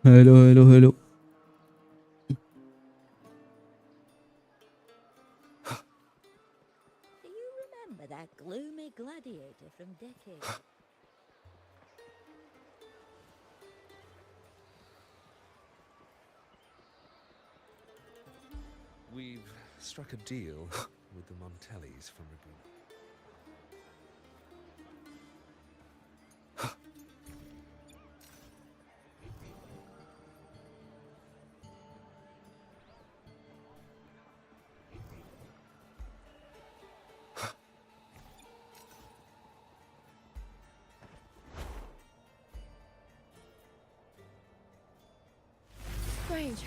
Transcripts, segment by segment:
Hello, hello, hello. Do you remember that gloomy gladiator from decades? We've struck a deal with the Montellis from Ragusa. Strange.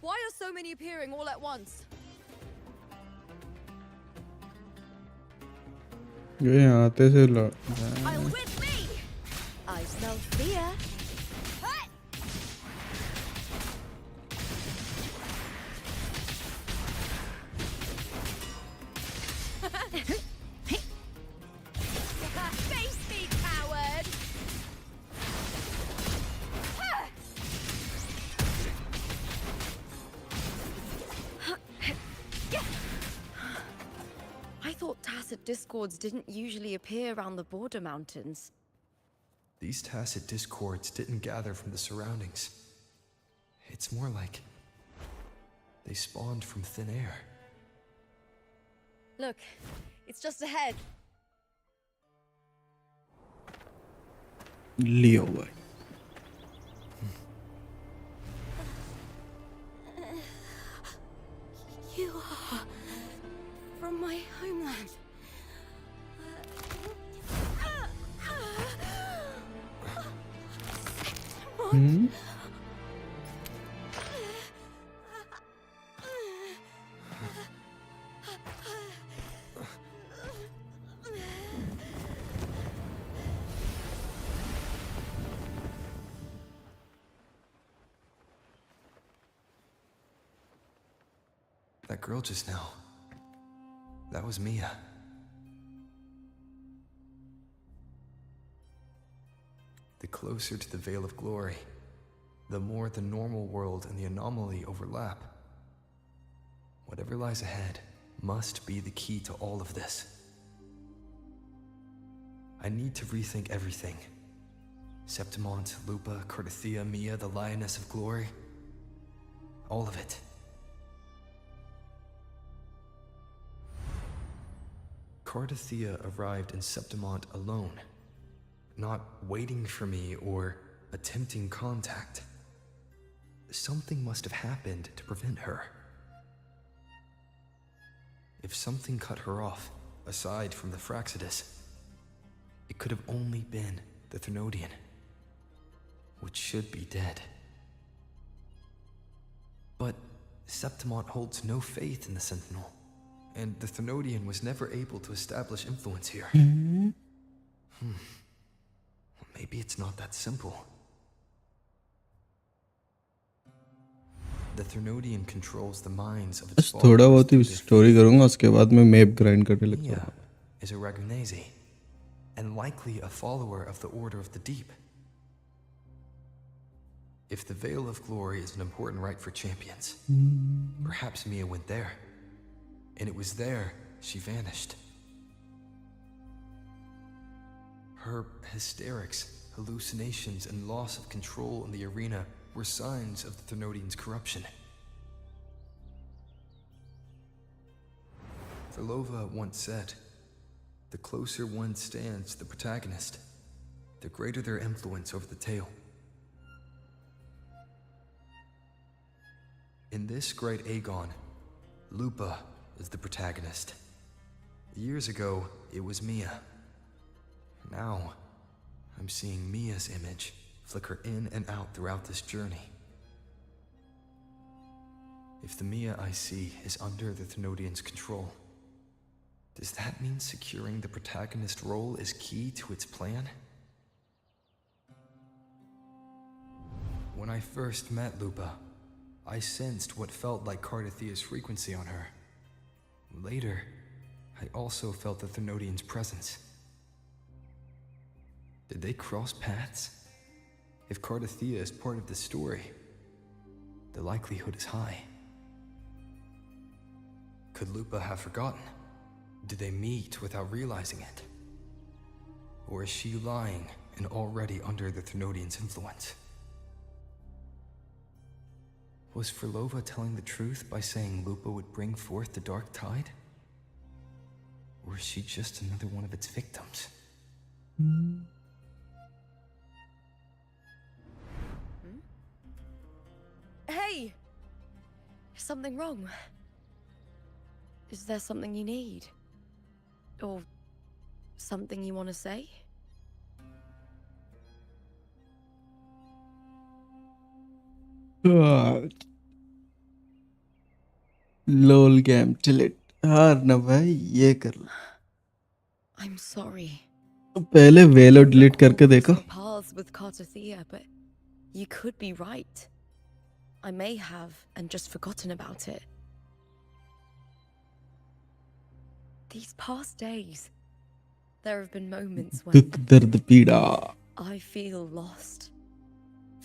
Why are so many appearing all at once? ये आते से I'll with me! I smell fear. Face me, coward! I thought tacit discords didn't usually appear around the border mountains. These tacit discords didn't gather from the surroundings. It's more like they spawned from thin air. Look, it's just ahead. लियो भाई. You are from my homeland. That girl just now, that was Mia. The closer to the Veil of Glory, the more the normal world and the anomaly overlap. Whatever lies ahead must be the key to all of this. I need to rethink everything. Septimont, Lupa, Cardathia, Mia, the Lioness of Glory. All of it. Cardathia arrived in Septimont alone, not waiting for me or attempting contact. Something must have happened to prevent her. If something cut her off, aside from the Fraxidus, it could have only been the Thermodian, which should be dead. But Septimont holds no faith in the Sentinel, and the Thermodian was never able to establish influence here. Maybe it's not that simple. The Thermodian controls the minds of its बस थोड़ा followers बहुत ही through their story faith. करूँगा उसके बाद मैं map grind करने लगता Mia हूँ. is a Ragunese, and likely a follower of the Order of the Deep. If the Veil of Glory is an important rite for champions, perhaps Mia went there. And it was there she vanished. Her hysterics, hallucinations, and loss of control in the arena were signs of the Thermodian's corruption. Therlova once said, "The closer one stands to the protagonist, the greater their influence over the tale." In this great Aegon, Lupa is the protagonist. Years ago, it was Mia. Now, I'm seeing Mia's image flicker in and out throughout this journey. If the Mia I see is under the Thermodian's control, does that mean securing the protagonist role is key to its plan? When I first met Lupa, I sensed what felt like Cardathia's frequency on her. Later, I also felt the Thermodian's presence. Did they cross paths? If Cardathia is part of the story, the likelihood is high. Could Lupa have forgotten? Did they meet without realizing it? Or is she lying and already under the Thenodians' influence? Was Frolova telling the truth by saying Lupa would bring forth the Dark Tide? Or is she just another one of its victims? Hey! Is something wrong? Is there something you need? Or something you want to say? Lol game delete हार ना भाई ये कर लो I'm sorry. तो पहले वेलो delete करके देखो Paths with Cartothea, but you could be right. I may have and just forgotten about it. These past days, there have been moments when दुख दर्द पीड़ा I feel lost,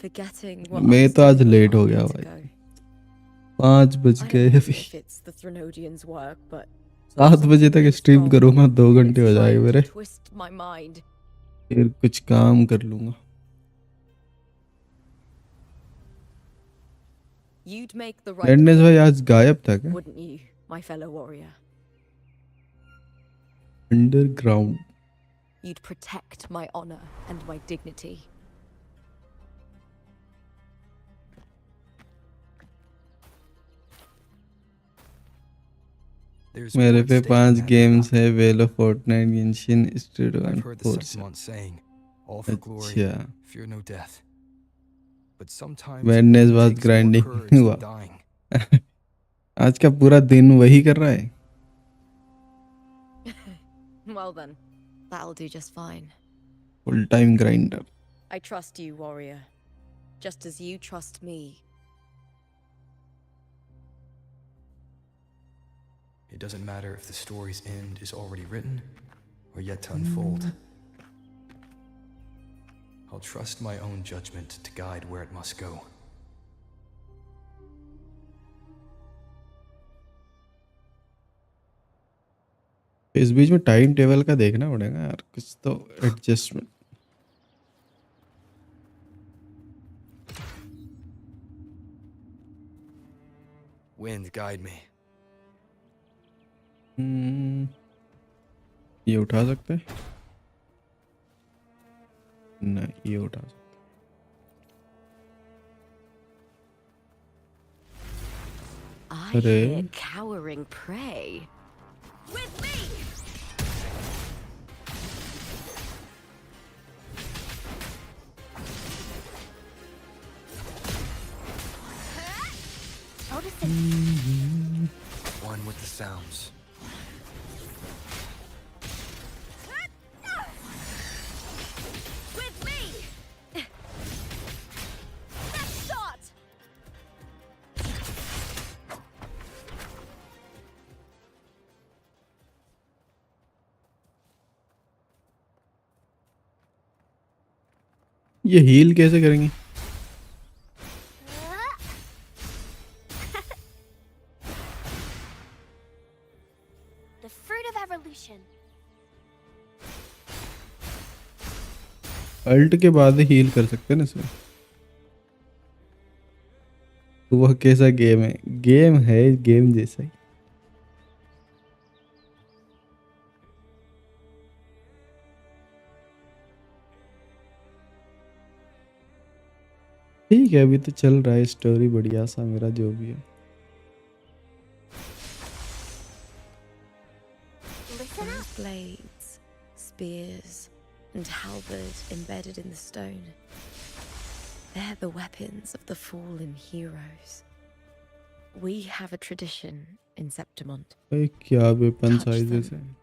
forgetting what मैं I was तो आज doing late हो a गया moment भाई ago. 5 बज I गए don't know अभी if it's the Threnodians' work, but 7 बजे तक स्ट्रीम करूंगा 2 घंटे हो it's जाएंगे trying मेरे to twist my mind. फिर कुछ काम कर लूंगा You'd make the right एंडनेस call, भाई आज गायब था क्या wouldn't you, my fellow warrior? Underground You'd protect my honor and my dignity. There's मेरे one पे stake in 5 that, games Lupa. है Valo Fortnite Genshin street I've and heard the force Septimont saying, all for glory, अच्छा fear no death. But sometimes it वेडनेस only बाद takes more grinding courage हुआ than dying. आज का पूरा दिन वही कर रहा है Well then, that'll do just fine. Full time grinder I trust you, warrior. Just as you trust me. It doesn't matter if the story's end is already written or yet to unfold. I'll trust my own judgment to guide where it must go. इस बीच में time table का देखना पड़ेगा यार कुछ तो adjustment Wind, guide me. ये उठा सकते हैं नहीं ये उठा सकते I Hooray. hear cowering prey. With me! Noticing. One with the sounds. With me! Next shot! ये हील कैसे करेंगे The fruit of evolution. Alt के बाद हील कर सकते हैं ना इसमें तो वह कैसा गेम है गेम जैसा ही ठीक है अभी तो चल रहा है स्टोरी बढ़िया सा मेरा जो भी है Listen up. Blades, spears, and halberd embedded in the stone. They're the weapons of the fallen heroes. We have a tradition in Septimont. भाई क्या वेपन Touch साइजेस them. हैं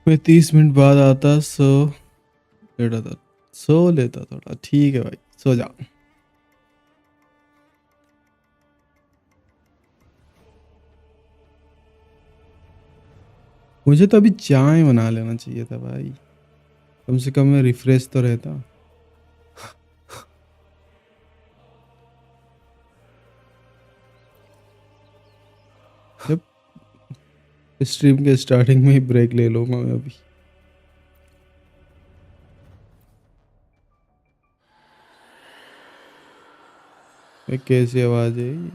मैं 30 मिनट बाद आता सो लेता थोड़ा ठीक है भाई सो जा मुझे तो अभी चाय बना लेना चाहिए था भाई, कम से कम मैं रिफ्रेश तो रहता। जब स्ट्रीम के स्टार्टिंग में ही ब्रेक ले लूँगा मैं अभी। ये कैसी आवाज़ है ये?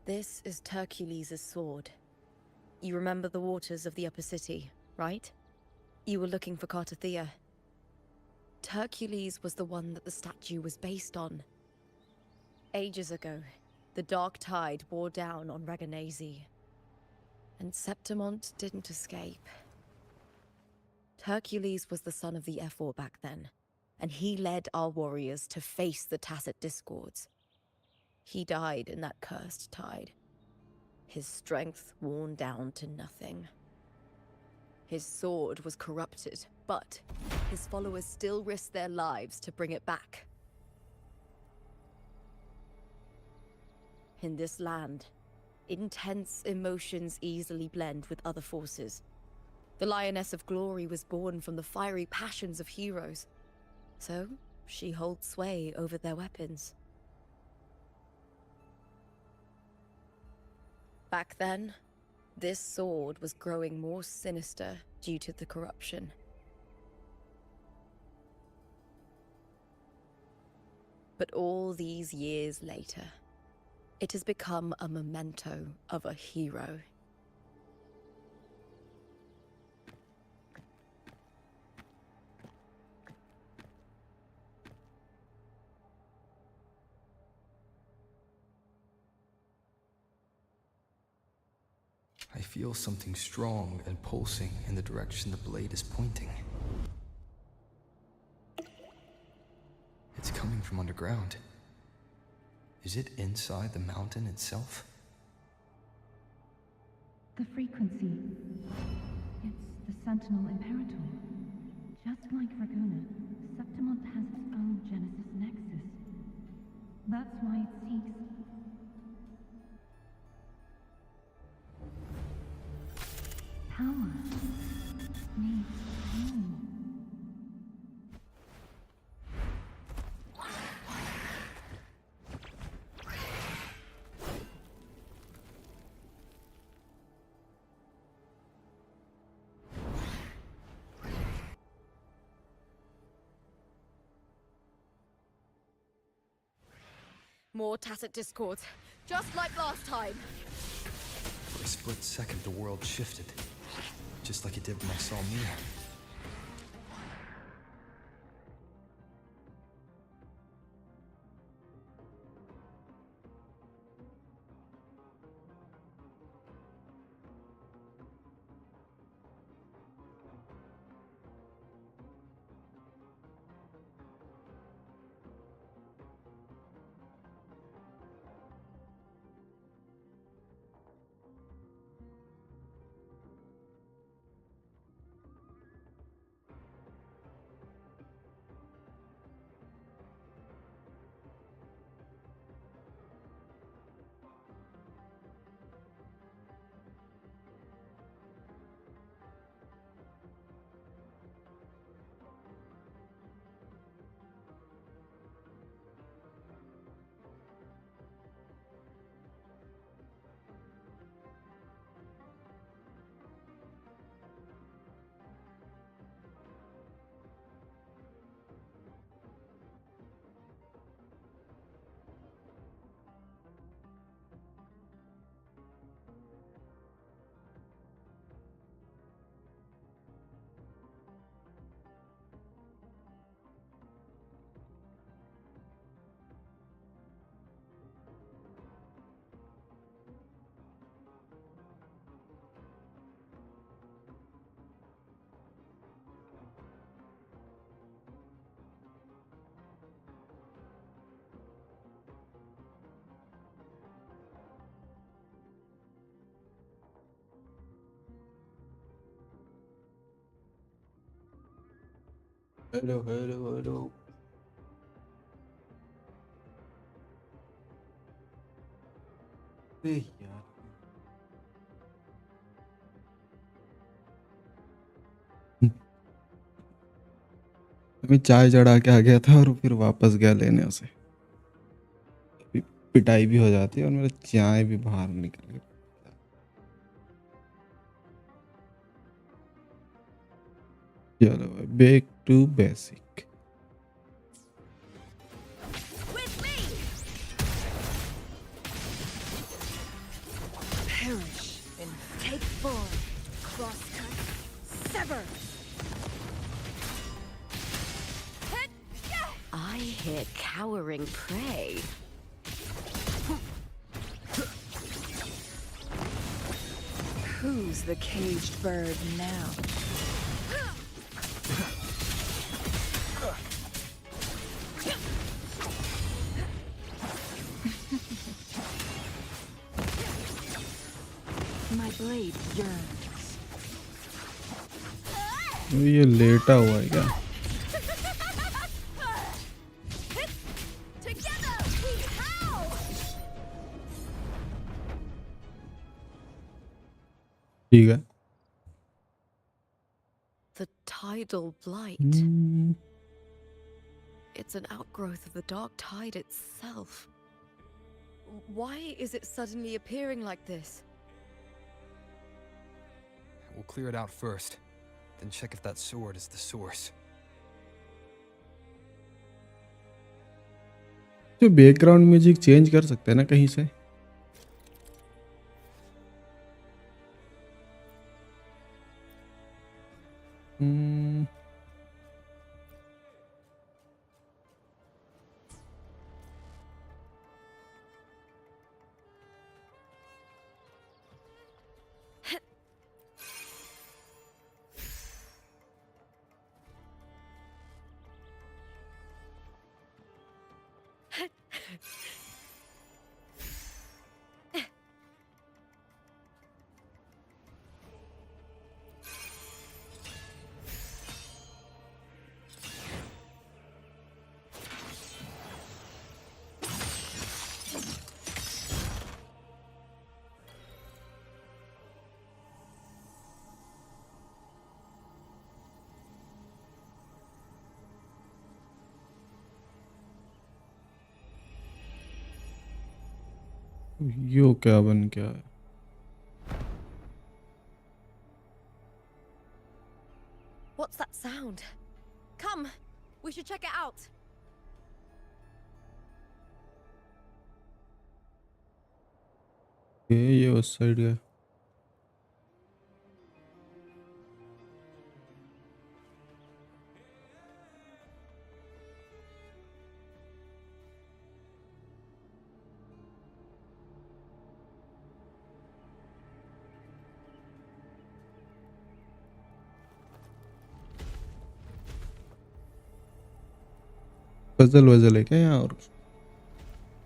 This is Hercules' sword. You remember the waters of the upper city, right? You were looking for Cartathea. Hercules was the one that the statue was based on. Ages ago, the dark tide bore down on Reganese, and Septimont didn't escape. Hercules was the son of the Ephor back then, and he led our warriors to face the Tacit Discords. He died in that cursed tide, his strength worn down to nothing. His sword was corrupted, but his followers still risked their lives to bring it back. In this land, intense emotions easily blend with other forces. The Lioness of Glory was born from the fiery passions of heroes, so she holds sway over their weapons. Back then, this sword was growing more sinister due to the corruption. But all these years later, it has become a memento of a hero. I feel something strong and pulsing in the direction the blade is pointing. It's coming from underground. Is it inside the mountain itself? The frequency. It's the Sentinel Imperator. Just like Raguna, Septimont has its own Genesis Nexus. That's why it seeks... power. Needs home. More tacit discords, just like last time. For a split second, the world shifted. Just like it did when I saw Mia. Hello hello hello. अरे यार, मैं चाय चढ़ा के आ गया था और फिर वापस गया लेने उसे। अभी पिटाई भी हो जाती है और मेरा चाय भी बाहर निकल गया। चलो back to basic. With me! Perish and take form. Crosscut. Sever. I hit cowering prey. Who's the caged bird now? My blade yearns. ये लेटा हुआ है क्या? Together we howl! ठीक है। The tidal blight. Hmm, It's an outgrowth of the dark tide itself. Why is it suddenly appearing like this? We'll clear it out first, then check if that sword is the source. जो background music change कर सकते हैं ना कहीं से? हम्म, यो क्या बन गया है? What's that sound? Come, we should check it out. ये उस साइड गया। पजल वजल है क्या यहाँ और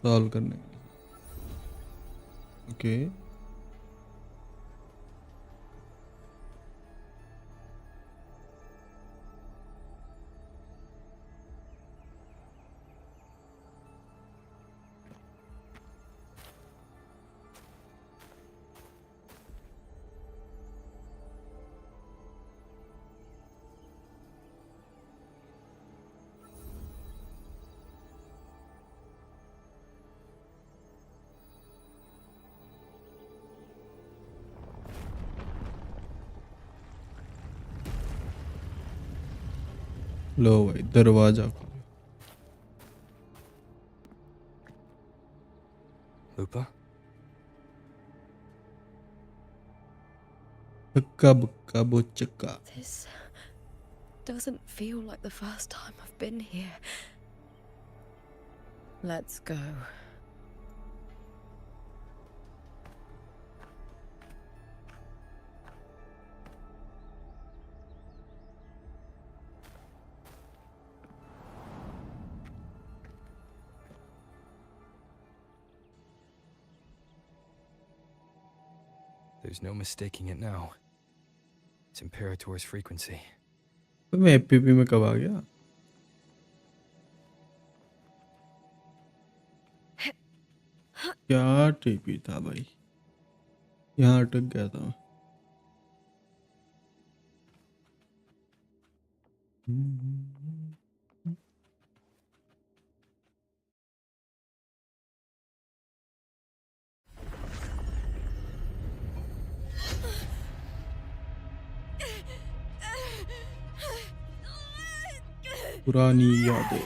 सॉल्व करने के लिए? ओके। लो भाई दरवाजा खोलो। Lupa? हक्का बक्का बोचक्का। This doesn't feel like the first time I've been here. Let's go. There's no mistaking it now. It's Imperator's frequency. तो मैं एपीपी में कब आ गया? क्या टीपी था भाई, यहाँ अटक गया था मैं। पुरानी यादें।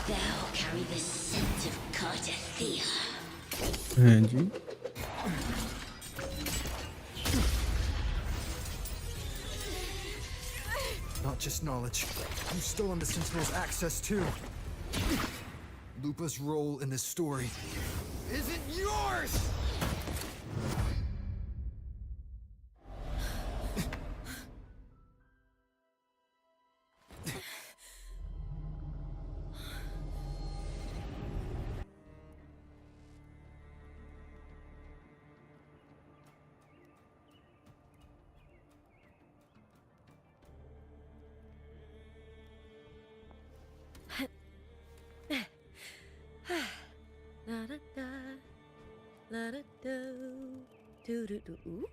Thou carry the scent of Cardathea. हाँ जी। Not just knowledge. You've stolen the Sentinel's access too. Lupa's role in this story isn't yours! La da da, la da do, do do do. Ooh.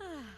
Ah.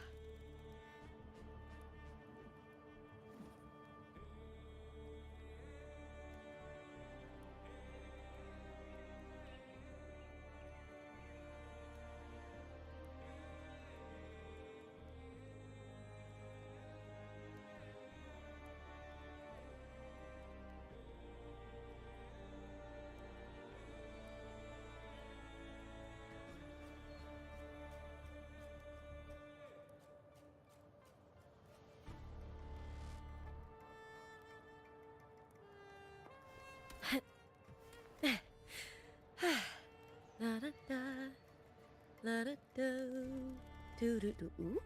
La da da, la da do, do do do. Ooh.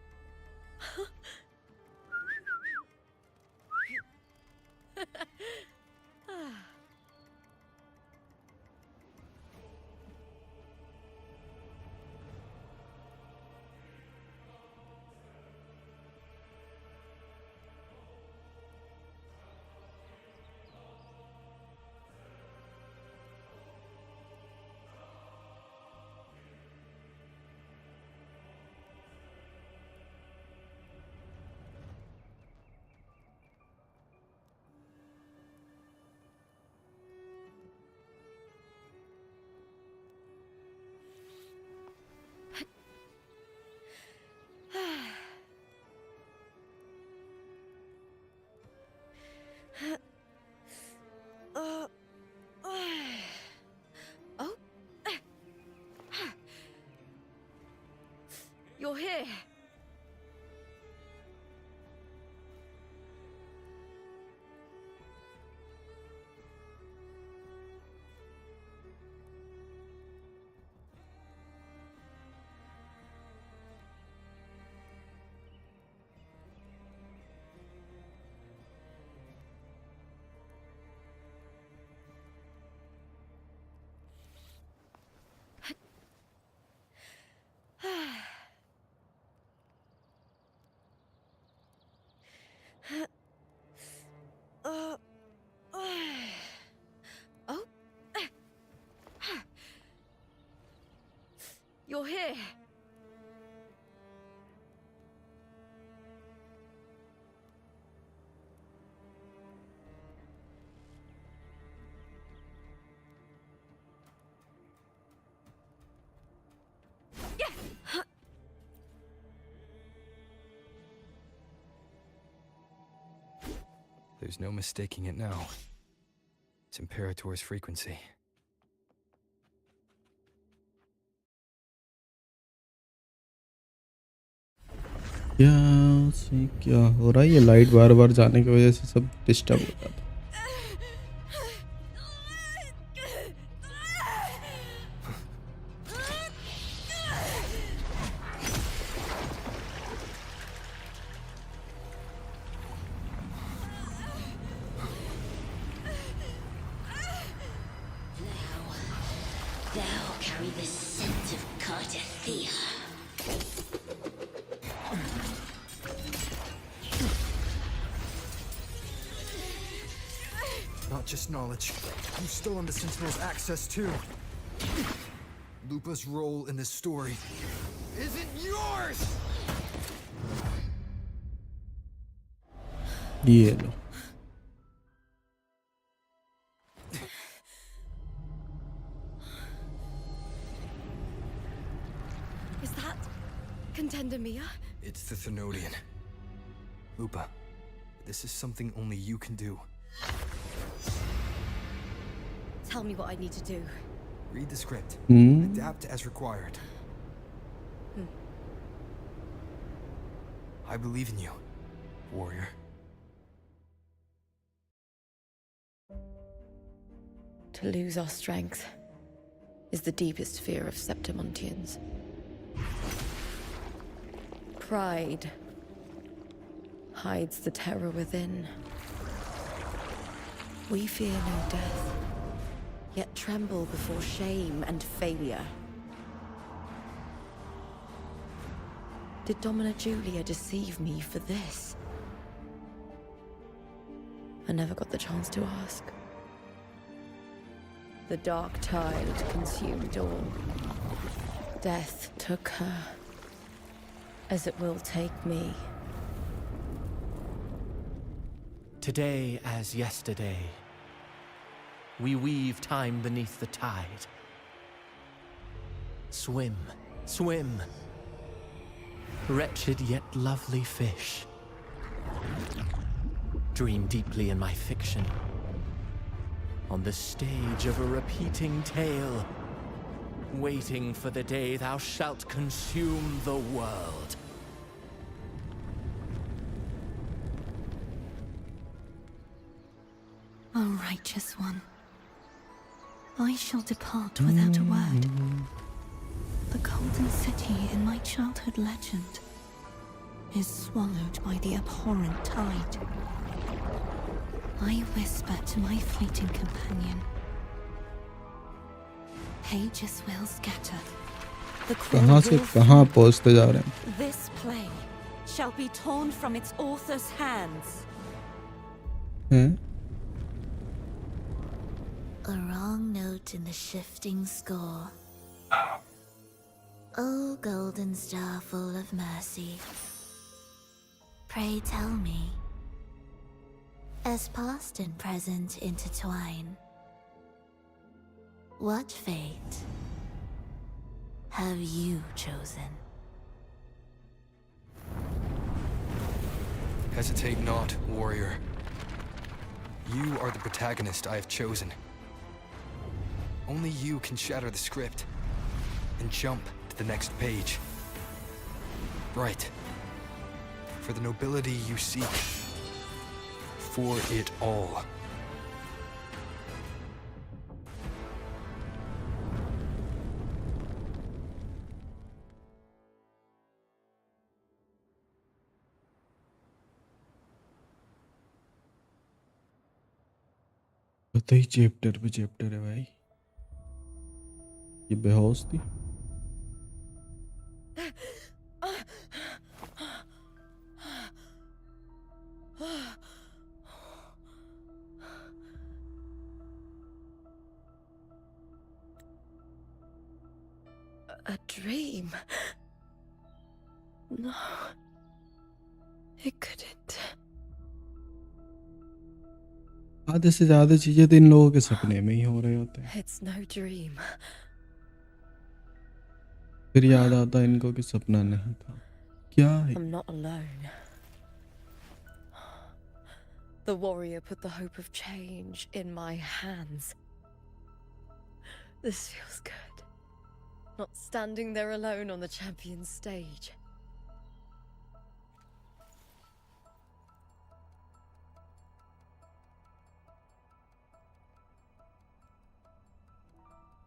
Ah. here. Oh. You're here. There's no mistaking it now. It's Imperator's frequency. क्या हो रहा है? ये light बार बार जाने की वजह से सब डिस्टर्ब हो जाता है। Thou carry the scent of Cardathea. Not just knowledge. You still on the Sentinel's access too. Lupa's role in this story isn't yours! ये लो। Is that Contender Mia? It's the Thenodian. Lupa, this is something only you can do. Tell me what I need to do. Read the script. Hmm? Adapt as required. I believe in you, warrior. To lose our strength is the deepest fear of Septimontians. Pride hides the terror within. We fear no death, yet tremble before shame and failure. Did Domina Julia deceive me for this? I never got the chance to ask. The dark tide consumed all. Death took her, as it will take me. Today as yesterday, we weave time beneath the tide. Swim, swim, wretched yet lovely fish. Dream deeply in my fiction, on the stage of a repeating tale, waiting for the day thou shalt consume the world. O righteous one, I shall depart without a word. The golden city in my childhood legend is swallowed by the abhorrent tide. I whisper to my fleeting companion. Pages will scatter. The कहाँ से कहाँ पहुँचते जा रहे हैं? This play shall be torn from its author's hands. हैं? A wrong note in the shifting score. O golden star full of mercy, pray tell me, as past and present intertwine, what fate have you chosen? Hesitate not, warrior. You are the protagonist I have chosen. Only you can shatter the script and jump to the next page. Right. For the nobility you seek. For it all. पता ही chapter पे chapter है भाई। ये बेहोश थी। A dream? No. It couldn't. आधे से ज्यादा चीजें तो इन लोगों के सपने में ही हो रहे होते हैं। It's no dream. फिर याद आता है इनको कि सपना नहीं था। क्या है? I'm not alone. The warrior put the hope of change in my hands. This feels good. Not standing there alone on the champion's stage.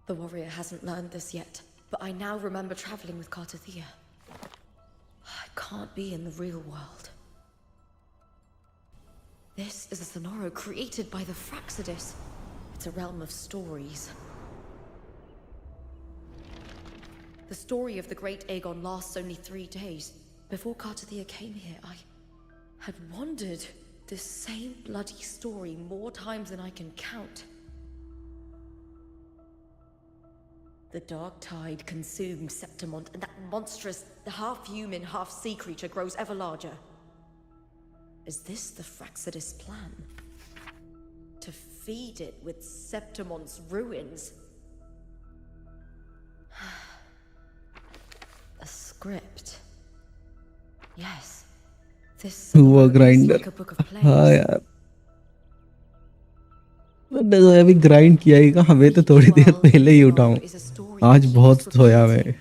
The warrior hasn't learned this yet, but I now remember traveling with Cartathea. I can't be in the real world. This is a Sonoro created by the Fraxidus. It's a realm of stories. The story of the great Aegon lasts only 3 days. Before Cartathea came here, I had wandered this same bloody story more times than I can count. The dark tide consumed Septimont, and that monstrous, half-human, half-sea creature grows ever larger. Is this the Fraxidus plan? To feed it with Septimont's ruins? A script. Yes. This हुआ is grinder. like a book of plays. हाँ यार, मैंने तो अभी grind किया ही कहाँ, मैं तो थोड़ी देर पहले ही उठाऊं। आज बहुत सोया मैं।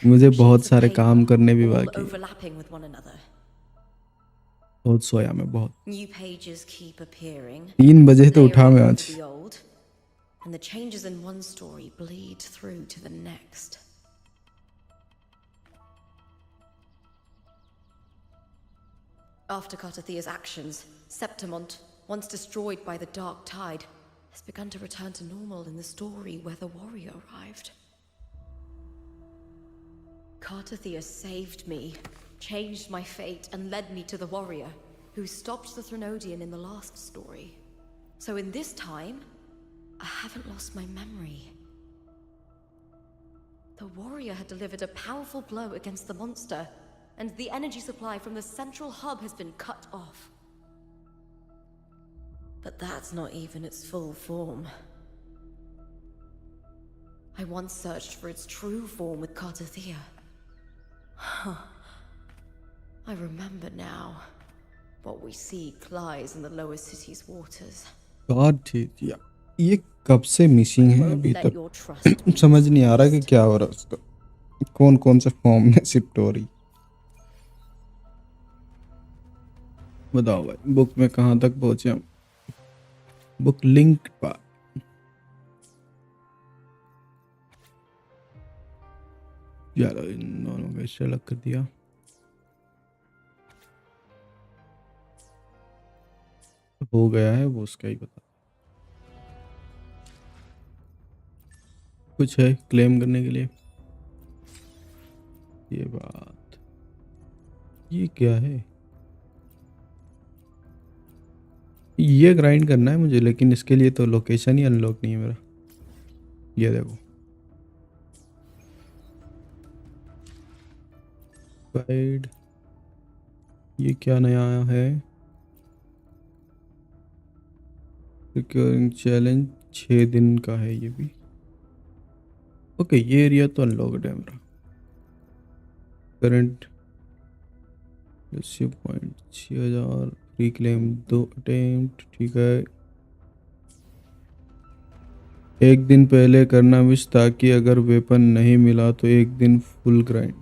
मुझे बहुत सारे काम करने भी बाकी हैं। बहुत सोया मैं, बहुत। 3 बजे तो उठा मैं आज। And the changes in one story bleed through to the next. After Cartathea's actions, Septimont, once destroyed by the dark tide, has begun to return to normal in the story where the warrior arrived. Cartathea saved me, changed my fate, and led me to the warrior, who stopped the Threnodian in the last story. So in this time, I haven't lost my memory. The warrior had delivered a powerful blow against the monster, and the energy supply from the central hub has been cut off. But that's not even its full form. I once searched for its true form with Cartathea. I remember now. What we seek lies in the lower city's waters. God, ठीक, ये कब से missing है अभी तक? समझ नहीं आ रहा कि क्या हो रहा है उसका। कौन कौन से फॉर्म में शिफ्ट हो रही? बताओ भाई, बुक में कहाँ तक पहुंचे हम? बुक लिंक पर यार, इन दोनों को इससे अलग कर दिया। हो गया है वो, उसका ही पता। कुछ है क्लेम करने के लिए? ये बात, ये क्या है? ये ग्राइंड करना है मुझे, लेकिन इसके लिए तो लोकेशन ही अनलॉक नहीं है मेरा। ये देखो, गाइड, ये क्या नया आया है? रिकरिंग चैलेंज 6 दिन का है ये भी। ओके, ये एरिया तो अनलॉक्ड है मेरा। Current point 6000, free claim 2 attempt, ठीक है। 1 दिन पहले करना विश, ताकि अगर वेपन नहीं मिला तो 1 दिन फुल ग्राइंड।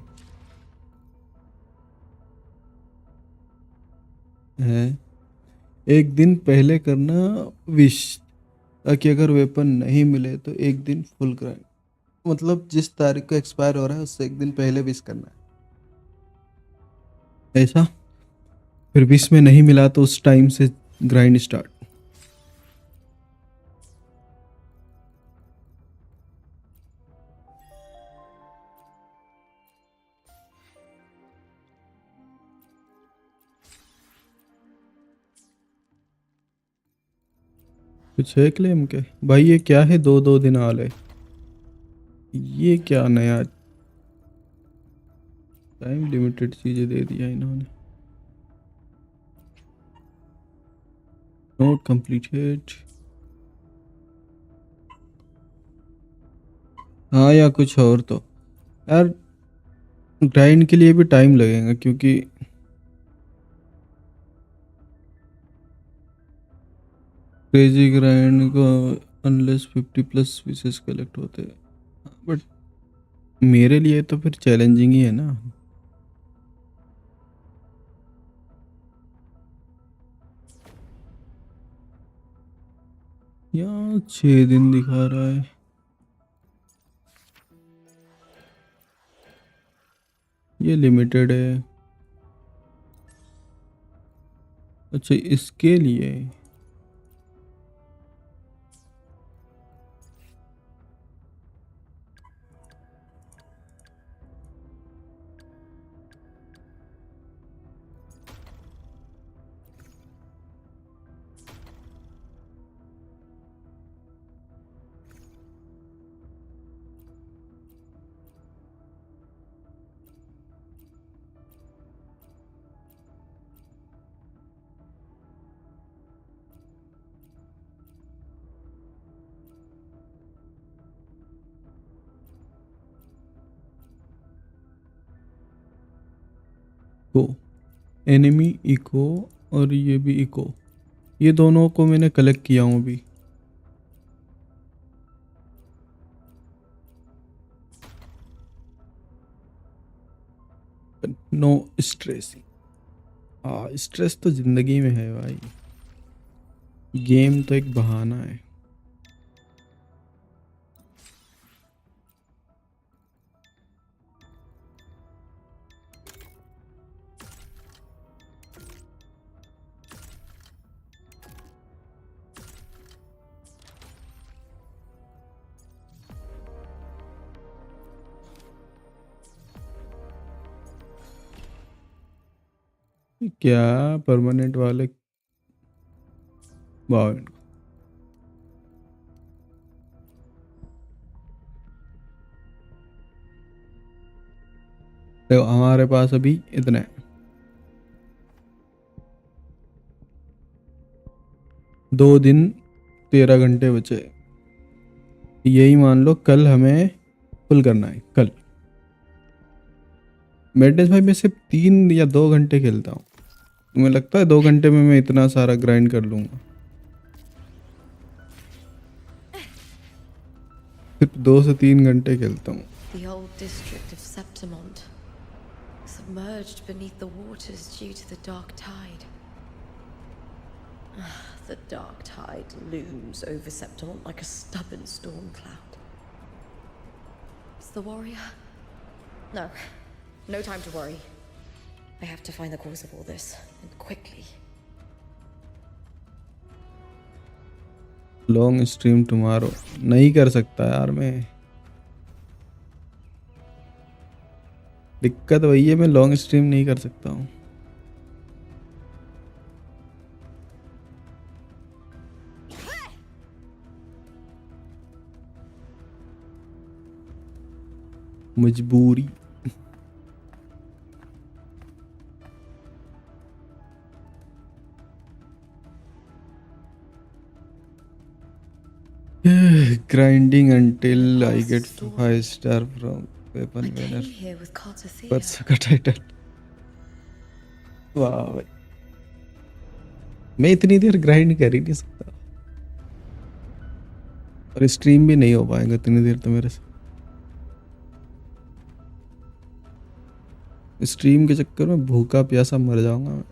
है, एक दिन पहले करना विश, ताकि अगर वेपन नहीं मिले तो एक दिन फुल ग्राइंड, मतलब जिस तारीख को एक्सपायर हो रहा है उससे एक दिन पहले विश करना है ऐसा। फिर विश में नहीं मिला तो उस टाइम से ग्राइंड स्टार्ट। कुछ है क्लेम के भाई? ये क्या है, दो दो दिन आले, ये क्या नया टाइम लिमिटेड चीजें दे दिया इन्होंने। Note completed. हाँ या कुछ और तो यार, ग्राइंड के लिए भी टाइम लगेगा क्योंकि क्रेजी ग्राइंड को अनलेस 50 प्लस पीसेस कलेक्ट होते हैं, बट मेरे लिए तो फिर चैलेंजिंग ही है ना। यहाँ 6 दिन दिखा रहा है। ये लिमिटेड है। अच्छा इसके लिए को एनिमी इको और ये भी इको, ये दोनों को मैंने कलेक्ट किया हूँ अभी। No stress. हाँ स्ट्रेस तो जिंदगी में है भाई, गेम तो एक बहाना है। क्या परमानेंट वाले वाह, तो हमारे पास अभी इतने हैं। 2 दिन 13 घंटे बचे, यही मान लो कल हमें फुल करना है। कल मेडनेस भाई मैं सिर्फ 3 या 2 घंटे खेलता हूँ, तुम्हें लगता है 2 घंटे में मैं इतना सारा ग्राइंड कर लूंगा? सिर्फ 2 से 3 घंटे खेलता हूँ। The old district of Septimont, submerged beneath the waters due to the dark tide. The dark tide looms over Septimont like a stubborn storm cloud. Is the warrior? No. No time to worry. I have to find the cause of all this, and quickly. Long stream tomorrow नहीं कर सकता यार मैं, दिक्कत वही है, मैं long stream नहीं कर सकता हूँ। मजबूरी। Grinding until I get 5 star from weapon I came winner. here with Carter परसों का टाइटल। वाह भाई, मैं इतनी देर ग्राइंड कर ही नहीं सकता, और स्ट्रीम भी नहीं हो पाएगा इतनी देर तो मेरे से। स्ट्रीम के चक्कर में भूखा प्यासा मर जाऊंगा मैं।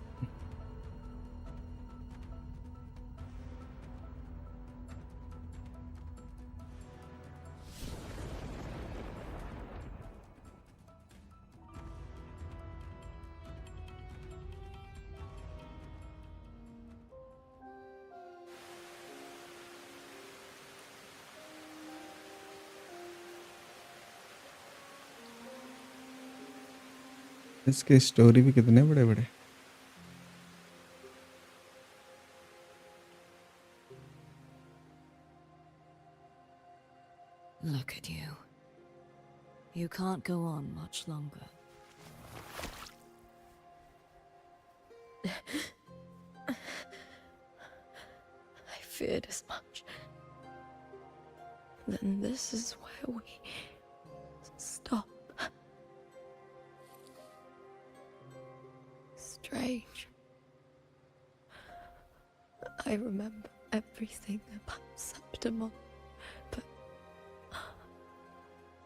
इसके स्टोरी भी कितने बड़े बड़े। Look at you. You can't go on much longer. I feared as much. Then this is where we stop. Strange. I remember everything about Septimon, but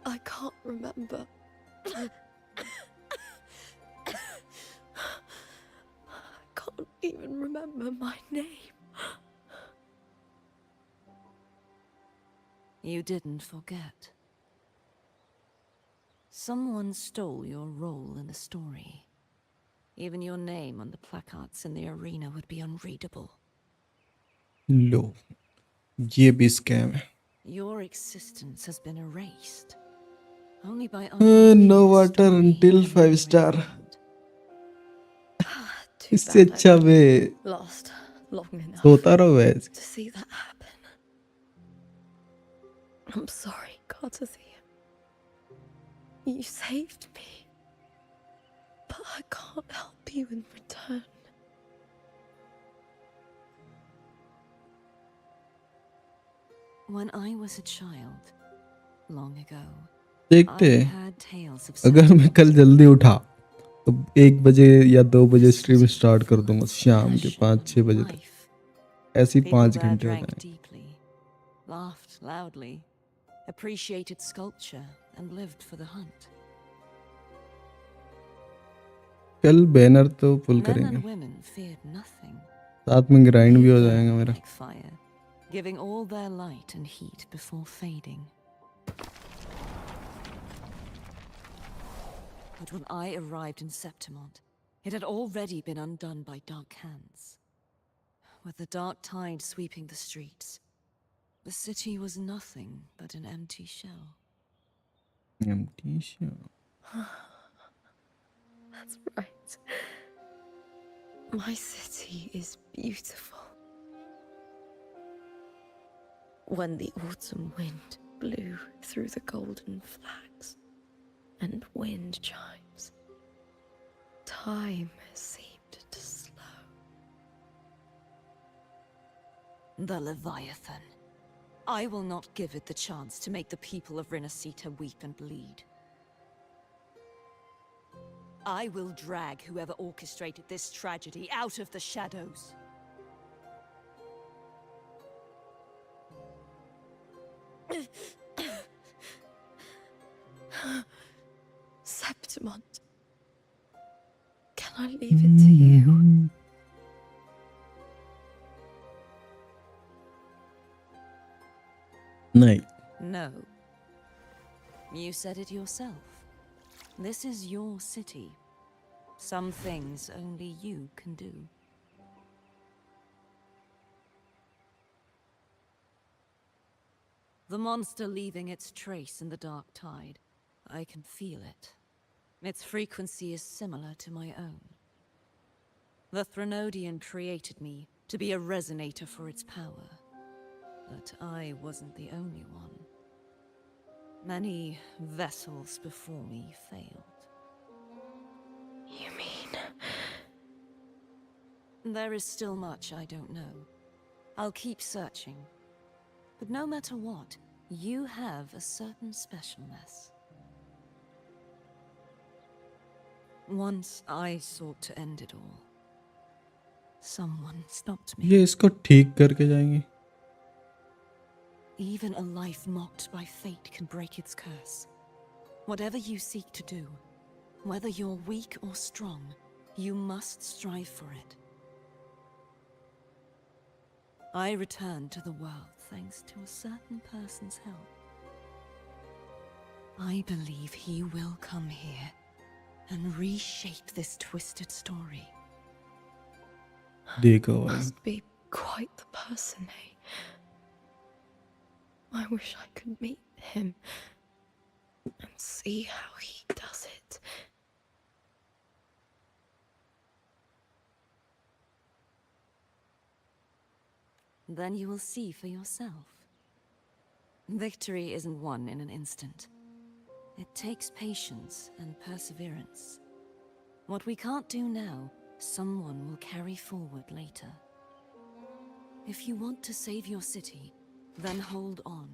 I can't remember. I can't even remember my name. You didn't forget. Someone stole your role in the story. Even your name on the placards in the arena would be unreadable. लो, ये भी scam है। Your existence has been erased. Only by No unmaking the water story until can you 5 be star. redeemed. Too इससे bad अच्छा I way lost long enough सोता रहो वैसे। to see that happen. I'm sorry, Cartazia. You saved me, but I can't help you in return. When I was a child, long ago, देखते I हैं, had tales of अगर मैं Septimon. कल जल्दी उठा तो 1 बजे या 2 बजे स्ट्रीम स्टार्ट कर दूंगा शाम के 5-6 बजे तक। Life. ऐसे ही People 5 there घंटे हो drank जाएंगे। deeply, laughed loudly, appreciated sculpture, and lived for the hunt. कल बैनर तो फुल Men करेंगे, and women feared nothing. साथ में ग्राइंड भी They हो जाएगा burned मेरा। like fire, giving all their light and heat before fading. But when I arrived in Septimont, it had already been undone by dark hands. With the dark tide sweeping the streets, the city was nothing but an empty shell. Empty shell. That's right. My city is beautiful. When the autumn wind blew through the golden flags and wind chimes, time seemed to slow. The Leviathan. I will not give it the chance to make the people of Renacita weep and bleed. I will drag whoever orchestrated this tragedy out of the shadows. Septimont, can I leave it to you? नहीं, No. You said it yourself. This is your city. Some things only you can do. The monster leaving its trace in the dark tide. I can feel it. Its frequency is similar to my own. The Threnodian created me to be a resonator for its power. But I wasn't the only one. Many vessels before me failed. You mean? There is still much I don't know. I'll keep searching. But no matter what, you have a certain specialness. Once I sought to end it all. Someone stopped me. ये इसको ठीक करके जाएंगे। Even a life mocked by fate can break its curse. Whatever you seek to do, whether you're weak or strong, you must strive for it. I returned to the world thanks to a certain person's help. I believe he will come here and reshape this twisted story. देखो भाई, Must be quite the person, eh? I wish I could meet him and see how he does it. then you will see for yourself. Victory isn't won in an instant. It takes patience and perseverance. What we can't do now, someone will carry forward later. If you want to save your city, then hold on.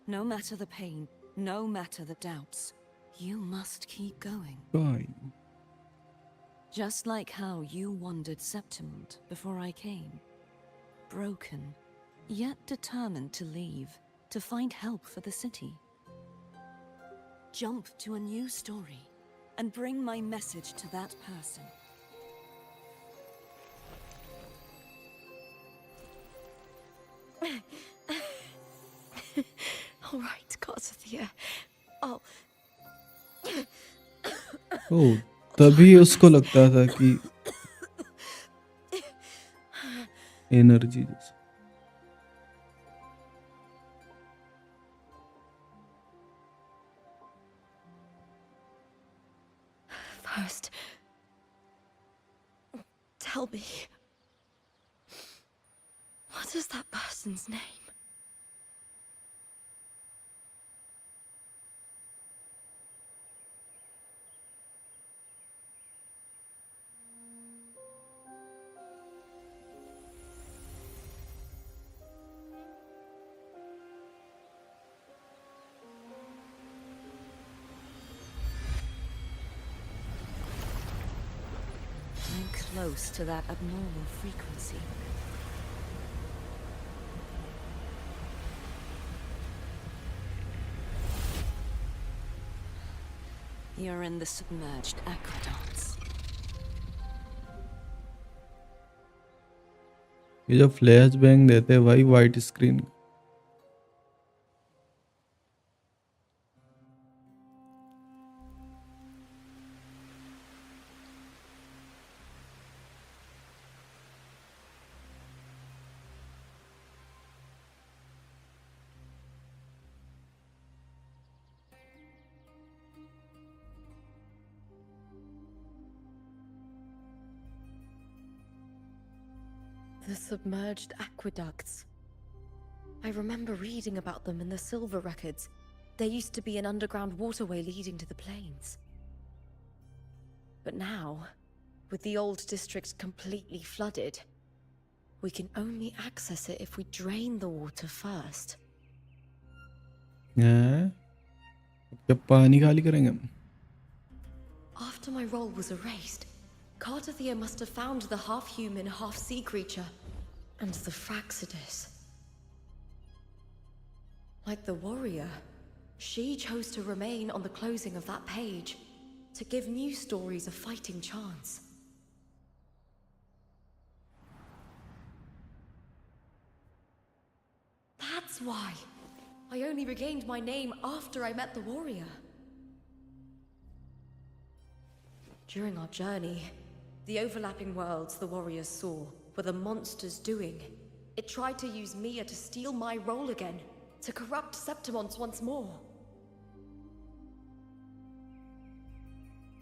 No matter the pain, no matter the doubts, you must keep going. Fine. Just like how you wandered Septimund before I came. Broken, yet determined to leave, to find help for the city. Jump to a new story and bring my message to that person. All right, Garcia. I'll... ओह, तभी उसको लगता था कि energy जैसे। First, tell me, what is that person's name? I'm close to that abnormal frequency. You're in the submerged aqueducts. ये जो flash bang देते हैं भाई white screen. The submerged aqueducts. I remember reading about them in the Silver records. There used to be an underground waterway leading to the plains. But now, with the old district completely flooded, we can only access it if we drain the water first. हैं? जब पानी खाली करेंगे हम। After my role was erased, Cartathea must have found the half-human, half-sea creature, and the Fraxidus. Like the warrior, she chose to remain on the closing of that page, to give new stories a fighting chance. That's why I only regained my name after I met the warrior. During our journey, the overlapping worlds the warriors saw were the monsters doing. It tried to use Mia to steal my role again, to corrupt Septimons once more.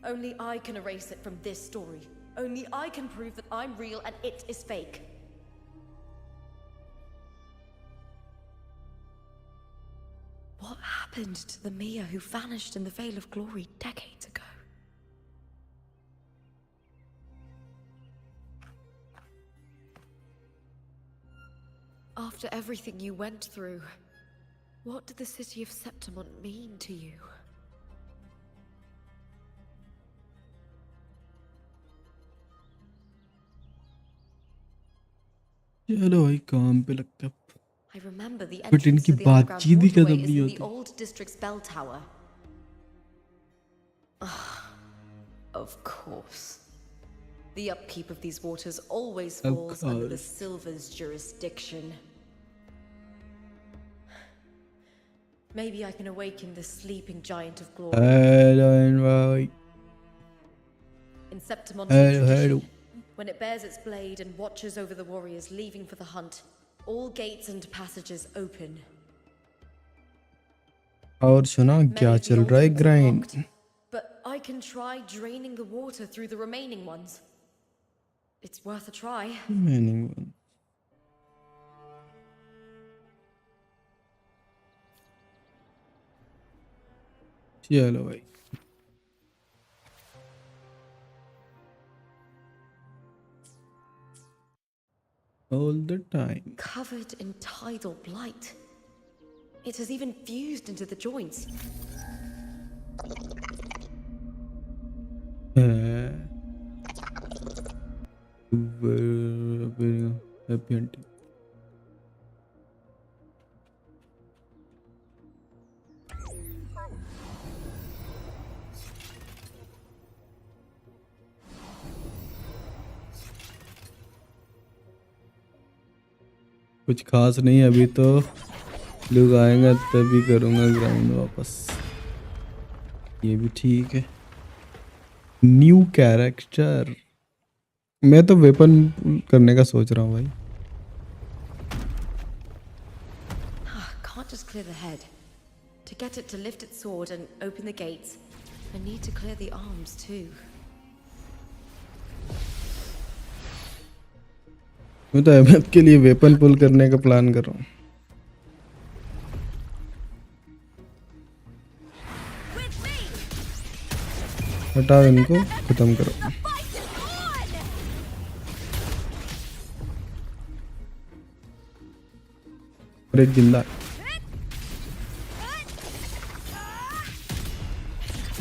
Only I can erase it from this story. Only I can prove that I'm real and it is fake. What happened to the Mia who vanished in the Veil of Glory decades ago? After everything you went through, what did the city of Septimont mean to you? चलो भाई काम पे लगता है। I remember the But entrance इनकी to the underground बातचीत ही waterway खत्म is नहीं in होती। the old district's bell tower. Of course. The upkeep of these waters always Of falls under the course. Silver's jurisdiction. Maybe I can awaken the sleeping giant of glory. Hello भाई। In Septimontian Hello, tradition, hello. when it bears its blade and watches over the warriors leaving for the hunt, all gates and passages open. और सुना Many क्या of the चल old रहा है ones are grind? blocked, but I can try draining the water through the remaining ones. It's worth a try. Remaining one. चलो भाई। All the time. Covered in tidal blight. It has even fused into the joints. Happy hunting. कुछ खास नहीं अभी तो, लोग आएंगे तभी करूँगा ग्राइंड वापस। ये भी ठीक है। न्यू कैरेक्टर, मैं तो वेपन करने का सोच रहा हूँ भाई। Can't just clear the head. To get it to lift its sword and open the gates, I need to clear the arms too. मैं तो अहमद के लिए वेपन पुल करने का प्लान कर रहा हूँ। हटाओ इनको, खत्म करो। और एक जिंदा,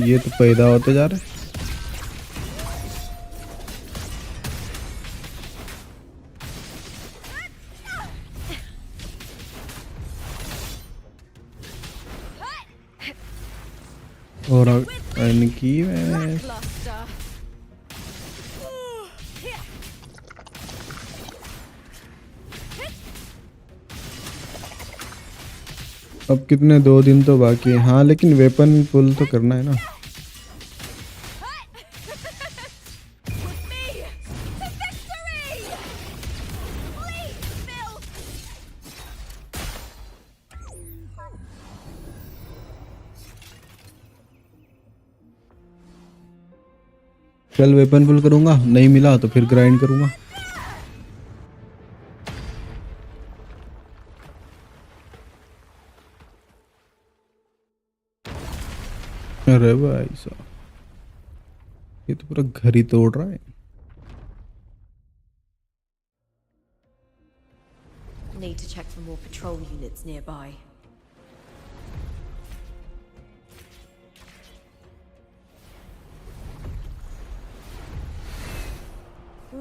ये तो पैदा होते जा रहे। और इनकी मैं अब कितने 2 दिन तो बाकी है। हाँ लेकिन वेपन पुल तो करना है ना। कल वेपन पुल करूंगा, नहीं मिला तो फिर ग्राइंड करूंगा। अरे भाई साहब, ये तो पूरा घर ही तोड़ रहा है। Need to check for more patrol units nearby.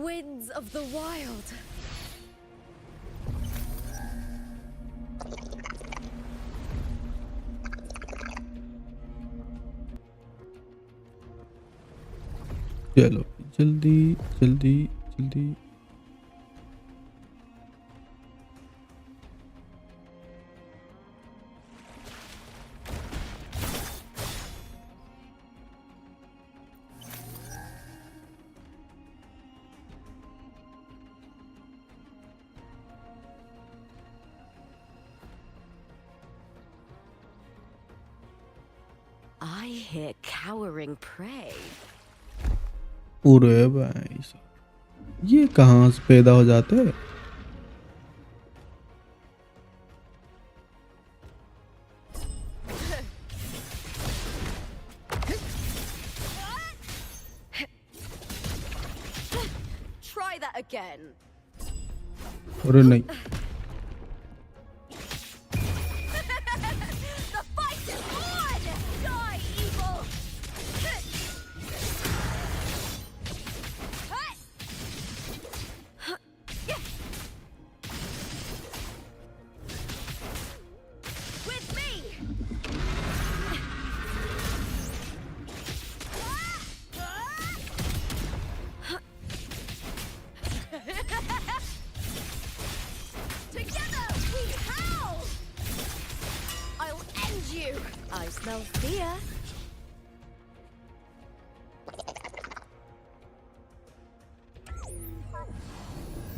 Winds of the wild. चलो जल्दी जल्दी जल्दी। I hear cowering prey. पूरे भाई साहब, ये कहाँ से पैदा हो जाते हैं? Try that again. अरे नहीं, The fight is on! Die, evil! With me! Together we howl! I'll end you! I smell fear.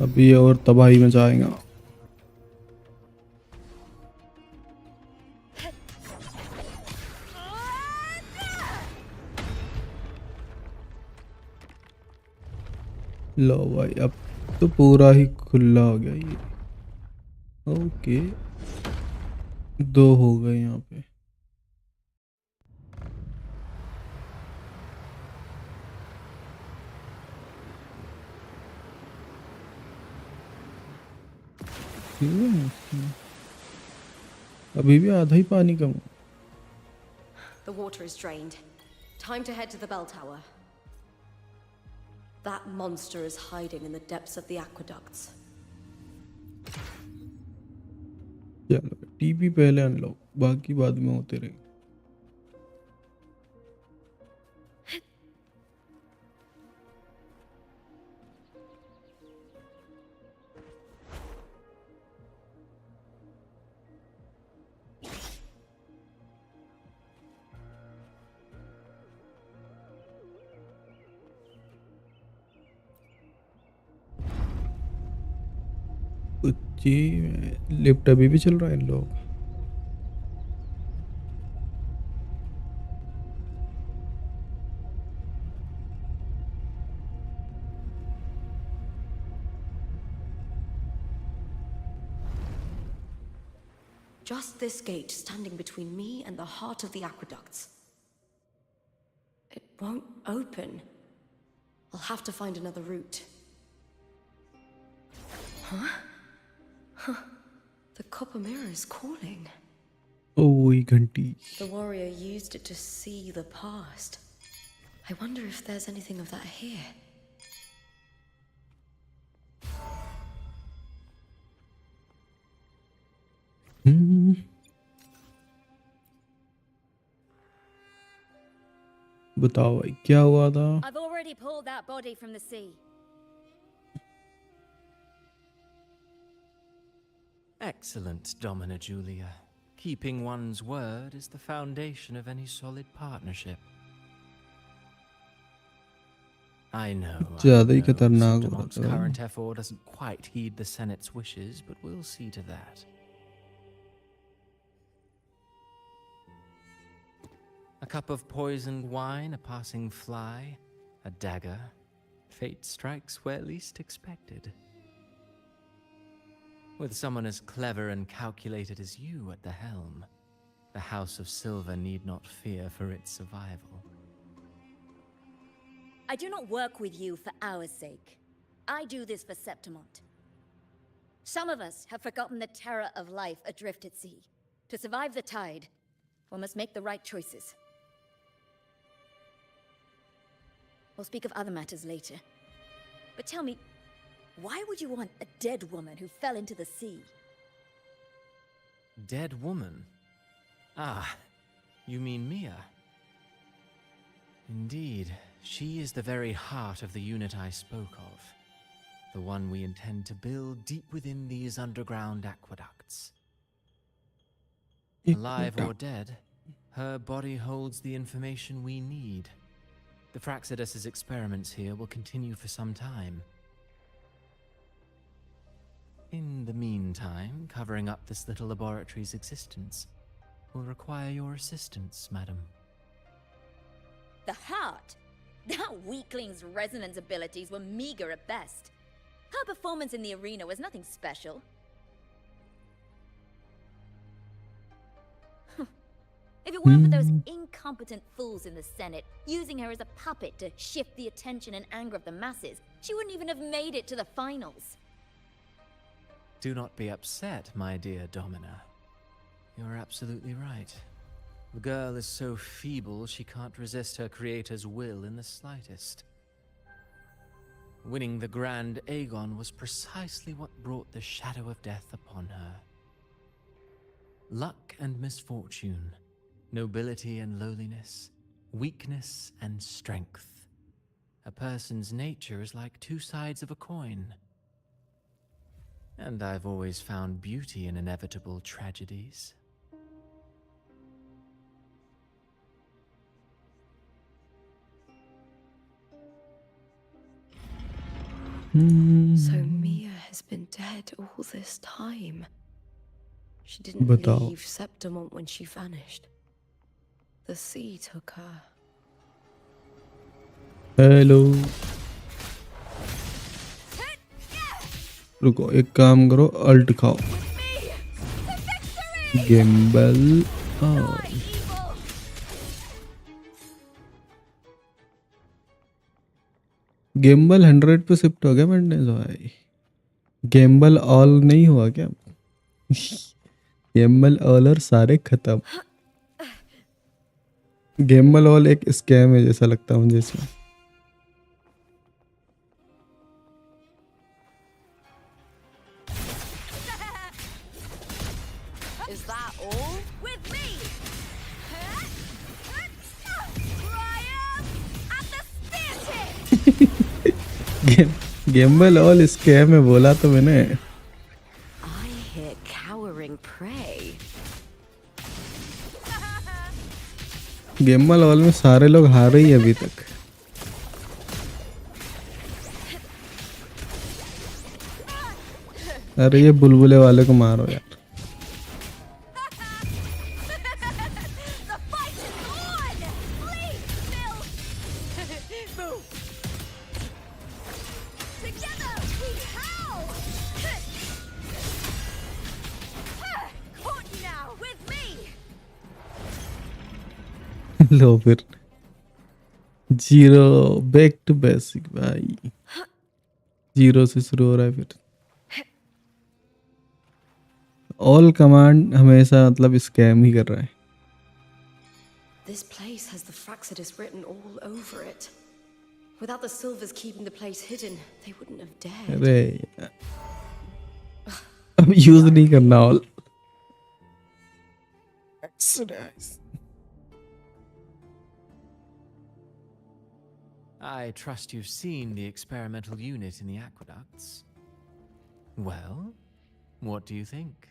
अभी और तबाही में जाएगा। लो भाई, अब तो पूरा ही खुला हो गया ये। ओके, 2 हो गए यहाँ पे। क्यों है? अभी भी आधा ही पानी कम है। The water is drained. Time to head to the bell tower. That monster is hiding in the depths of the aqueducts. चलो टीपी पहले अनलॉक, बाकी बाद में होते रहे। जी लिफ्ट अभी भी चल रहा है इन लोग। Just this gate standing between me and the heart of the aqueducts. It won't open. I'll have to find another route. Huh? Huh. The copper mirror is calling. Oh, ये घंटी। The warrior used it to see the past. I wonder if there's anything of that here. बताओ भाई क्या हुआ था? I've already pulled that body from the sea. Excellent, Domina Julia. Keeping one's word is the foundation of any solid partnership. I know ज़्यादा ही खतरनाक हो रहा Septimon's था। current effort doesn't quite heed the Senate's wishes, but we'll see to that. A cup of poisoned wine, a passing fly, a dagger. Fate strikes where least expected. With someone as clever and calculated as you at the helm, the House of Silver need not fear for its survival. I do not work with you for our sake. I do this for Septimont. Some of us have forgotten the terror of life adrift at sea. To survive the tide, one must make the right choices. We'll speak of other matters later. But tell me, why would you want a dead woman who fell into the sea? Dead woman? Ah, you mean Mia? Indeed, she is the very heart of the unit I spoke of. The one we intend to build deep within these underground aqueducts. Alive or dead, her body holds the information we need. The Fraxidus's experiments here will continue for some time. In the meantime, covering up this little laboratory's existence will require your assistance, madam. The heart? That weakling's resonance abilities were meager at best. Her performance in the arena was nothing special. If it weren't for those incompetent fools in the Senate using her as a puppet to shift the attention and anger of the masses, she wouldn't even have made it to the finals. Do not be upset, my dear Domina. You're absolutely right. The girl is so feeble she can't resist her creator's will in the slightest. Winning the Grand Aegon was precisely what brought the shadow of death upon her. Luck and misfortune, nobility and lowliness, weakness and strength. A person's nature is like two sides of a coin. And I've always found beauty in inevitable tragedies. So Mia has been dead all this time. She didn't leave Septimont when she vanished. The sea took her. Hello रुको एक काम करो alt खाओ gamble gamble 100 पे shift हो गया maintenance भाई gamble all नहीं हुआ क्या गेमल ऑलर सारे खत्म. गेमल ऑल एक स्कैम है जैसा लगता है मुझे इसमें. Is that all? With me! Triumph at the spear tip! गेमल ऑल स्कैम है बोला तो मैंने. I hear cowering prey. गेमल ऑल में सारे लोग हारे ही अभी तक. अरे ये बुलबुले वाले को मारो यार. The fight is on! Please, Bill! Move! Together we howl! Caught you now! With me! लो फिर. जीरो बैक टू बेसिक भाई. जीरो से शुरू हो रहा है फिर. ऑल कमांड हमेशा मतलब स्कैम ही कर रहा है. This place has the Fraxidus written all over it. Without the Silvers keeping the place hidden, they wouldn't have dared. अरे यार. अब यूज नहीं करना all. I trust you've seen the experimental unit in the aqueducts. Well, what do you think?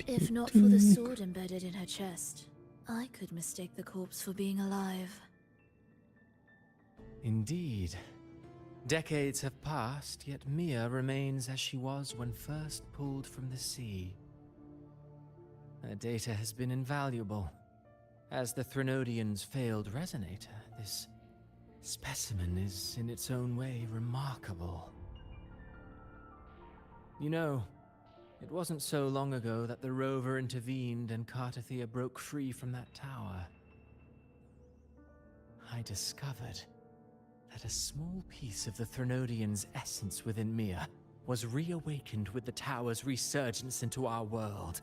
If not for the sword embedded in her chest, I could mistake the corpse for being alive. Indeed. Decades have passed, yet Mia remains as she was when first pulled from the sea. Her data has been invaluable. As the Threnodians' failed resonator, this specimen is in its own way remarkable. You know, it wasn't so long ago that the rover intervened and Cartathea broke free from that tower. I discovered that a small piece of the Threnodians' essence within Mia was reawakened with the tower's resurgence into our world.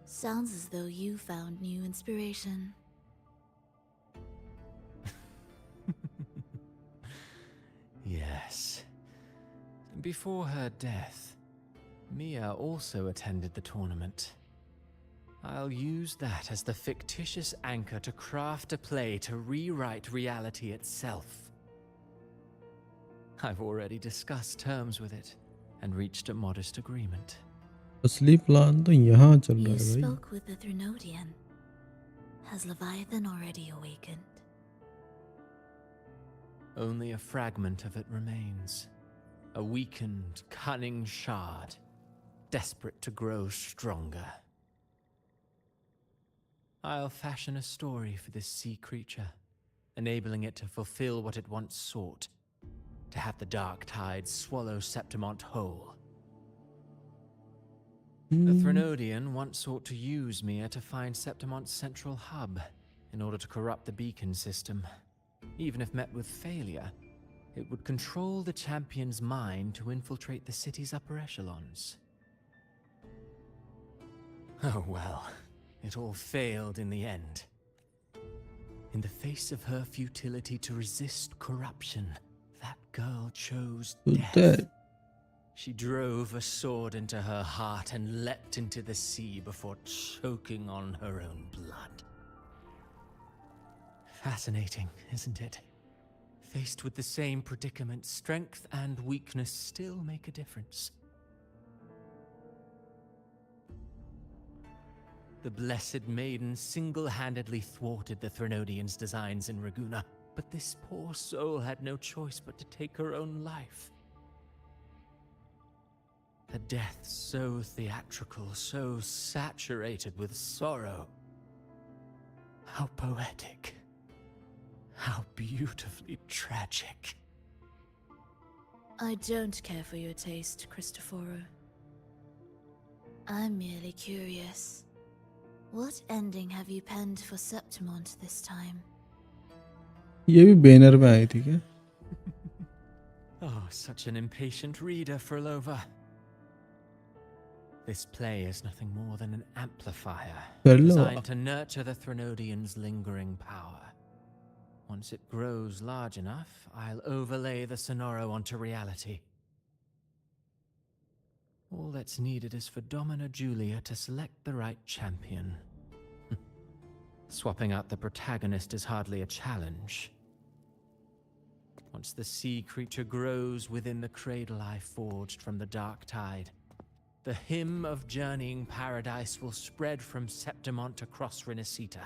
Sounds as though you found new inspiration. Yes. Before her death, Mia also attended the tournament. I'll use that as the fictitious anchor to craft a play to rewrite reality itself. I've already discussed terms with it and reached a modest agreement. असली plan तो यहाँ चल रहा You है भाई. spoke with the Threnodian. Has Leviathan already awakened? Only a fragment of it remains. A weakened, cunning shard, desperate to grow stronger. I'll fashion a story for this sea creature, enabling it to fulfill what it once sought, to have the dark tides swallow Septimont whole. The Threnodian once sought to use Mia to find Septimont's central hub in order to corrupt the beacon system. Even if met with failure, it would control the champion's mind to infiltrate the city's upper echelons. Oh well, it all failed in the end. In the face of her futility to resist corruption, that girl chose death. She drove a sword into her heart and leapt into the sea before choking on her own blood. Fascinating, isn't it? Faced with the same predicament, strength and weakness still make a difference. The Blessed Maiden single-handedly thwarted the Threnodians' designs in Raguna, but this poor soul had no choice but to take her own life. A death so theatrical, so saturated with sorrow. How poetic. How beautifully tragic. I don't care for your taste, Cristoforo. I'm merely curious. What ending have you penned for Septimont this time? ये भी banner में आई थी क्या? Oh, such an impatient reader, Frolova. This play is nothing more than an amplifier कर लो। designed to nurture the Threnodian's lingering power. Once it grows large enough, I'll overlay the Sonoro onto reality. All that's needed is for Domina Julia to select the right champion. Swapping out the protagonist is hardly a challenge. Once the sea creature grows within the cradle I forged from the dark tide, the hymn of journeying paradise will spread from Septimont across Renacita.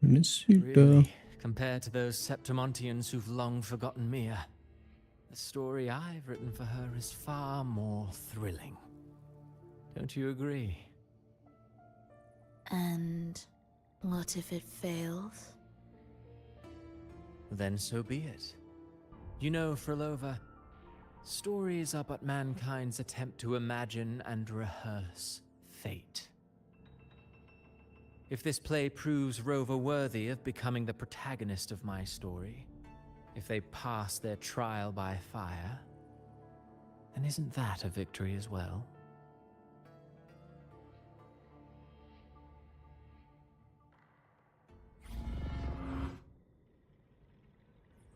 Really, compared to those Septimontians who've long forgotten Mia, the story I've written for her is far more thrilling. Don't you agree? And what if it fails? Then so be it. You know, Frolova, stories are but mankind's attempt to imagine and rehearse fate. If this play proves Rover worthy of becoming the protagonist of my story, if they pass their trial by fire, then isn't that a victory as well?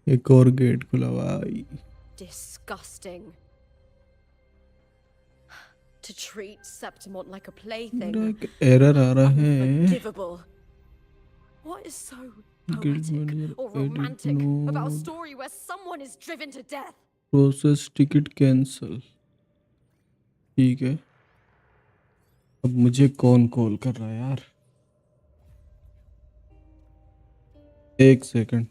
एक और gate खुला भाई। Disgusting. To treat Septimont like a plaything. एक error आ रहा है। Unforgivable. What is so poetic or romantic about a story where someone is driven to death? Process ticket cancel. ठीक है, अब मुझे कौन कॉल कर रहा है यार? एक second.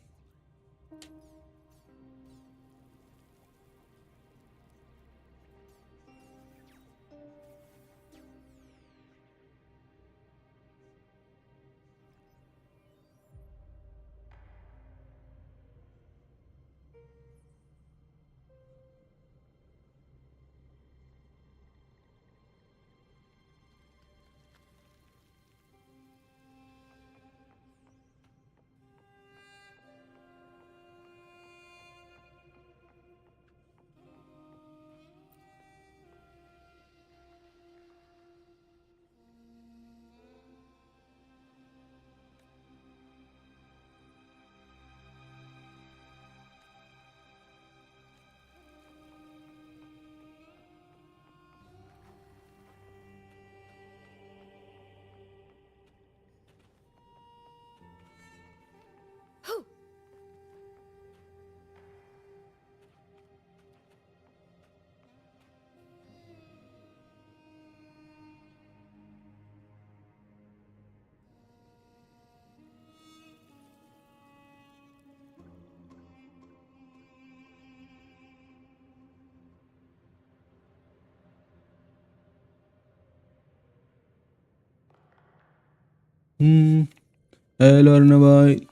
Hello Arnabai.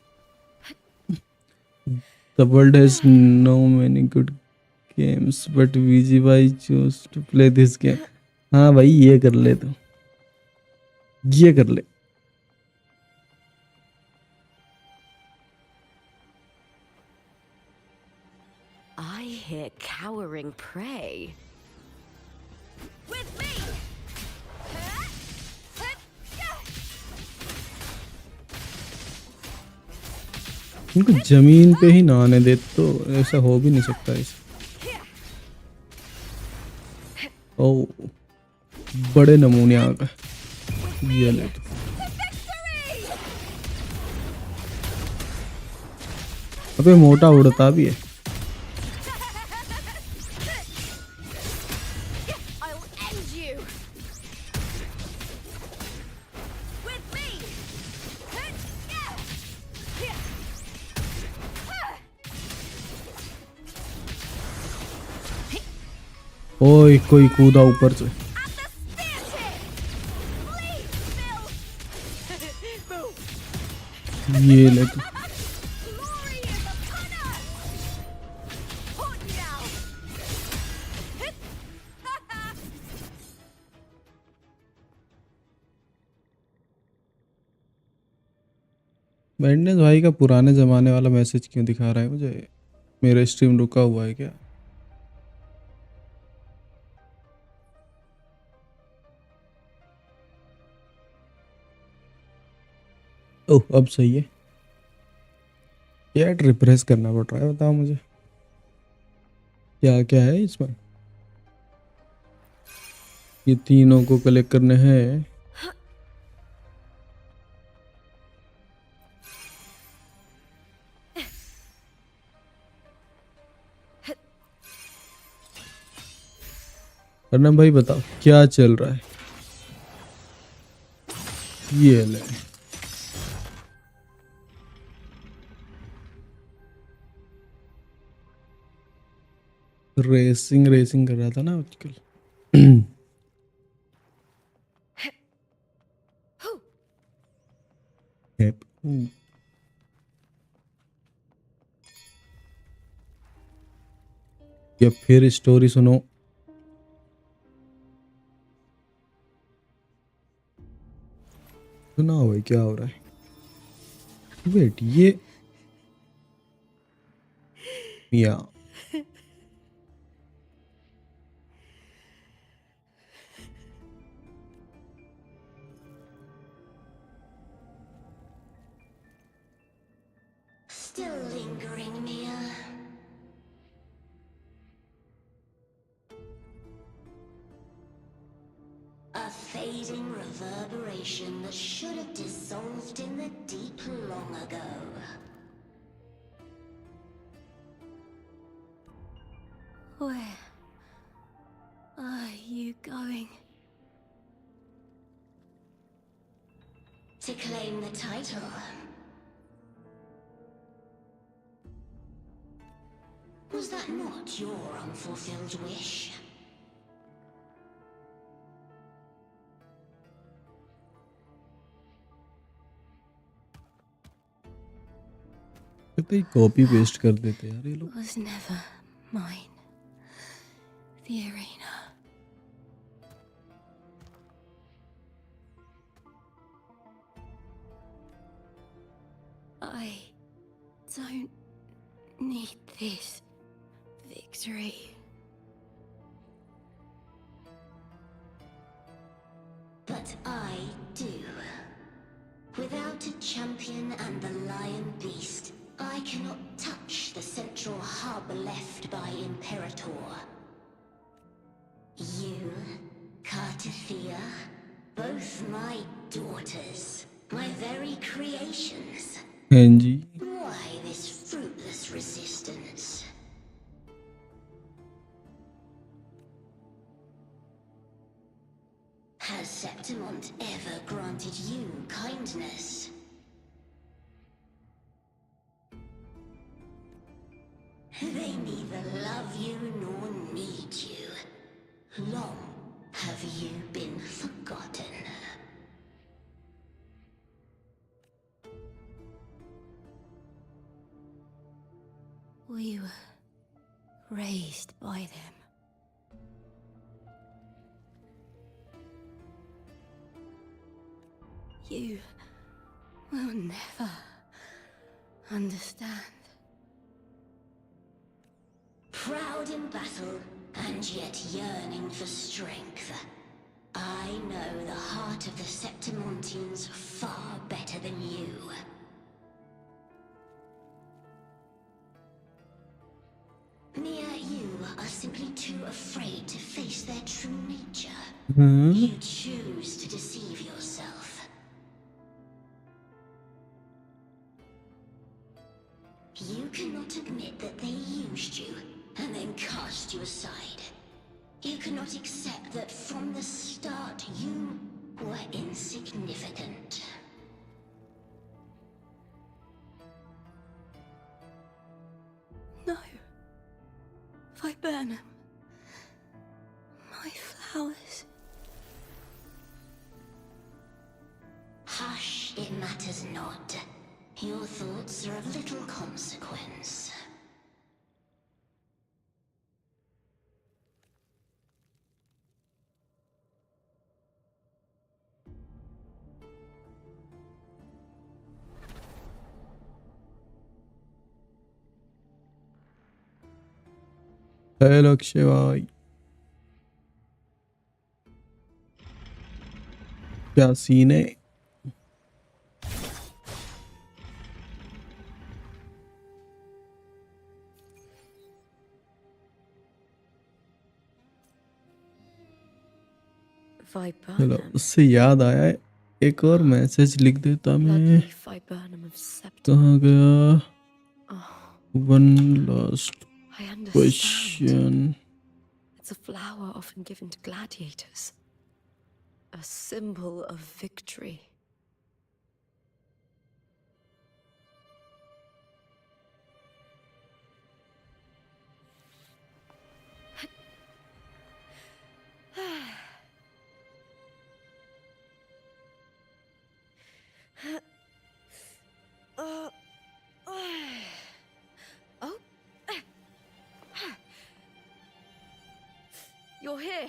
The world has no many good games, but VGY chose to play this game. हाँ भाई ये कर ले तो, ये कर ले। I hear cowering prey. With me! इनको जमीन पे ही नहाने दे, तो ऐसा हो भी नहीं सकता इसे। ओ बड़े नमूने आ गए, ये ले तो। अबे मोटा उड़ता भी है। ओए कोई कूदा ऊपर से। ये ले तो। बैंडेज भाई का पुराने जमाने वाला मैसेज क्यों दिखा रहा है मुझे? मेरा स्ट्रीम रुका हुआ है क्या? ओह अब सही है। चैट रिप्रेस करना पड़ रहा है, बताओ मुझे क्या क्या है इसमें। ये तीनों को कलेक्ट करने हैं। अर्नब भाई बताओ क्या चल रहा है। ये ले रेसिंग रेसिंग कर रहा था ना आजकल। या फिर स्टोरी सुनो। सुना भाई क्या हो रहा है। वेट ये या Still lingering, Mia. A fading reverberation that should have dissolved in the deep long ago. Where are you going? To claim the title. Was that not your unfulfilled wish? लगता है कॉपी पेस्ट कर देते यार ये लोग। Was never mine. The arena. I don't need this victory. But I do. Without a champion and the lion beast, I cannot touch the central hub left by Imperator. You, Cartathea, both my daughters, my very creations. हाँ जी। Why this fruitless resistance? Has Septimont ever granted you kindness? They neither love you nor need you. Long have you been forgotten. We were raised by them. You will never understand. Proud in battle, and yet yearning for strength. I know the heart of the Septimontians far better than you. Mia, you are simply too afraid to face their true nature. You choose to deceive yourself. You cannot admit that they used you and then cast you aside. You cannot accept that from the start you were insignificant. No. Viburnum. My flowers. Hush, it matters not. Your thoughts are of little consequence. Hello Akshay भाई, क्या scene है। चलो, उससे याद आया, एक और message लिख देता मैं। कहाँ गया? One last question. It's a flower often given to gladiators. A symbol of victory. Oh. You're here.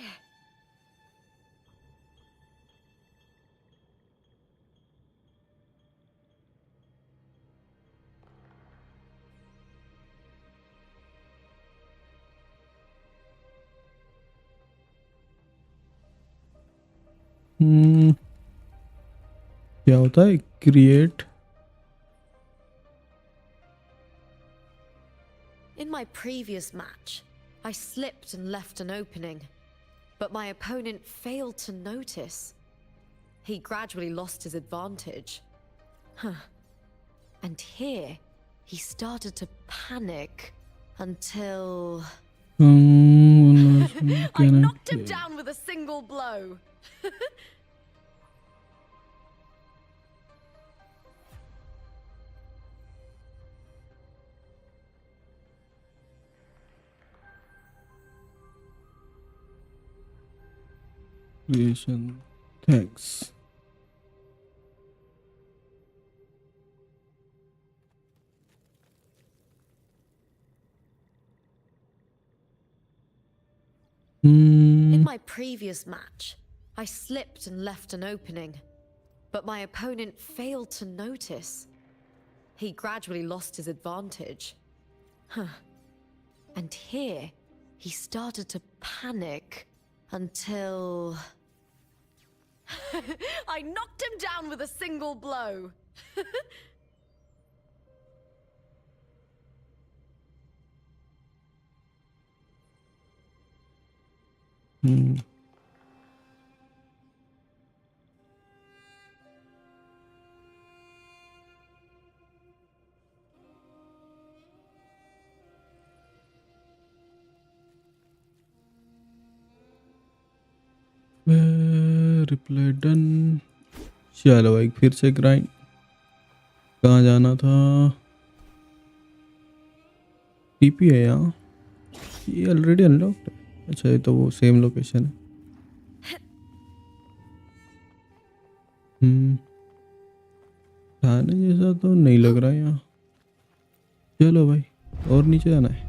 क्या होता है create? In my previous match, I slipped and left an opening, but my opponent failed to notice. He gradually lost his advantage. And here, he started to panic until... I knocked him down with a single blow. Creation. Thanks. In my previous match, I slipped and left an opening, but my opponent failed to notice. He gradually lost his advantage. And here, he started to panic until... I knocked him down with a single blow. Reply done. चलो भाई, फिर से grind. कहाँ जाना था? TP है यहाँ। ये ऑलरेडी अनलॉक्ड है। अच्छा, ये तो वो सेम लोकेशन है। थाने जैसा तो नहीं लग रहा है यहाँ। चलो भाई, और नीचे जाना है।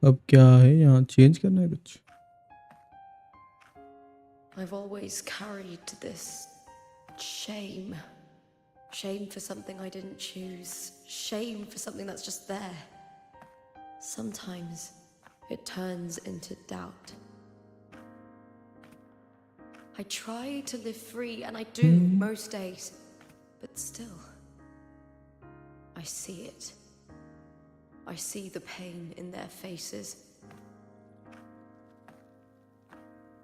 अब क्या है यहाँ? चेंज करना है कुछ? I've always carried this shame. Shame for something I didn't choose. Shame for something that's just there. Sometimes it turns into doubt. I try to live free, and I do most days. But still, I see it. I see the pain in their faces.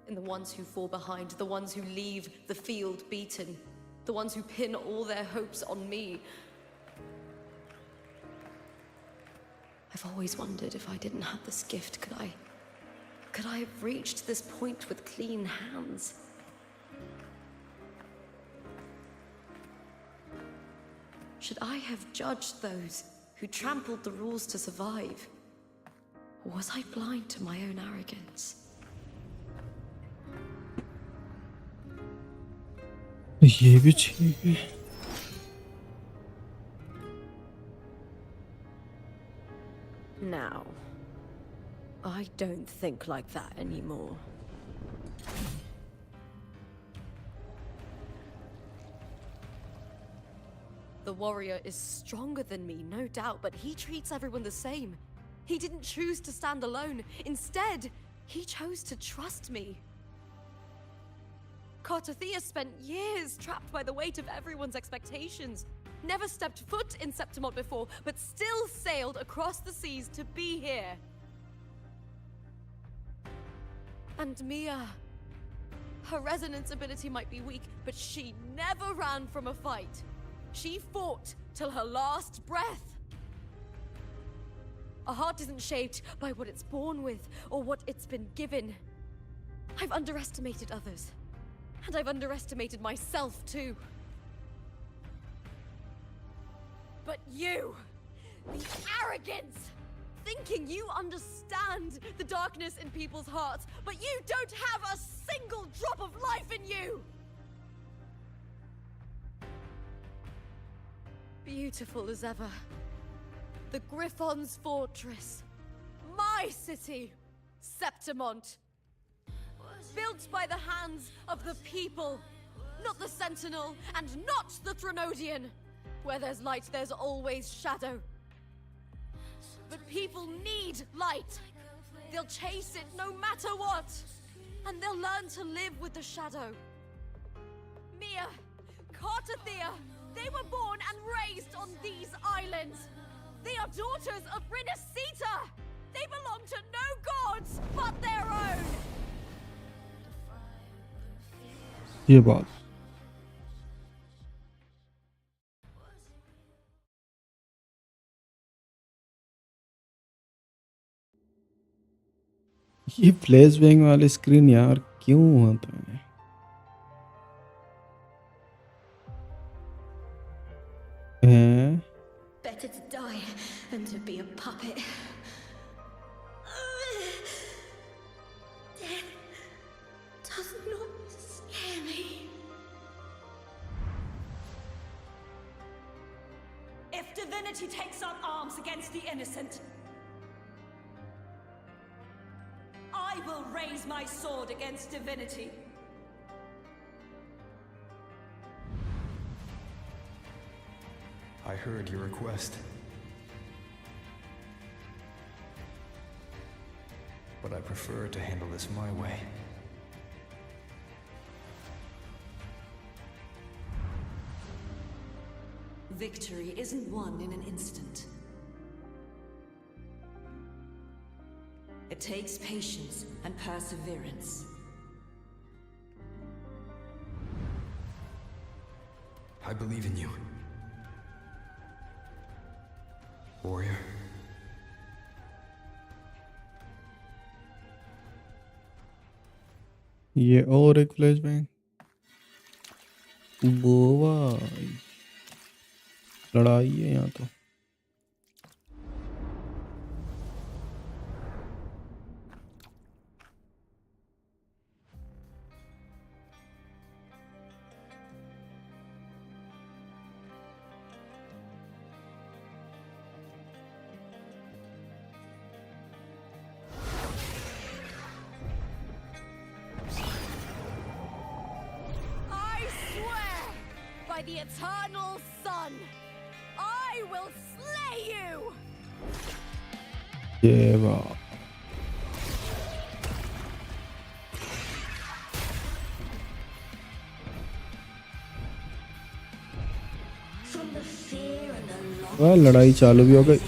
In the ones who fall behind, the ones who leave the field beaten, the ones who pin all their hopes on me. I've always wondered if I didn't have this gift, could I have reached this point with clean hands? Should I have judged those who trampled the rules to survive? Or was I blind to my own arrogance? ये भी ठीक है। Now, I don't think like that anymore. The warrior is stronger than me, no doubt, but he treats everyone the same. He didn't choose to stand alone. Instead, he chose to trust me. Cartothea spent years trapped by the weight of everyone's expectations. Never stepped foot in Septimont before, but still sailed across the seas to be here. And Mia. Her resonance ability might be weak, but she never ran from a fight. She fought till her last breath. A heart isn't shaped by what it's born with or what it's been given. I've underestimated others. And I've underestimated myself too. But you, the arrogance, thinking you understand the darkness in people's hearts, but you don't have a single drop of life in you! Beautiful as ever. The Griffon's fortress. My city, Septimont. Built by the hands of the people. Not the Sentinel, and not the Threnodian. Where there's light, there's always shadow. But people need light. They'll chase it no matter what. And they'll learn to live with the shadow. Mia, Cartothea, they were born and raised on these islands. They are daughters of Renacita. They belong to no gods but their own. ये बात ये flash bang वाली screen यार क्यों होता है? हैं? Better to die than to be a puppet. Death does not scare me. If divinity takes up arms against the innocent, I will raise my sword against divinity. I heard your request. But I prefer to handle this my way. Victory isn't won in an instant. It takes patience and perseverance. I believe in you. Warrior. ये और एक flash bang वो भाई लड़ाई है यहाँ तो The eternal sun, I will slay you. ये बात From the fear and the loss वाह लड़ाई चालू भी हो गई I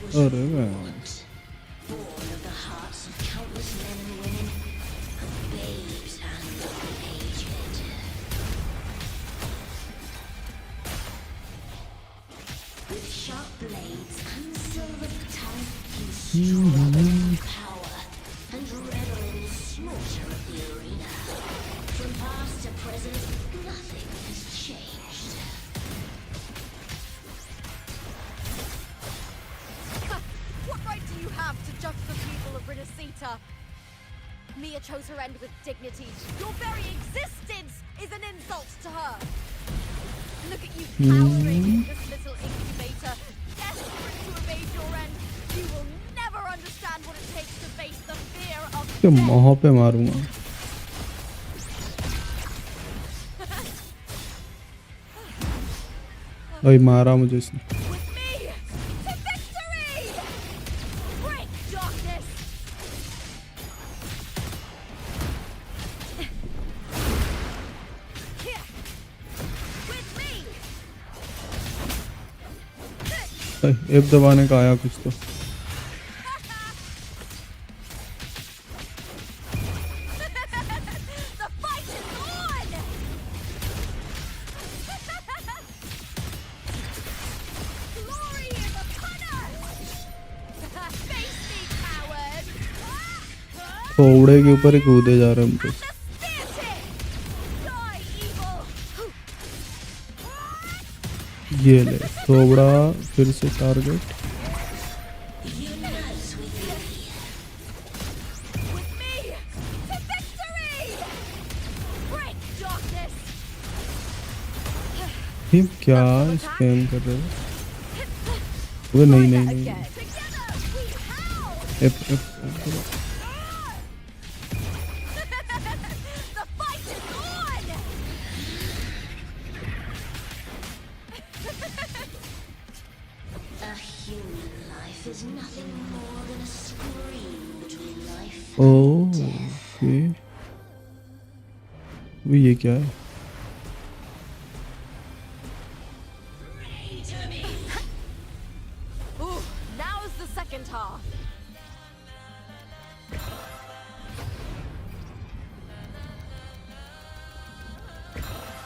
was अरे वाह born of the hearts of countless men and women, of babes and the aged. With sharp blades and silver tongue, you struggle power and revel in the slaughter of the arena. From past to present, nothing has changed. What right do you have to judge the people of Renacita? Mia chose her end with dignity. Your very existence is an insult to her. Look at you cowering in this little incubator, desperate to evade your end. You will never understand what it takes to face the fear of क्या death. वहाँ पे मारूंगा भाई मारा मुझे इसने With me to victory! Break darkness! F दबाने का आया कुछ तो। थोड़े के ऊपर ही कूदे जा रहे हैं हम तो। ये ले थोड़ा फिर से टारगेट। ये क्या स्पैम कर रहे हो? वो नहीं नहीं नहीं एफ एफ ओके वो ये क्या है?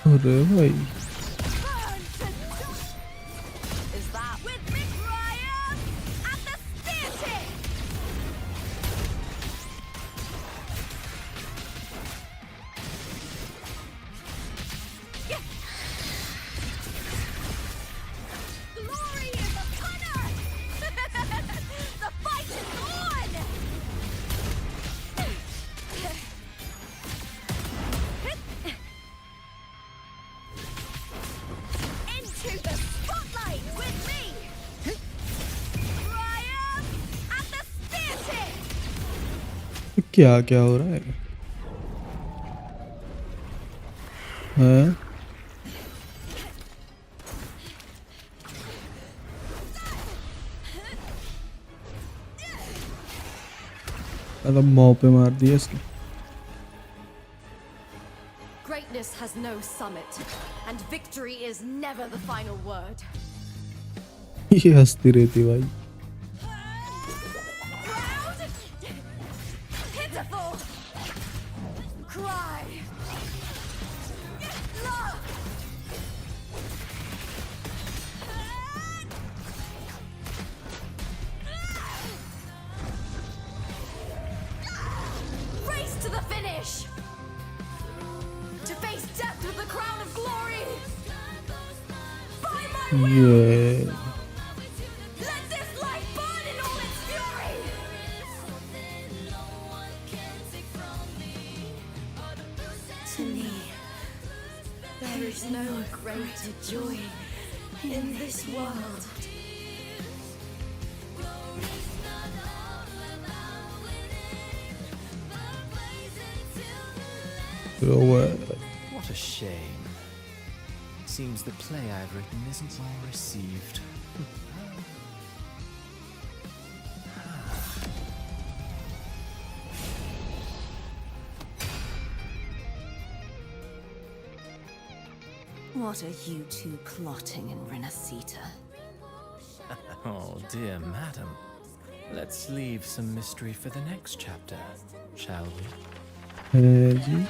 अरे भाई क्या क्या हो रहा है? हैं? मतलब मौ पे मार दिया इसने। Greatness has no summit, and victory is never the final word. ये हंसती रहती भाई। ये To me, there is no greater joy in this world. What a shame. Seems the play I've written isn't well received. What are you two plotting in Renacita? Oh dear madam. Let's leave some mystery for the next chapter, shall we? Ji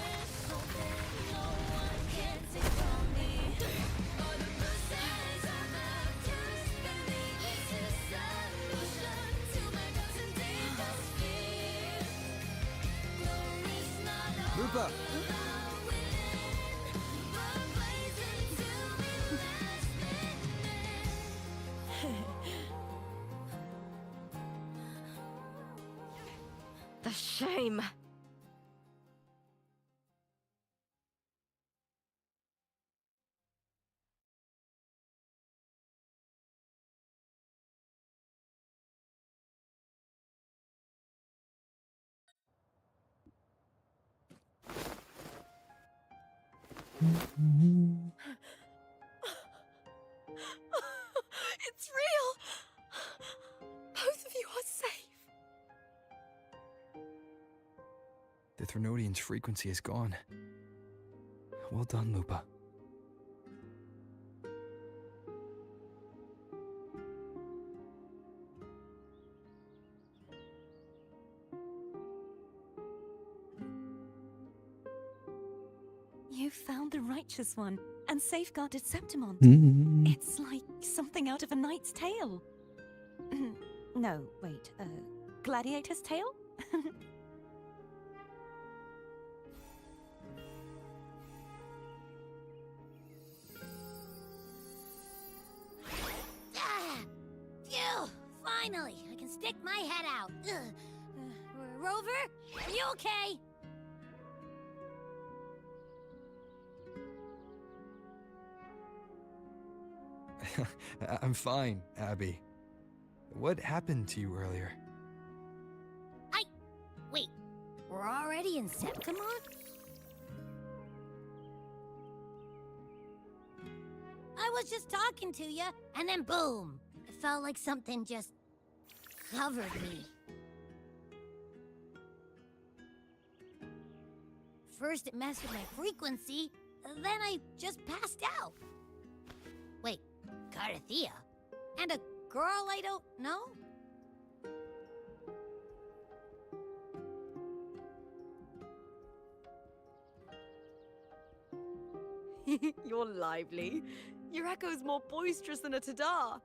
Lupa! The shame. It's real! Both of you are safe. The Threnodian's frequency is gone. Well done, Lupa. You found the righteous one and safeguarded Septimont. Hmm. It's like something out of a knight's tale. No, wait, gladiator's tale? Ah! Phew! Finally, I can stick my head out. Rover, are you okay? I'm fine, Abby. What happened to you earlier? Wait, we're already in Septimont? I was just talking to you, and then boom! It felt like something just covered me. First it messed with my frequency, then I just passed out. Wait, Carthea? And a girl I don't know? You're lively. Your echo's more boisterous than a Tadar.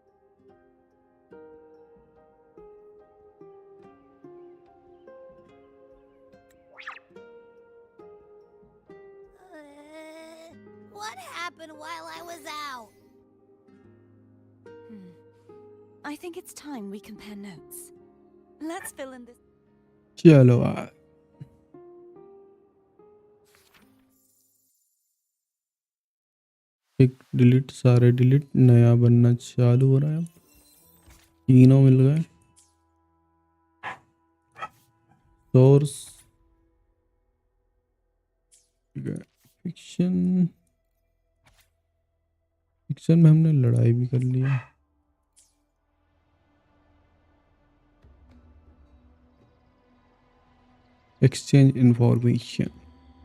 What happened while I was out? I think it's time we compare notes. Let's fill in this. चलो यार एक delete सारे delete नया बनना चालू हो रहा है अब तीनों मिल गए सोर्स फिक्शन फिक्शन में हमने लड़ाई भी कर लिया एक्सचेंज इंफॉर्मेशन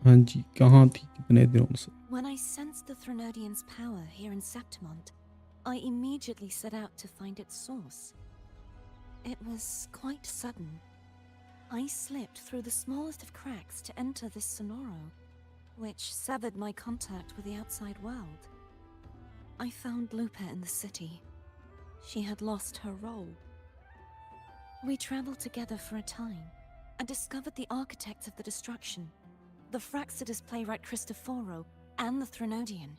हाँ जी कहाँ थी कितने दिनों से When I sensed the Threnodian's power here in Septimont, I immediately set out to find its source. It was quite sudden. I slipped through the smallest of cracks to enter this Sonoro, which severed my contact with the outside world. I found Lupa in the city. She had lost her role. We traveled together for a time and discovered the architects of the destruction, the Fraxidus playwright Christoforo and the Threnodian.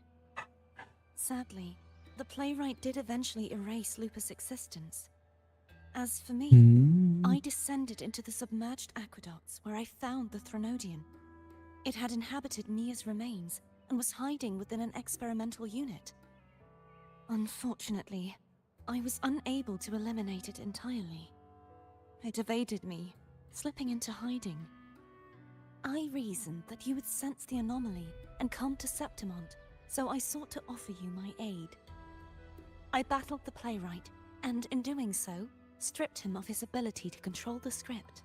Sadly, the playwright did eventually erase Lupa's existence. As for me, I descended into the submerged aqueducts where I found the Threnodian. It had inhabited Mia's remains and was hiding within an experimental unit. Unfortunately, I was unable to eliminate it entirely. It evaded me, slipping into hiding. I reasoned that you would sense the anomaly and come to Septimont, so I sought to offer you my aid. I battled the playwright, and in doing so, stripped him of his ability to control the script.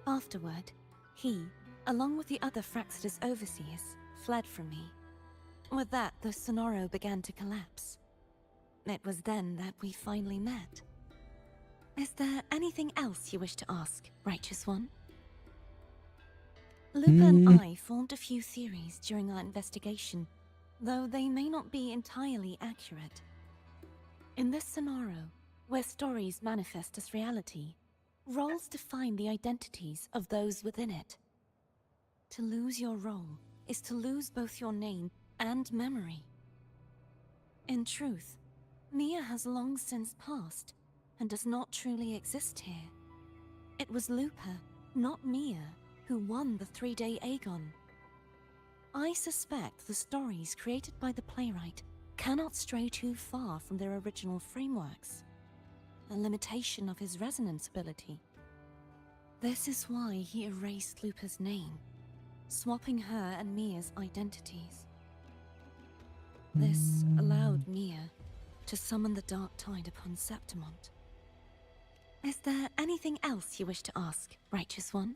Afterward, he, along with the other Fraxidus overseers, fled from me. With that, the Sonoro began to collapse. It was then that we finally met. Is there anything else you wish to ask, Righteous One? Lupa and I formed a few theories during our investigation, though they may not be entirely accurate. In this Sonoro, where stories manifest as reality, roles define the identities of those within it. To lose your role is to lose both your name and memory. In truth, Mia has long since passed and does not truly exist here. It was Lupa, not Mia, who won the 3-day Aegon. I suspect the stories created by the playwright cannot stray too far from their original frameworks, a limitation of his resonance ability. This is why he erased Lupa's name, swapping her and Mia's identities. This allowed Mia to summon the Dark Tide upon Septimont. Is there anything else you wish to ask, Righteous One?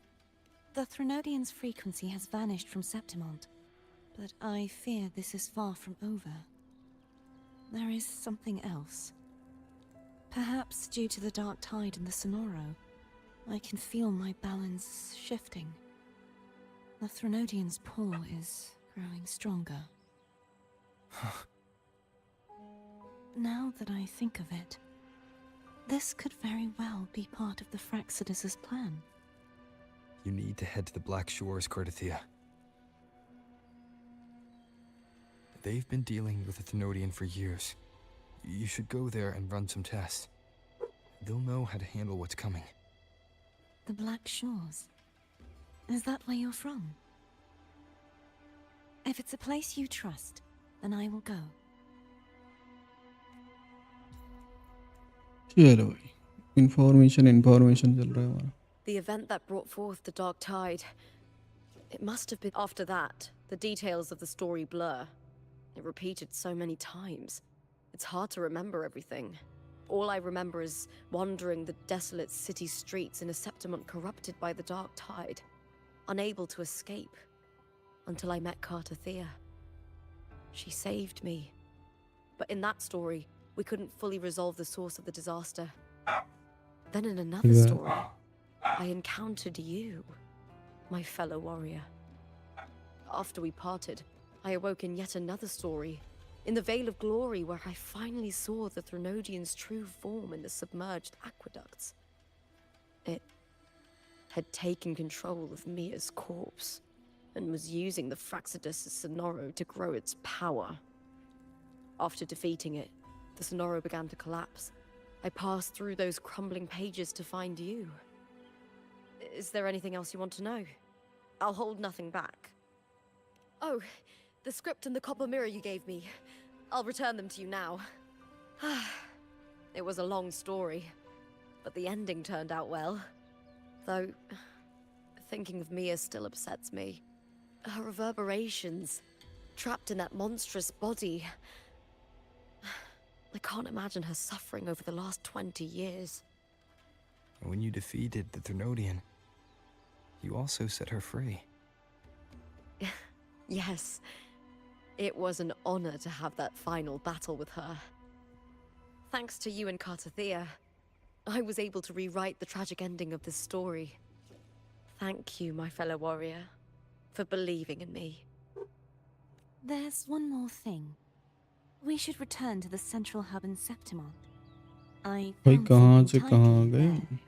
The Threnodian's frequency has vanished from Septimont, but I fear this is far from over. There is something else. Perhaps due to the Dark Tide in the Sonoro, I can feel my balance shifting. The Threnodian's pull is growing stronger. Now that I think of it, this could very well be part of the Fraxidus' plan. You need to head to the Black Shores, Cardathia. They've been dealing with the Thenodian for years. You should go there and run some tests. They'll know how to handle what's coming. The Black Shores? Is that where you're from? If it's a place you trust, then I will go. चलो भाई information चल रहा है हमारा. The event that brought forth the Dark Tide. It must have been after that. The details of the story blur. It repeated so many times. It's hard to remember everything. All I remember is wandering the desolate city streets in a Septimont corrupted by the Dark Tide, unable to escape, until I met Cardathia. She saved me. But in that story, we couldn't fully resolve the source of the disaster. Then in another story, I encountered you, my fellow warrior. After we parted, I awoke in yet another story, in the Veil of Glory, where I finally saw the Thenodian's true form in the submerged aqueducts. It had taken control of Mia's corpse, and was using the Fraxidus' Sonoro to grow its power. After defeating it, the Sonoro began to collapse. I passed through those crumbling pages to find you. Is there anything else you want to know? I'll hold nothing back. Oh, the script and the copper mirror you gave me. I'll return them to you now. It was a long story, but the ending turned out well. Though, thinking of Mia still upsets me. Her reverberations, trapped in that monstrous body. I can't imagine her suffering over the last 20 years. When you defeated the Thenodian, you also set her free. Yes. It was an honor to have that final battle with her. Thanks to you and Cardathia, I was able to rewrite the tragic ending of this story. Thank you, my fellow warrior, for believing in me. There's one more thing. We should return to the central hub in Septimont. I भाई found कहाँ से something कहाँ tidy गए? there.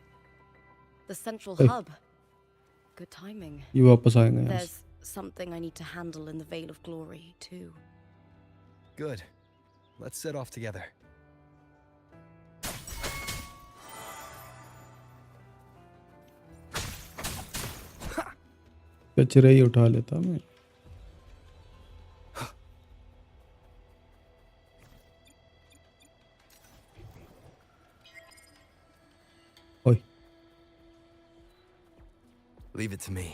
The central Hey. hub. Good timing. ये वापस आएंगे यहाँ से. There's something I need to handle in the Veil of Glory, too. Good. Let's set off together. कचरे ही उठा लेता मैं. ओए. Leave it to me.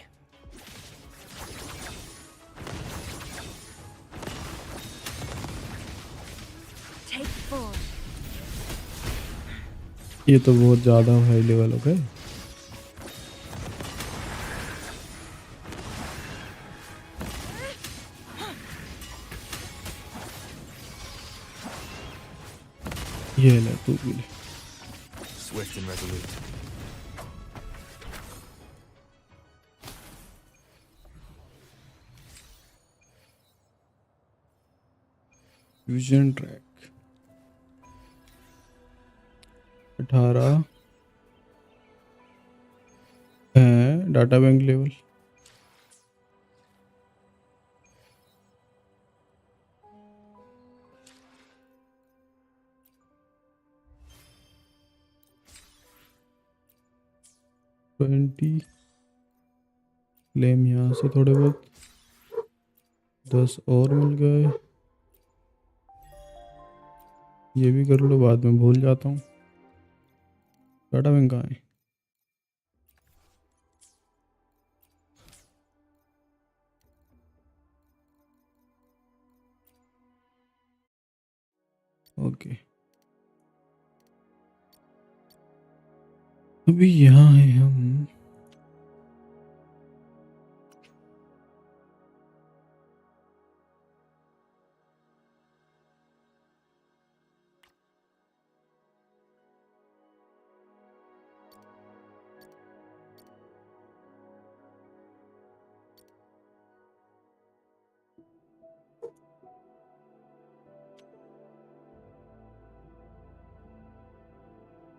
Take 4. ये तो बहुत ज़्यादा हाई लेवल हो गए. ये ले तू भी ले. Swift and resolute. Vision track 18 है. Data bank level. लेम यहाँ से थोड़े बहुत 10 और मिल गए. ये भी कर लो, बाद में भूल जाता हूँ. डाटा बैंक कहाँ है? ओके, अभी यहाँ है हम.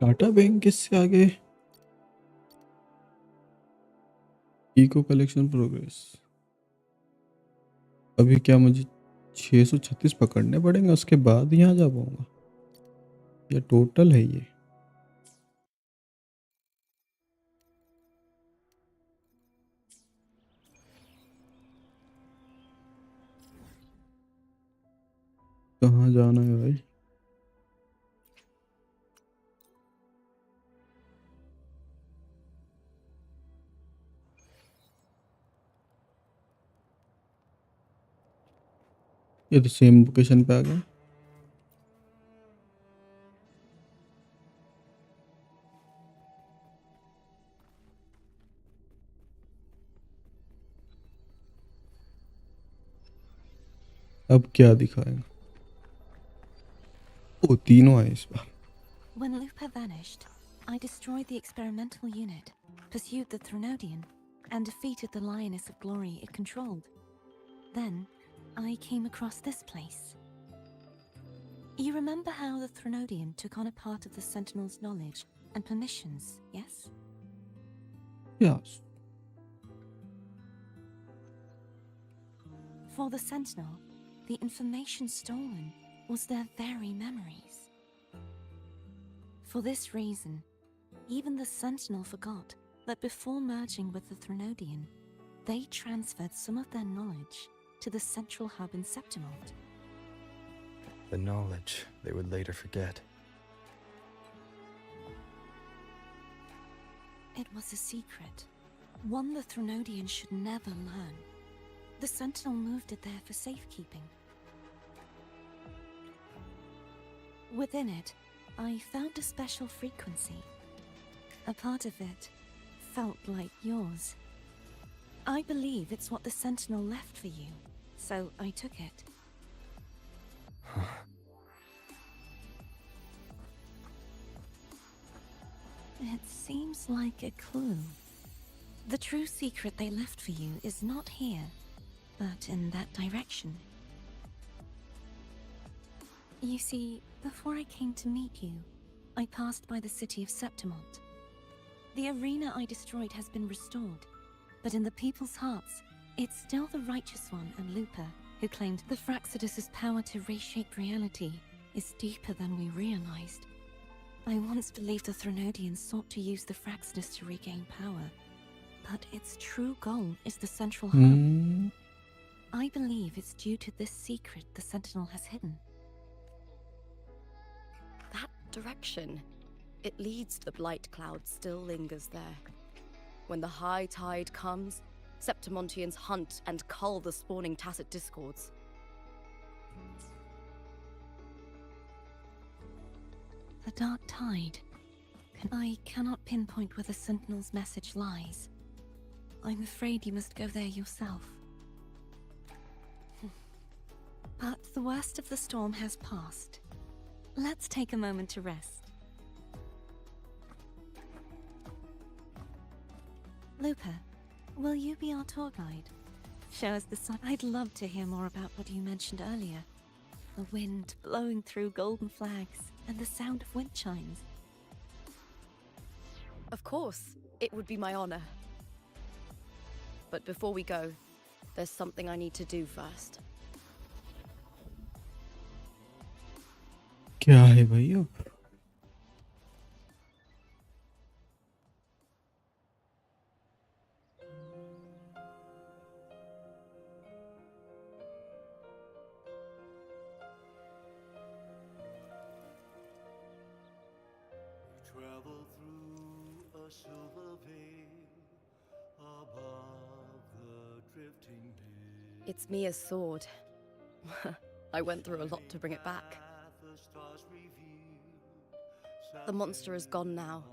टाटा बैंक किससे आगे? Eco collection progress. अभी क्या मुझे 636 पकड़ने पड़ेंगे, उसके बाद यहाँ जा पाऊंगा? या टोटल है ये? कहाँ जाना है भाई? ये तो सेम लोकेशन पे आ गया। अब क्या दिखाएगा? ओ, तीनों आए इस बार। When Lupa vanished, I destroyed the experimental unit, pursued the Threnodian, and defeated the Lioness of Glory it controlled. Then, I came across this place. You remember how the Threnodian took on a part of the Sentinel's knowledge and permissions, yes? Yes. For the Sentinel, the information stolen was their very memories. For this reason, even the Sentinel forgot that before merging with the Threnodian, they transferred some of their knowledge to the central hub in Septimont. The knowledge they would later forget. It was a secret, one the Threnodian should never learn. The Sentinel moved it there for safekeeping. Within it, I found a special frequency. A part of it felt like yours. I believe it's what the Sentinel left for you, so I took it. It seems like a clue. The true secret they left for you is not here, but in that direction. You see, before I came to meet you, I passed by the city of Septimont. The arena I destroyed has been restored, but in the people's hearts, it's still the Righteous One and Lupa who claimed the Fraxidus' power to reshape reality is deeper than we realized. I once believed the Threnodians sought to use the Fraxidus to regain power, but its true goal is the central hub. I believe it's due to this secret the Sentinel has hidden. That direction. It leads to the blight cloud still lingers there. When the high tide comes, Septimontians hunt and cull the spawning tacit discords. The dark tide. I cannot pinpoint where the Sentinel's message lies. I'm afraid you must go there yourself. But the worst of the storm has passed. Let's take a moment to rest. Lupa, will you be our tour guide? Show us the sun. I'd love to hear more about what you mentioned earlier. The wind blowing through golden flags and the sound of wind chimes. Of course, it would be my honor. But before we go, there's something I need to do first. क्या है भाई अब? Travel through a silver veil above the drifting day. It's Mia's sword. I went through a lot to bring it back. The monster is gone now.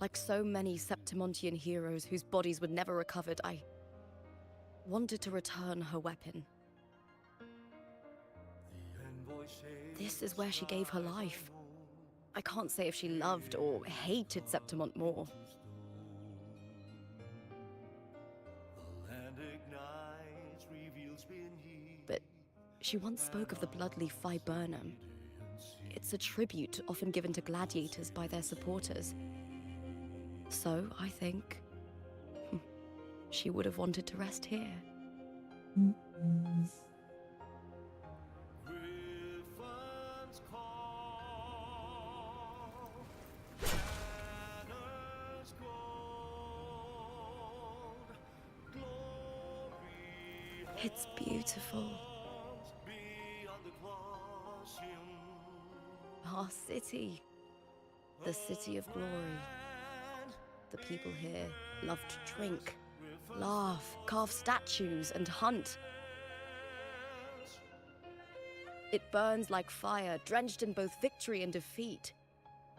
Like so many Septimontian heroes whose bodies were never recovered, I wanted to return her weapon. This is where she gave her life. I can't say if she loved or hated Septimont more. But she once spoke of the bloodleaf viburnum. It It's a tribute often given to gladiators by their supporters. So, I think she would have wanted to rest here. Griffins call, banners gold, glory It's beautiful. comes beyond the Colosseum. Our city. The city of glory. The people here love to drink, laugh, carve statues, and hunt. It burns like fire, drenched in both victory and defeat.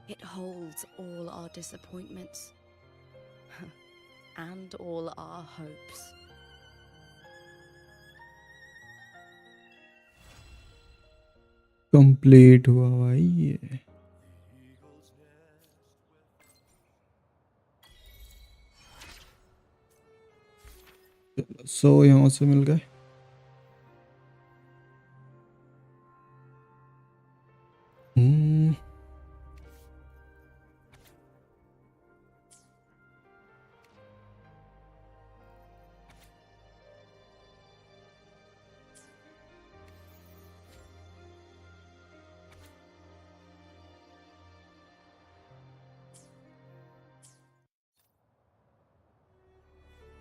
It holds all our disappointments and all our hopes. Complete हुआ भाई ये. सो यहाँ से मिल गए.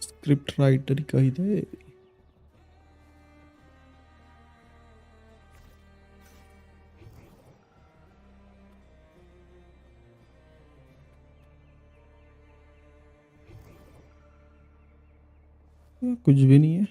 Script writer कही दे. कुछ भी नहीं है.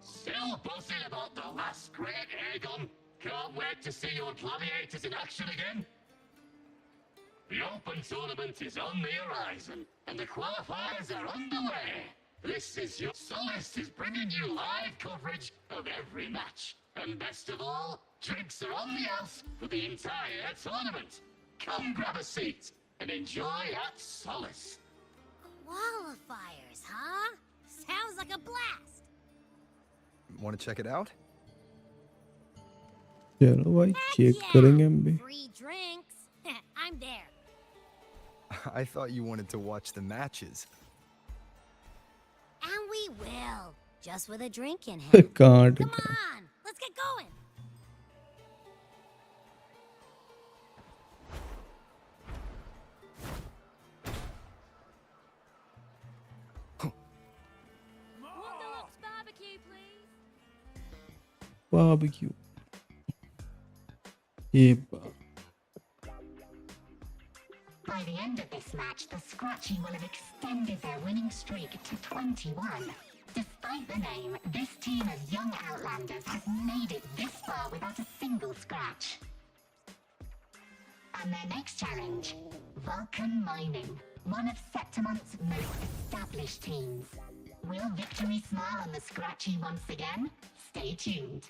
Still buzzing about the last great Aegon? Can't wait to see your gladiators in action again. The Open Tournament is on the horizon, and the qualifiers are underway. This is your Solace is bringing you live coverage of every match. And best of all, drinks are on the house for the entire tournament. Come grab a seat and enjoy at Solace. Qualifiers, huh? Sounds like a blast. Want to check it out? चलो भाई Heck check yeah! करेंगे हम भी. Free drinks. I'm there. I thought you wanted to watch the matches. And we will. Just with a drink in hand. Can't. Come on, let's get going. Wanderlust barbecue, please. Barbecue. ये By the end of this match, the Scratchy will have extended their winning streak to 21. Despite the name, this team of young Outlanders has made it this far without a single scratch. And their next challenge, Vulcan Mining, one of Septimont's most established teams. Will victory smile on the Scratchy once again? Stay tuned.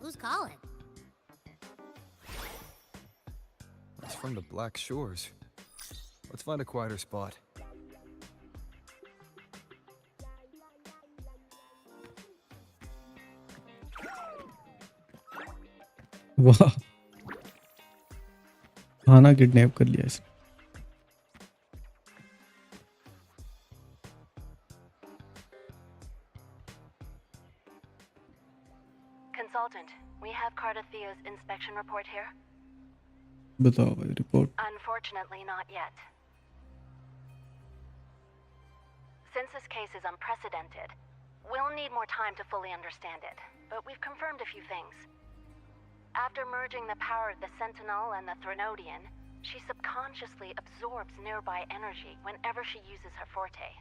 Who's calling? It's from the Black Shores. Let's find a quieter spot. वाह. खाना kidnap कर लिया इसने. Consultant, we have Cardathio's inspection report here. बताओ भाई report. Unfortunately, not yet. Since this case is unprecedented, we'll need more time to fully understand it, but we've confirmed a few things. After merging the power of the Sentinel and the Threnodian, she subconsciously absorbs nearby energy whenever she uses her forte.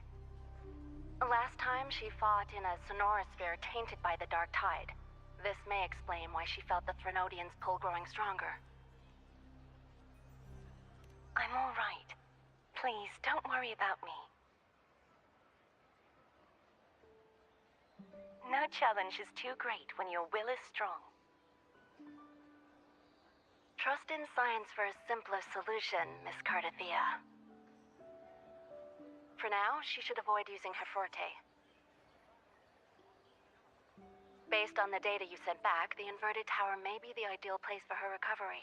Last time she fought in a sonorosphere tainted by the Dark Tide. This may explain why she felt the Threnodian's pull growing stronger. I'm all right. Please, don't worry about me. No challenge is too great when your will is strong. Trust in science for a simpler solution, Miss Cardathea. For now, she should avoid using her forte. Based on the data you sent back, the inverted tower may be the ideal place for her recovery.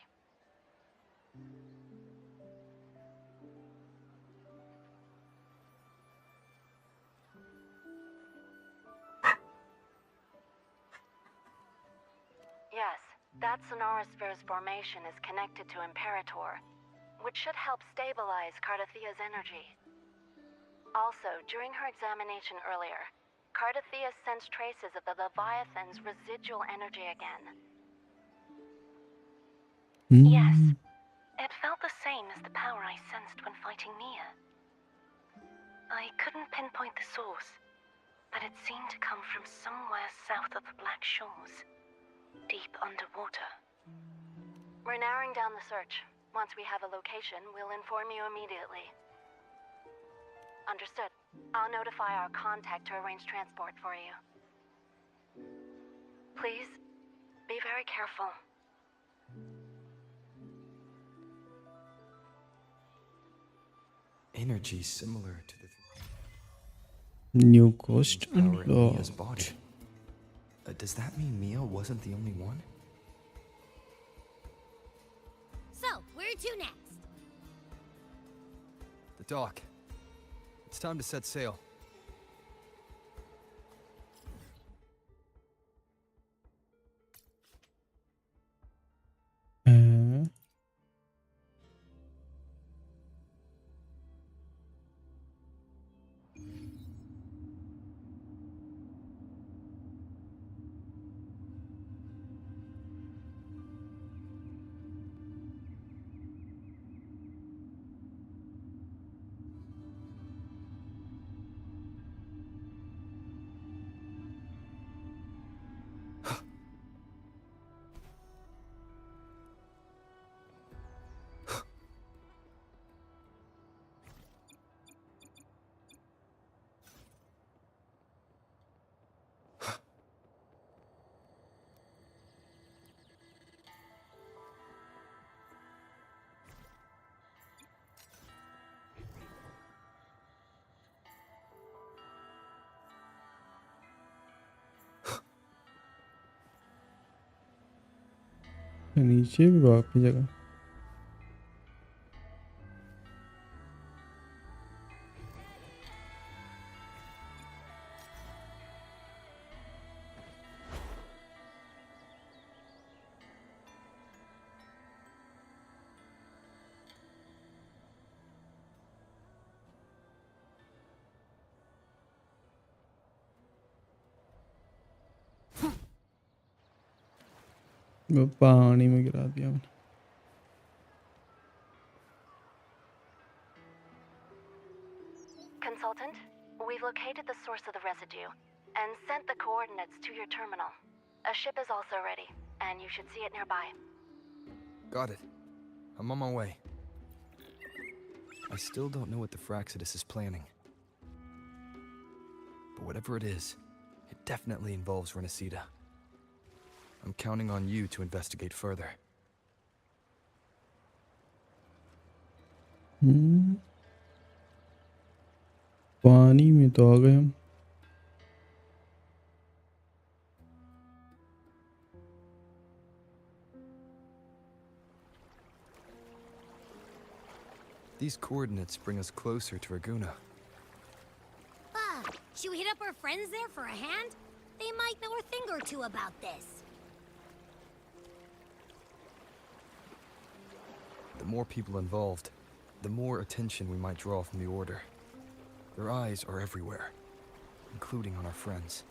Yes, that sonorosphere's formation is connected to Imperator, which should help stabilize Cardathea's energy. Also, during her examination earlier, Cardathea sensed traces of the Leviathan's residual energy again. Yes, it felt the same as the power I sensed when fighting Mia. I couldn't pinpoint the source, but it seemed to come from somewhere south of the Black Shores, deep underwater. We're narrowing down the search. Once we have a location, we'll inform you immediately. Understood. I'll notify our contact to arrange transport for you. Please, be very careful. Energy similar to New Coast power in Mia's unlocked. body. Does that mean Mia wasn't the only one? So, where to next? The dock. It's time to set sail. नीचे भी वापस जगह वो पानी में गिरा दिया मैंने. Consultant, we've located the source of the residue and sent the coordinates to your terminal. A ship is also ready, and you should see it nearby. Got it. I'm on my way. I still don't know what the Fraxidus is planning. But whatever it is, it definitely involves Renacida. I'm counting on you to investigate further. पानी में तो आ गए हम. These coordinates bring us closer to Raguna. Should we hit up our friends there for a hand? They might know a thing or two about this. The more people involved, the more attention we might draw from the Order. Their eyes are everywhere, including on our friends.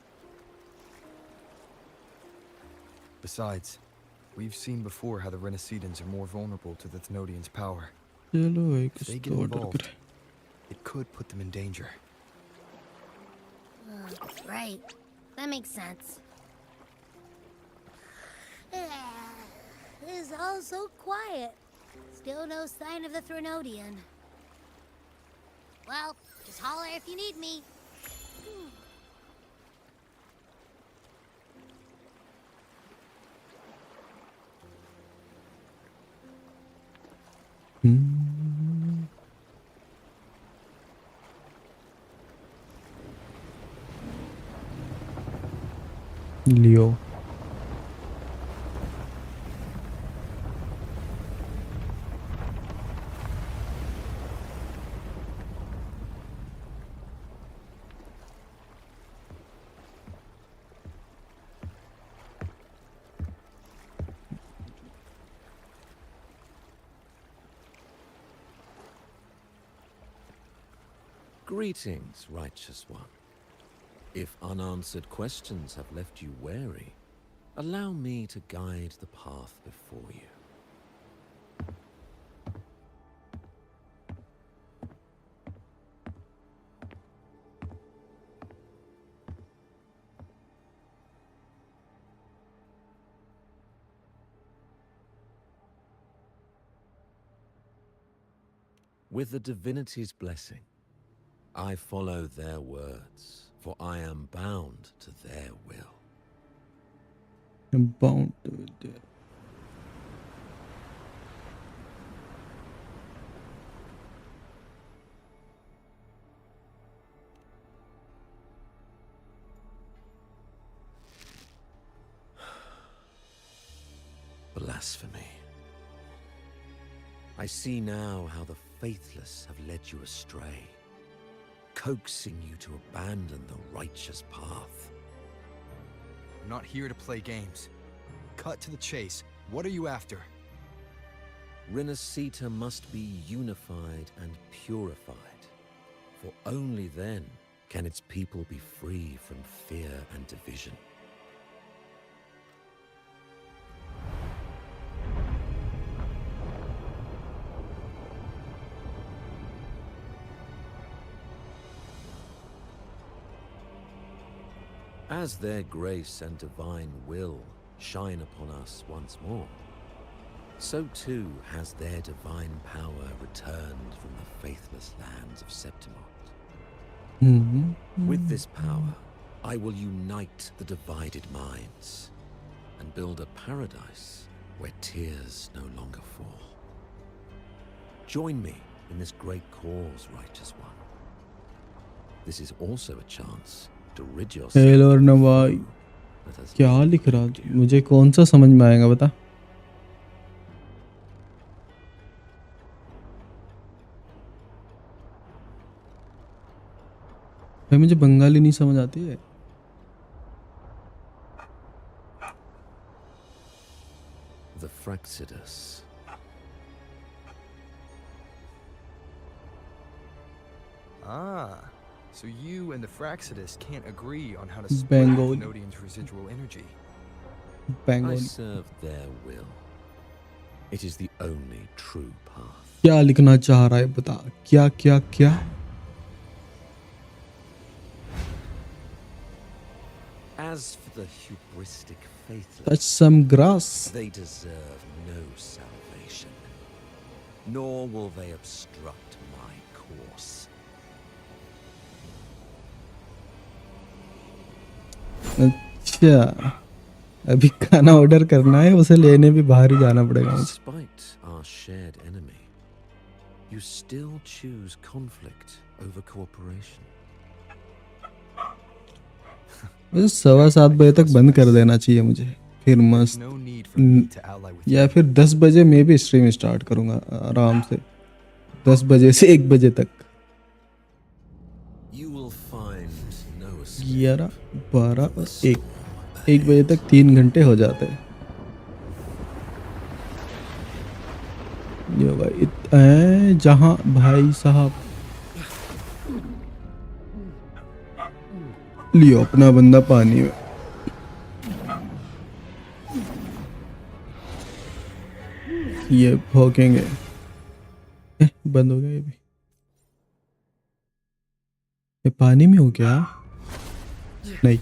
Besides, we've seen before how the Renacedans are more vulnerable to the Thenodians' power. If they get involved, it could put them in danger. Right. That makes sense. It's all so quiet. Still no sign of the Thenodian. Well, just holler if you need me. Leo Greetings, righteous one. If unanswered questions have left you wary, allow me to guide the path before you. With the divinity's blessing, I follow their words, for I am bound to their will. I'm bound to it. Blasphemy. I see now how the faithless have led you astray, coaxing you to abandon the righteous path. I'm not here to play games. Cut to the chase. What are you after? Renacita must be unified and purified, for only then can its people be free from fear and division. As their grace and divine will shine upon us once more, so too has their divine power returned from the faithless lands of Septimont. With this power, I will unite the divided minds and build a paradise where tears no longer fall. Join me in this great cause, righteous one. This is also a chance to rid yourself. Hello भाई क्या लिख रहा है मुझे कौन सा समझ में आएगा बता भाई मुझे बंगाली नहीं समझ आती है The Fraxidus. Ah, so you and the Fraxidus can't agree on how to split the Bengali. Thenodian's residual energy. I Bengali serve their will. It is the only true path. क्या लिखना चाह रहा है बता क्या क्या क्या As for the hubristic faithless, touch some grass they deserve no salvation, nor will they obstruct my course. अच्छा अभी खाना ऑर्डर करना है उसे लेने भी बाहर ही जाना पड़ेगा मुझे Despite our shared enemy, you still choose conflict over cooperation. मुझे 7:15 बजे तक बंद कर देना चाहिए मुझे फिर मस्त No need for me to ally with या फिर 10 बजे मैं भी स्ट्रीम स्टार्ट करूंगा आराम से 10 बजे से 1 बजे तक You will find no 11 12 1 बजे तक 3 घंटे हो जाते हैं ये भाई जहाँ भाई साहब लियो अपना बंदा पानी में। ये भौंकेंगे। बंद हो गया ये भी। ये पानी में हो क्या? नहीं।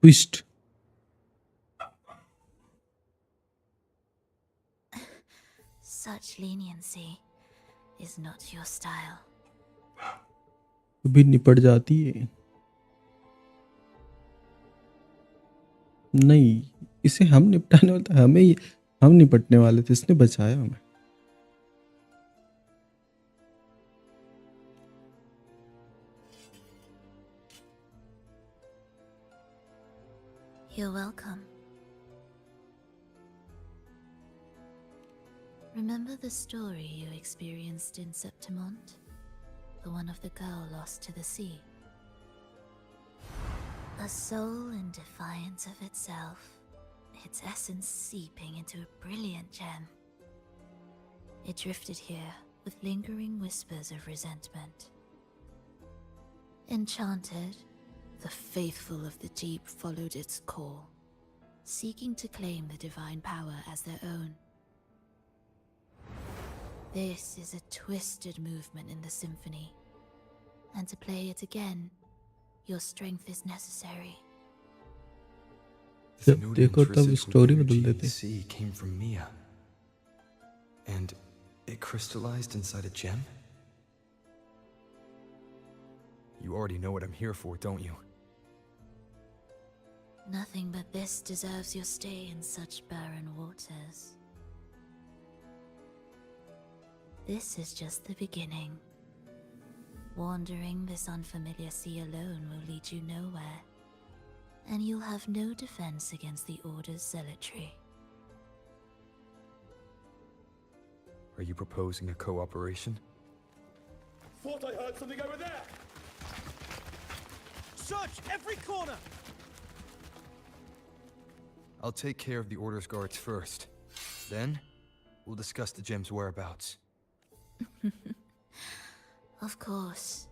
Twist. Such leniency is not your style. भी निपट जाती है। नहीं, इसे हम निपटाने वाले थे, हमें हम निपटने वाले थे, इसने बचाया हमें। You're welcome. Remember the story you experienced in Septimont? The one of the girl lost to the sea? A soul in defiance of itself, its essence seeping into a brilliant gem. It drifted here with lingering whispers of resentment. Enchanted, the faithful of the deep followed its call, seeking to claim the divine power as their own. This is a twisted movement in the symphony, and to play it again, your strength is necessary. जब देखो तब story बदल देते। Sea came from Mia, and it crystallized inside a gem. You already know what I'm here for, don't you? Nothing but this deserves your stay in such barren waters. This is just the beginning. Wandering this unfamiliar sea alone will lead you nowhere, and you'll have no defense against the Order's zealotry. Are you proposing a cooperation? Thought I heard something over there! Search every corner! I'll take care of the Order's guards first. Then, we'll discuss the gem's whereabouts. Of course,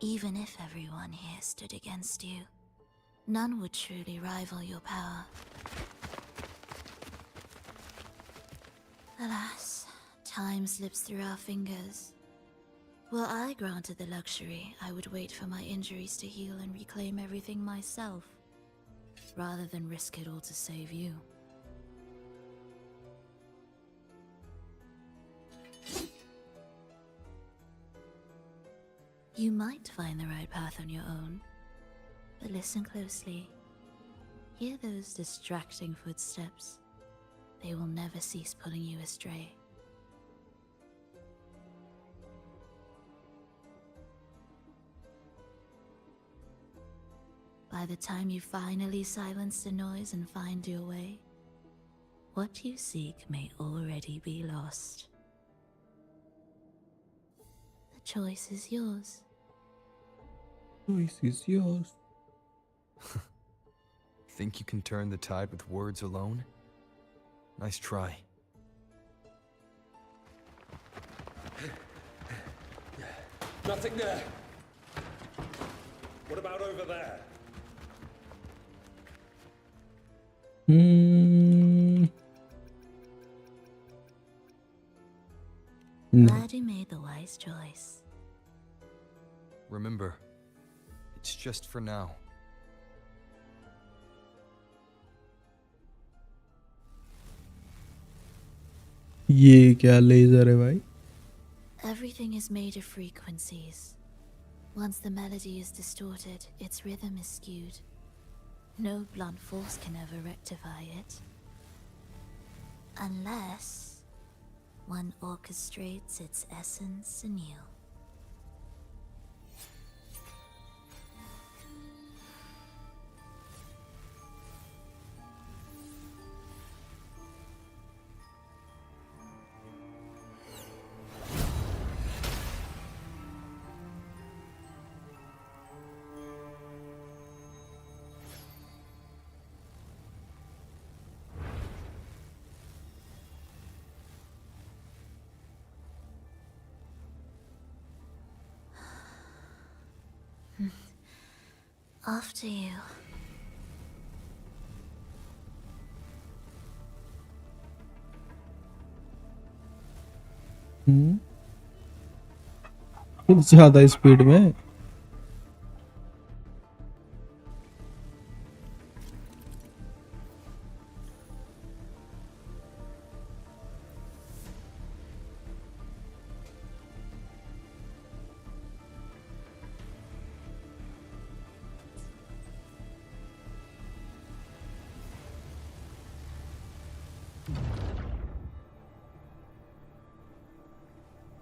even if everyone here stood against you, none would truly rival your power. Alas, time slips through our fingers. Were I granted the luxury, I would wait for my injuries to heal and reclaim everything myself, rather than risk it all to save you. You might find the right path on your own, but listen closely. Hear those distracting footsteps. They will never cease pulling you astray. By the time you finally silence the noise and find your way, what you seek may already be lost. The choice is yours. Choice is yours. Think you can turn the tide with words alone? Nice try. Nothing there! What about over there? Glad you made the wise choice. Remember, it's just for now. ये क्या laser है भाई? Everything is made of frequencies. Once the melody is distorted, its rhythm is skewed. No blunt force can ever rectify it. Unless one orchestrates its essence anew. After you. कुछ ज्यादा speed में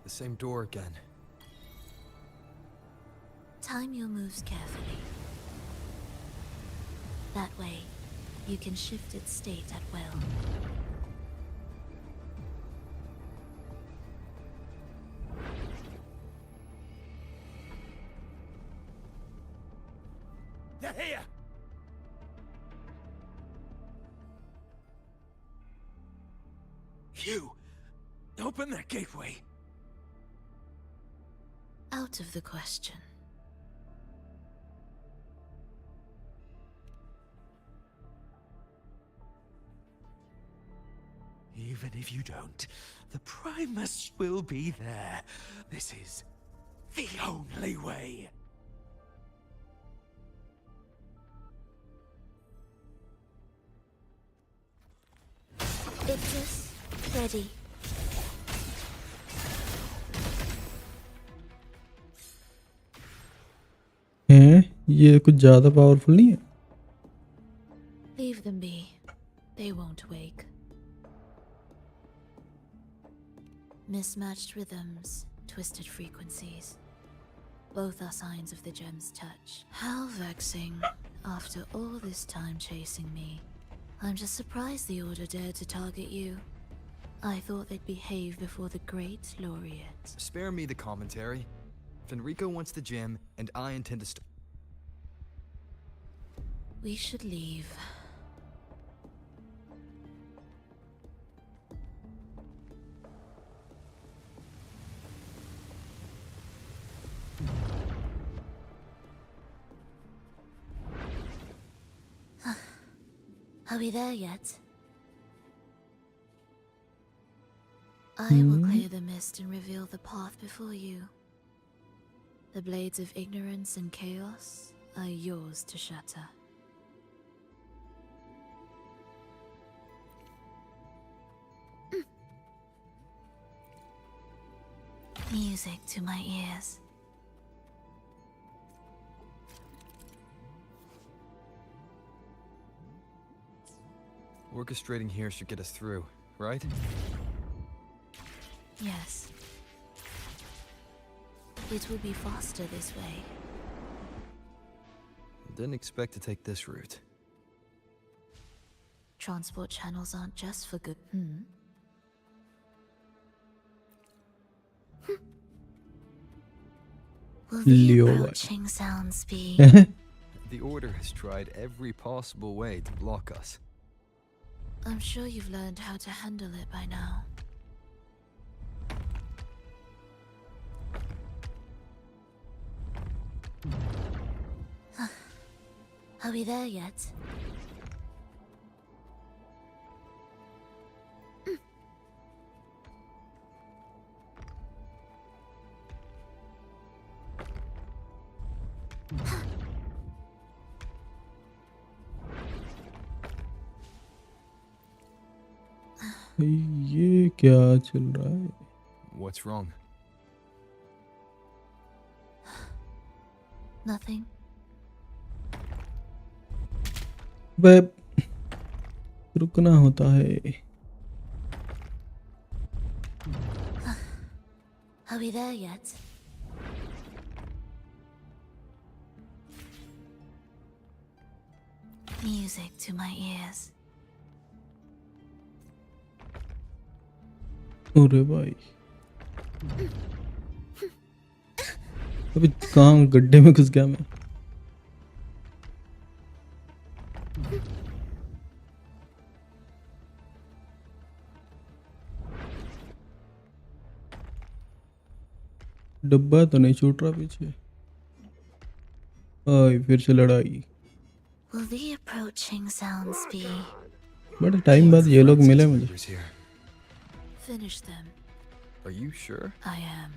The same door again. Time your moves carefully. That way, you can shift its state at will. They're here! You! Open that gateway! Out of the question. Even if you don't, the Primus will be there. This is the only way. Ictus, ready. हैं ये कुछ ज्यादा powerful नहीं है Leave them be. They won't wake. Mismatched rhythms, twisted frequencies. Both are signs of the gem's touch. How vexing. After all this time chasing me. I'm just surprised the Order dared to target you. I thought they'd behave before the great laureate. Spare me the commentary. Fenrico wants the gem, and I intend to We should leave. Are we there yet? I will clear the mist and reveal the path before you. The blades of ignorance and chaos are yours to shatter. Music to my ears. Orchestrating here should get us through, right? Yes. It will be faster this way. Didn't expect to take this route. Transport channels aren't just for good. Will the Leo. approaching sounds be... The Order has tried every possible way to block us. I'm sure you've learned how to handle it by now. Are we there yet? ये क्या चल रहा है What's wrong? Nothing. बे रुकना होता है Are we there yet? Music to my ears. अरे भाई अबे कहाँ गड्ढे में घुस गया मैं डब्बा तो नहीं छूट रहा पीछे ओए फिर से लड़ाई. Will the approaching sounds be बड़े टाइम बाद ये लोग मिले मुझे. Whispers here. Finish them. Are you sure? I am.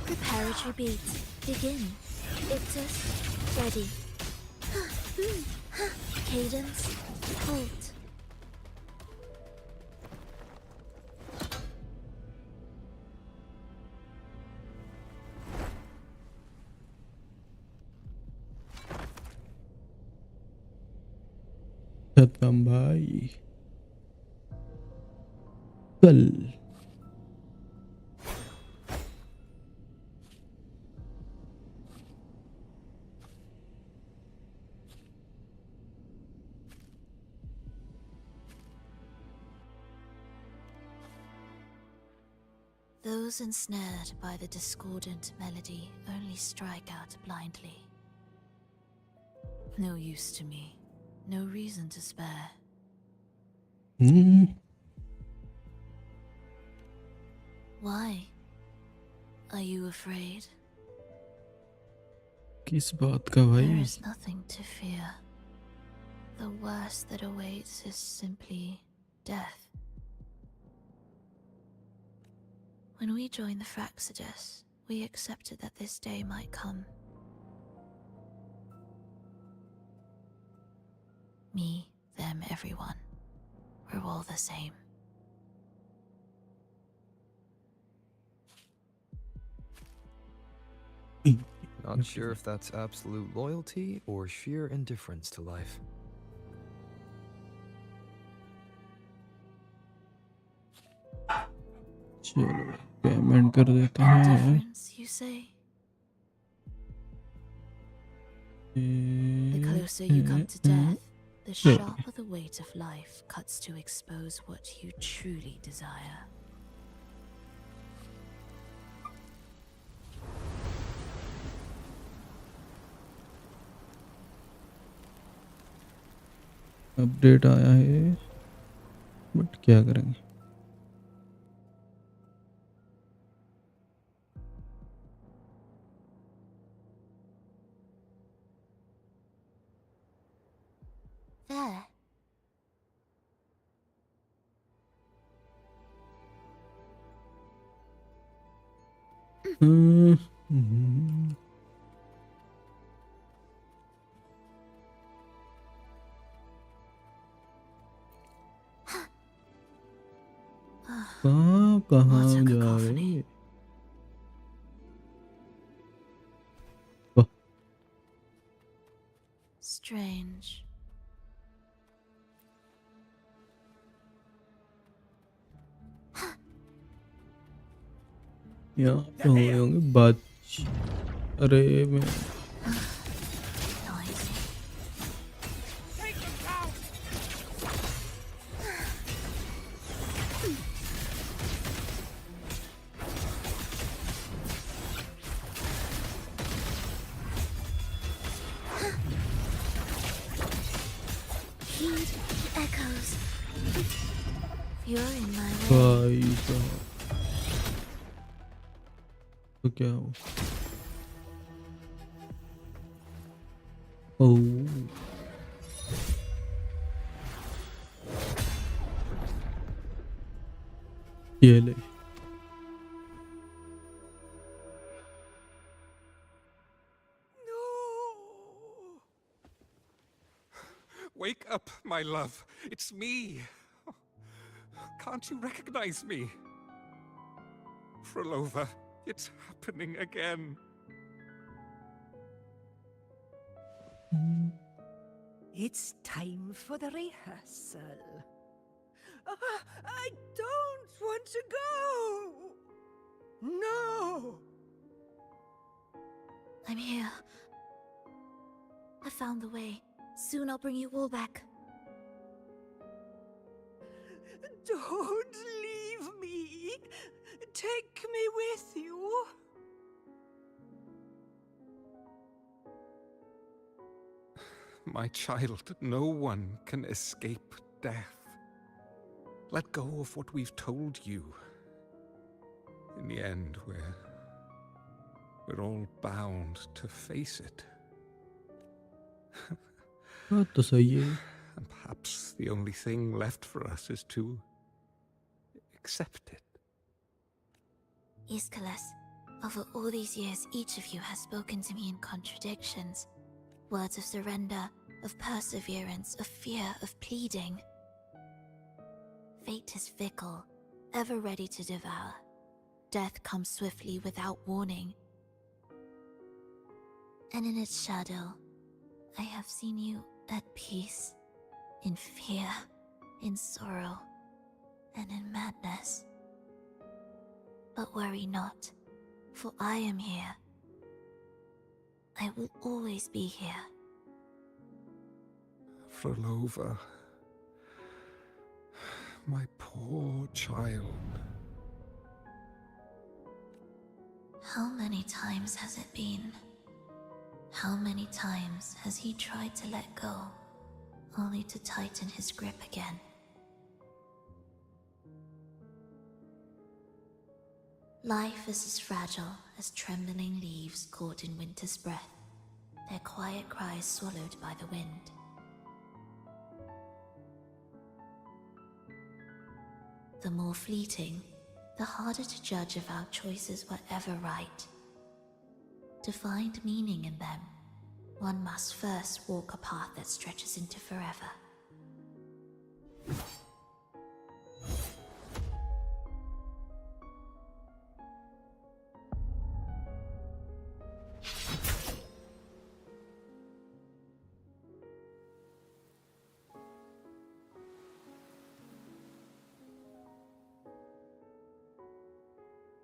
preparatory beats? Begin. Ictus, ready. Cadence, halt. खत्म भाई. कल. Those ensnared by the discordant melody only strike out blindly. No use to me. No reason to spare. Why? Are you afraid? किस बात का भाई? There is nothing to fear. The worst that awaits is simply death. When we joined the Fraxidus, we accepted that this day might come. Me, them, everyone. We're all the same. Not sure if that's absolute loyalty or sheer indifference to life. चलो payment कर देते हैं. Indifference, you say? The closer you come to death, the sharper the weight of life cuts to expose what you truly desire. Update आया है but क्या करेंगे. There. कहाँ जा रहे? Strange. यहाँ पे होंगे बात. अरे मैं Heed the echoes. You're in my way. भाई साहब तो क्या हो? ओह ये ले. Wake up, my love. It's me. Can't you recognize me? Frolova, it's happening again. It's time for the rehearsal. I don't want to go! No! I'm here. I found the way. Soon I'll bring you all back. Don't leave me! Take me with you! my child, no one can escape death. Let go of what we've told you. In the end, we're all bound to face it. बात तो सही है. And perhaps the only thing left for us is to accept it. Aeschylus, over all these years, each of you has spoken to me in contradictions. Words of surrender, of perseverance, of fear, of pleading. Fate is fickle, ever ready to devour. Death comes swiftly without warning. And in its shadow, I have seen you at peace, in fear, in sorrow, and in madness. But worry not, for I am here. I will always be here. Frolova, my poor child. How many times has it been? How many times has he tried to let go, only to tighten his grip again? Life is as fragile as trembling leaves caught in winter's breath, their quiet cries swallowed by the wind. The more fleeting, the harder to judge if our choices were ever right. To find meaning in them, one must first walk a path that stretches into forever.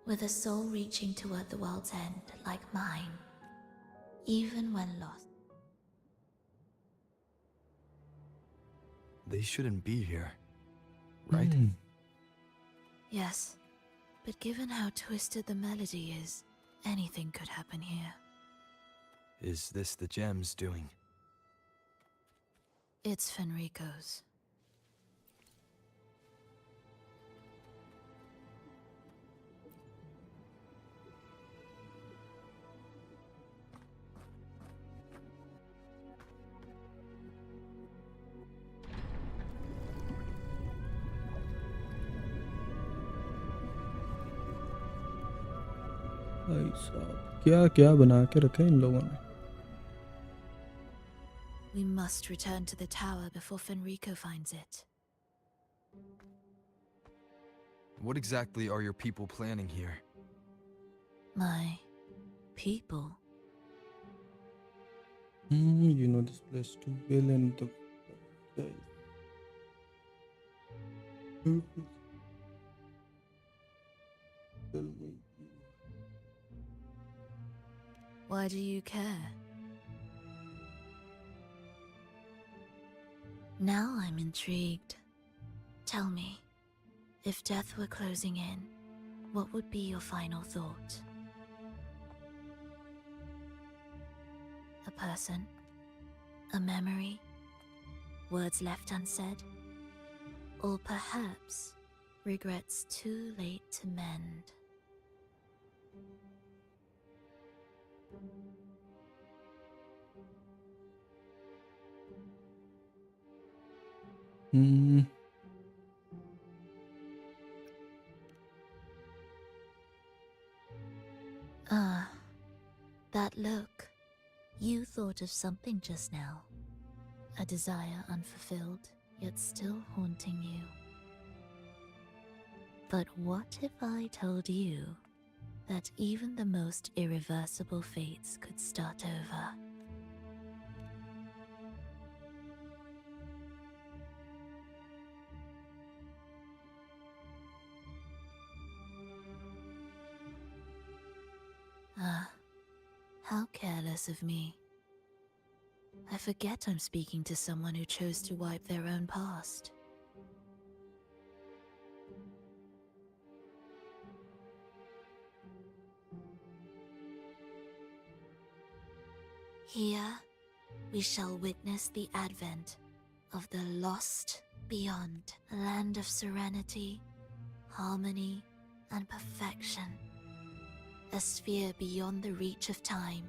With a soul reaching toward the world's end like mine, even when lost. They shouldn't be here, right? Yes, but given how twisted the melody is, anything could happen here. Is this the gem's doing? It's Fenrico's. भाई साहब क्या क्या बना के रखा है इन लोगों ने. We must return to the tower before Fenrico finds it. What exactly are your people planning here? My people? You know this place too well and the Why do you care? Now I'm intrigued. Tell me, if death were closing in, what would be your final thought? A person? A memory? Words left unsaid? Or perhaps regrets too late to mend? Ah, that look. You thought of something just now. A desire unfulfilled, yet still haunting you. But what if I told you that even the most irreversible fates could start over? Ah, how careless of me. I forget I'm speaking to someone who chose to wipe their own past. Here, we shall witness the advent of the lost beyond, a land of serenity, harmony, and perfection. A sphere beyond the reach of time.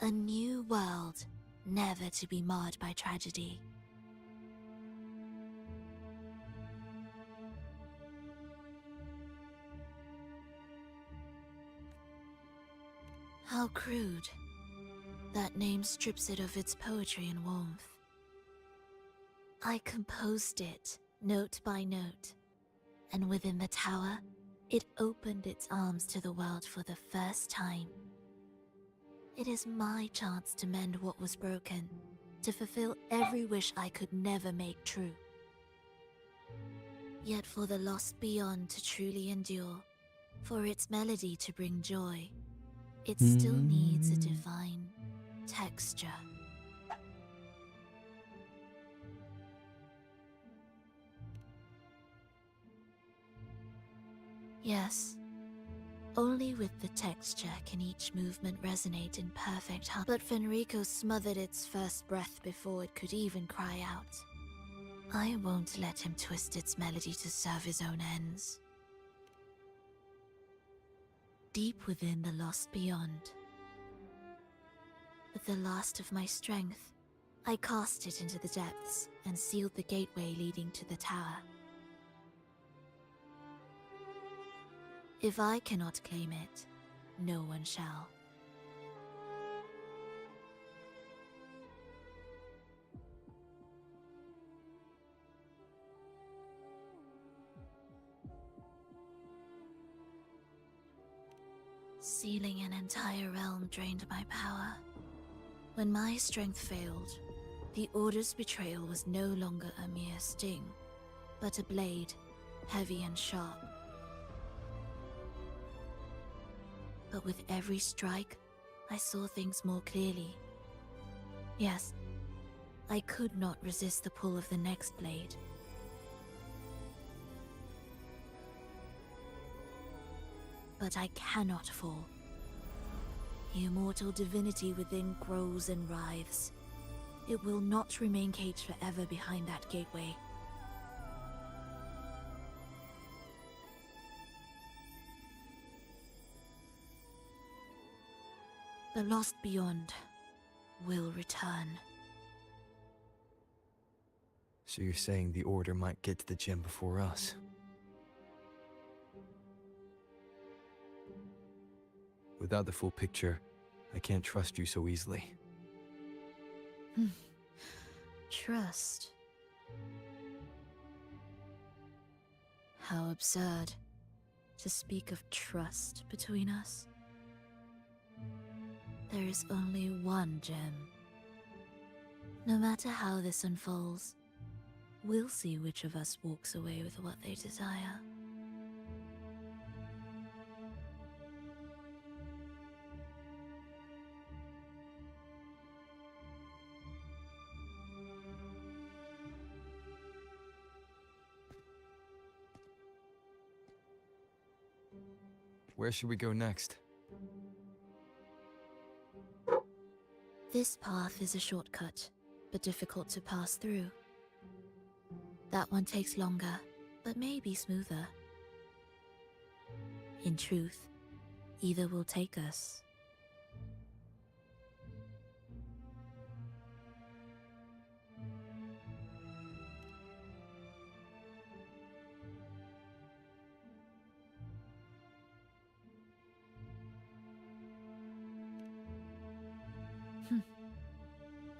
A new world, never to be marred by tragedy. How crude. That name strips it of its poetry and warmth. I composed it, note by note, and within the tower, it opened its arms to the world for the first time. It is my chance to mend what was broken, to fulfill every wish I could never make true. Yet for the lost beyond to truly endure, for its melody to bring joy, it still needs a divine texture. Yes, only with the texture can each movement resonate in perfect harmony. But Fenrico smothered its first breath before it could even cry out. I won't let him twist its melody to serve his own ends. Deep within the lost beyond, with the last of my strength, I cast it into the depths and sealed the gateway leading to the tower. If I cannot claim it, no one shall. Sealing an entire realm drained my power. When my strength failed, the Order's betrayal was no longer a mere sting, but a blade, heavy and sharp. But with every strike, I saw things more clearly. Yes, I could not resist the pull of the next blade. But I cannot fall. The immortal divinity within grows and writhes. It will not remain caged forever behind that gateway. The lost beyond will return. So you're saying the Order might get to the gem before us? Without the full picture, I can't trust you so easily. Trust. How absurd to speak of trust between us. There is only one gem. No matter how this unfolds, we'll see which of us walks away with what they desire. Where should we go next? This path is a shortcut, but difficult to pass through. That one takes longer, but may be smoother. In truth, either will take us.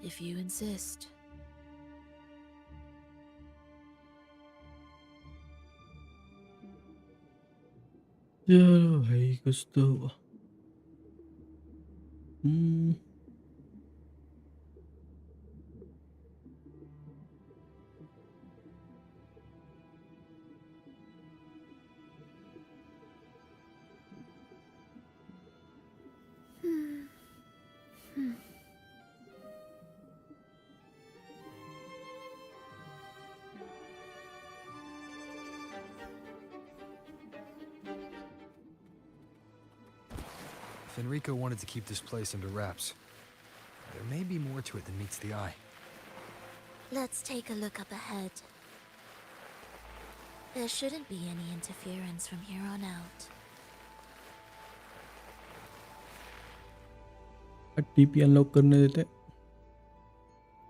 If you insist. चलो भाई कुछ तो हुआ। Fenrico wanted to keep this place under wraps. There may be more to it than meets the eye. Let's take a look up ahead. There shouldn't be any interference from here on out. TP unlock करने देते.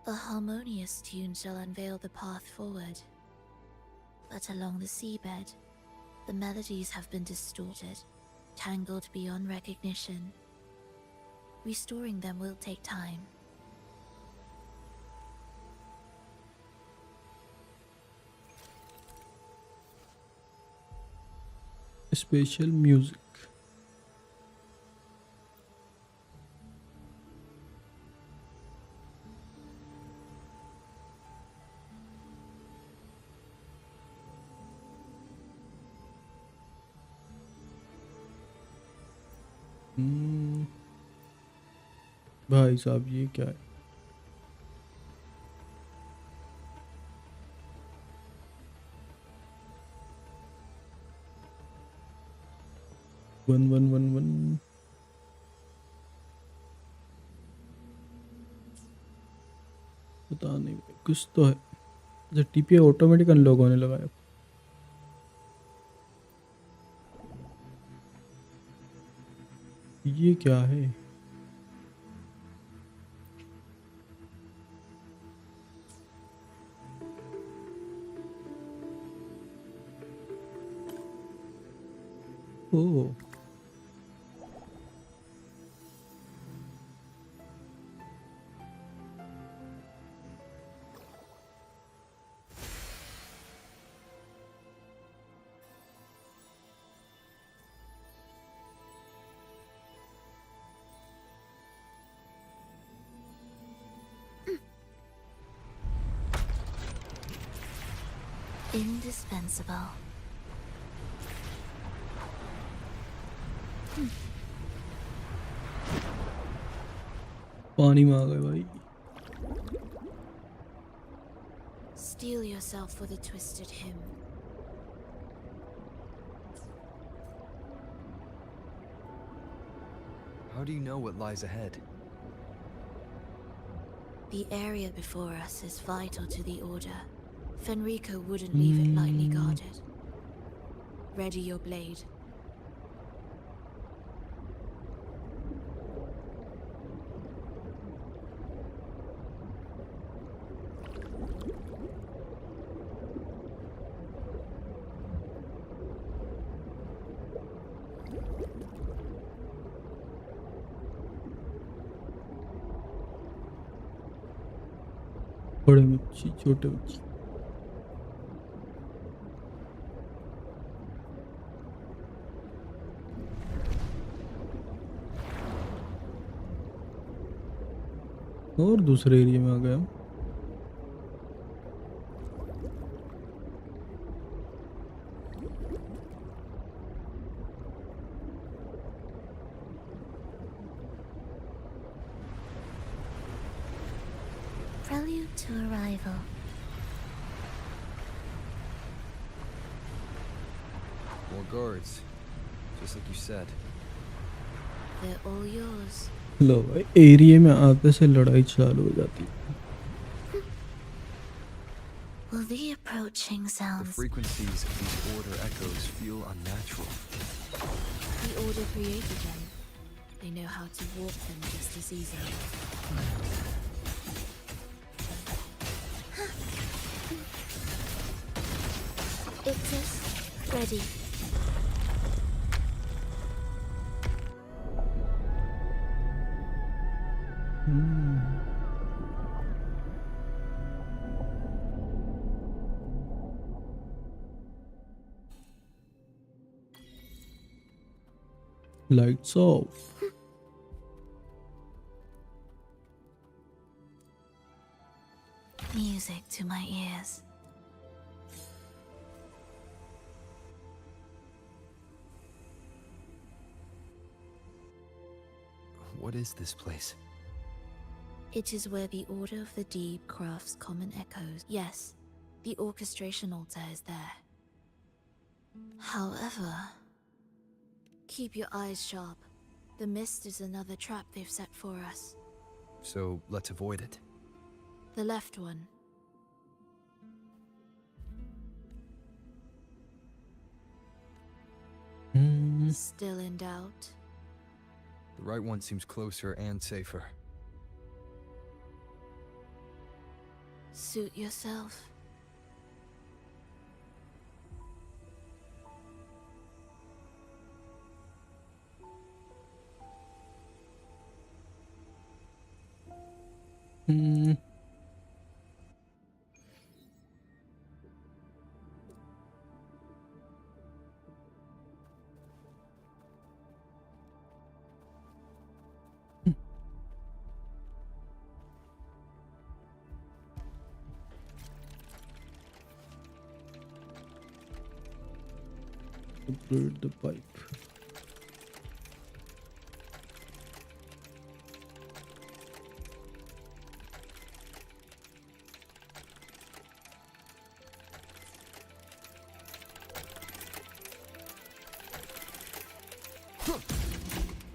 A harmonious tune shall unveil the path forward. But along the seabed, the melodies have been distorted, tangled beyond recognition. Restoring them will take time. Special music. भाई साहब ये क्या है? One पता नहीं कुछ तो है. जो टीपी ऑटोमेटिक अनलॉक होने लगा है. ये क्या है? ओह Indispensable. पानी में आ गए भाई. Steel yourself for the twisted hymn. How do you know what lies ahead? The area before us is vital to the Order. Fenrico wouldn't leave it lightly guarded. Ready your blade. बड़े बच्ची छोटे बच्ची. और दूसरे area में आ गया. Prelude to arrival. More guards, just like you said. They're all yours. लो भाई area में आते से लड़ाई चालू हो जाती है. Will the approaching The sounds... frequencies of these Order echoes feel unnatural. The Order created them. They know how to warp them just as easily. Ictus, ready. Lights off. Music to my ears. What is this place? It is where the Order of the Deep crafts common echoes. Yes, the orchestration altar is there. However, keep your eyes sharp. The mist is another trap they've set for us. so let's avoid it. The left one. Still in doubt? The right one seems closer and safer. Suit yourself. Upload the pipe.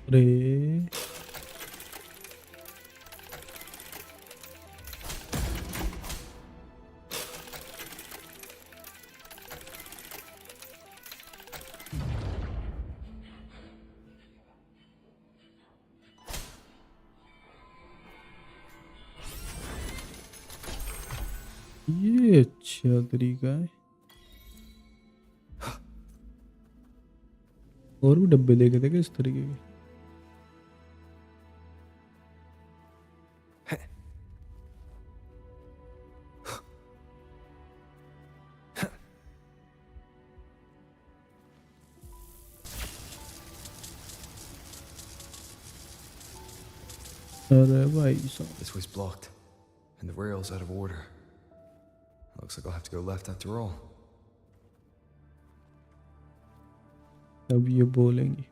अरे ये अच्छा तरीका है। और भी डब्बे देखे थे क्या इस तरीके के? अरे भाई साहब। This way's blocked, and the rail's out of order. Looks like I'll have to go left after all. अब ये बोलेंगे।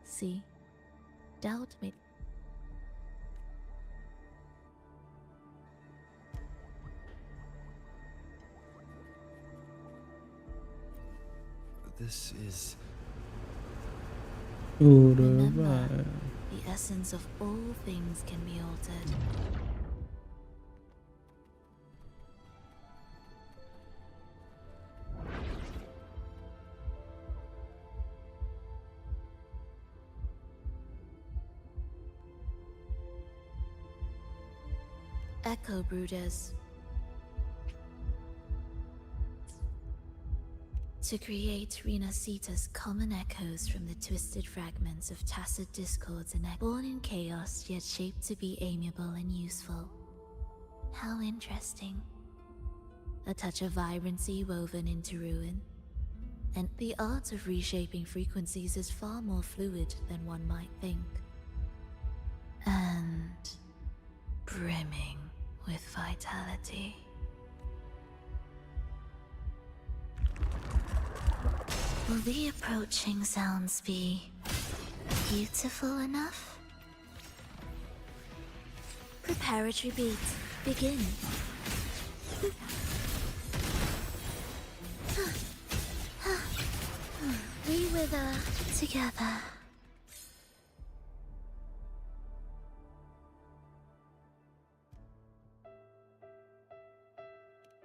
See? Doubt me. This is... Remember, the essence of all things can be altered. Echo Brooders. To create Rena Sita's common echoes from the twisted fragments of tacit discords and born in chaos yet shaped to be amiable and useful. How interesting. A touch of vibrancy woven into ruin. And the art of reshaping frequencies is far more fluid than one might think. And brimming with vitality. Will the approaching sounds be beautiful enough? Preparatory beat, begin. We wither together.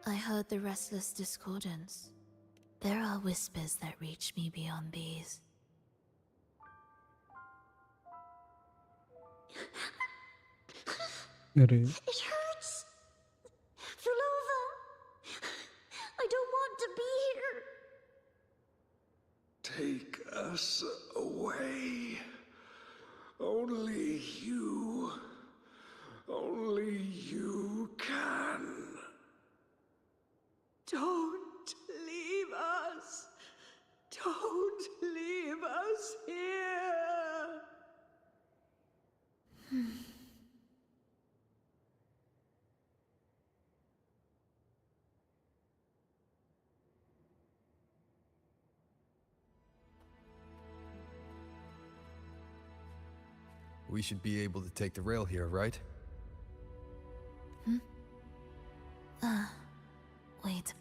I heard the restless discordance. There are whispers that reach me beyond these. अरे It hurts. Fulova. I don't want to be here. Take us away. Only you can. Don't leave us. Don't leave us here. We should be able to take the rail here, right? Wait.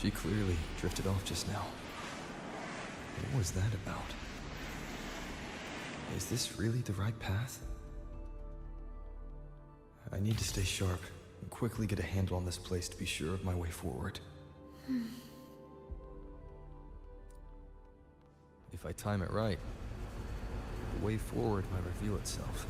She clearly drifted off just now. What was that about? Is this really the right path? I need to stay sharp and quickly get a handle on this place to be sure of my way forward. If I time it right, the way forward might reveal itself.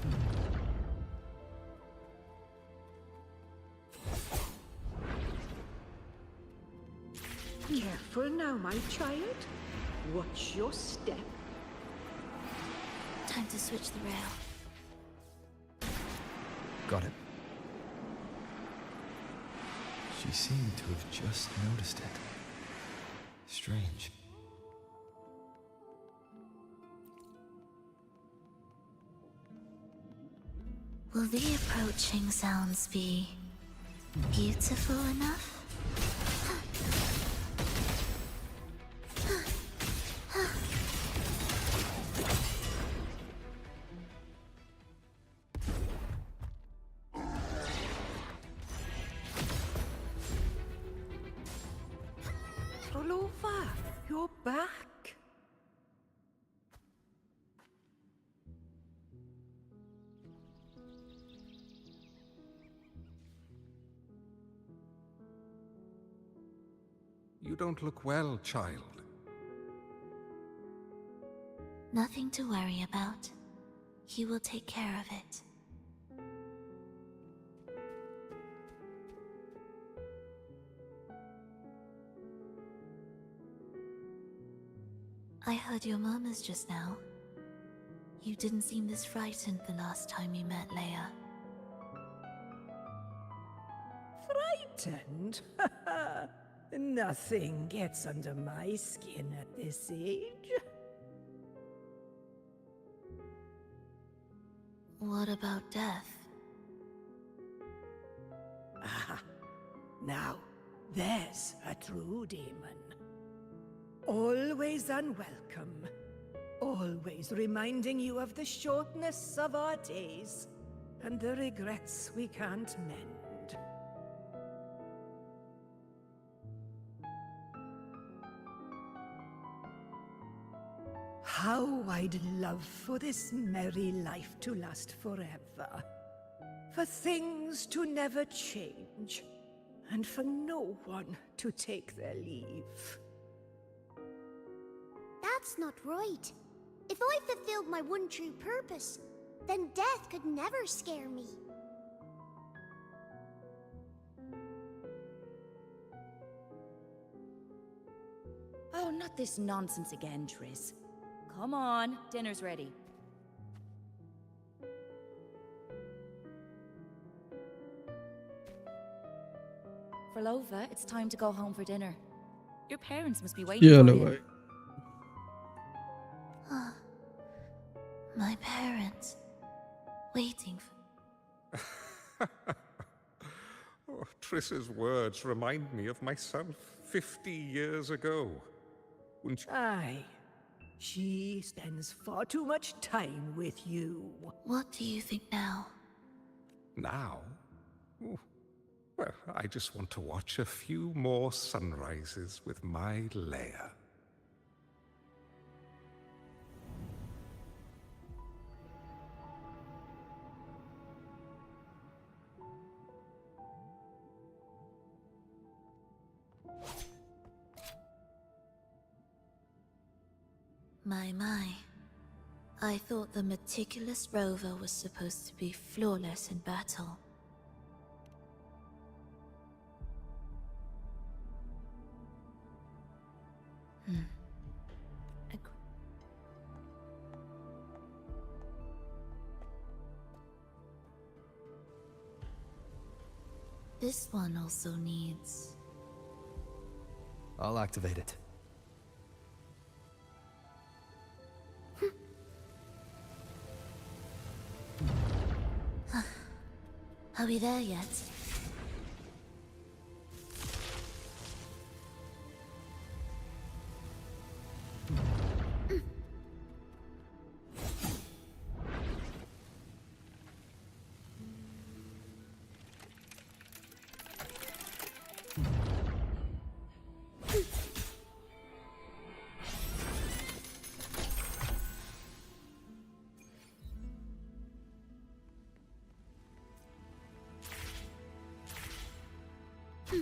Careful now, my child. Watch your step. Time to switch the rail. Got it. She seemed to have just noticed it. Strange. Will the approaching sounds be beautiful enough? Roll over. You're back. You don't look well, child. Nothing to worry about. He will take care of it. I heard your murmurs just now. You didn't seem this frightened the last time you met Leia. Frightened? Nothing gets under my skin at this age. What about death? Ah, now, there's a true demon. Always unwelcome. Always reminding you of the shortness of our days and the regrets we can't mend. How I'd love for this merry life to last forever. For things to never change, and for no one to take their leave. That's not right. If I fulfilled my one true purpose, then death could never scare me. Oh, not this nonsense again, Triss. Come on, dinner's ready. Frolova, it's time to go home for dinner. Your parents must be waiting for you. My parents. Waiting for... Oh, Triss's words remind me of myself 50 years ago. When she... Aye. She spends far too much time with you. What do you think now? Now? Ooh. Well, I just want to watch a few more sunrises with my Leia. My. I thought the meticulous rover was supposed to be flawless in battle. This one also needs... I'll activate it. Are we there yet? भाई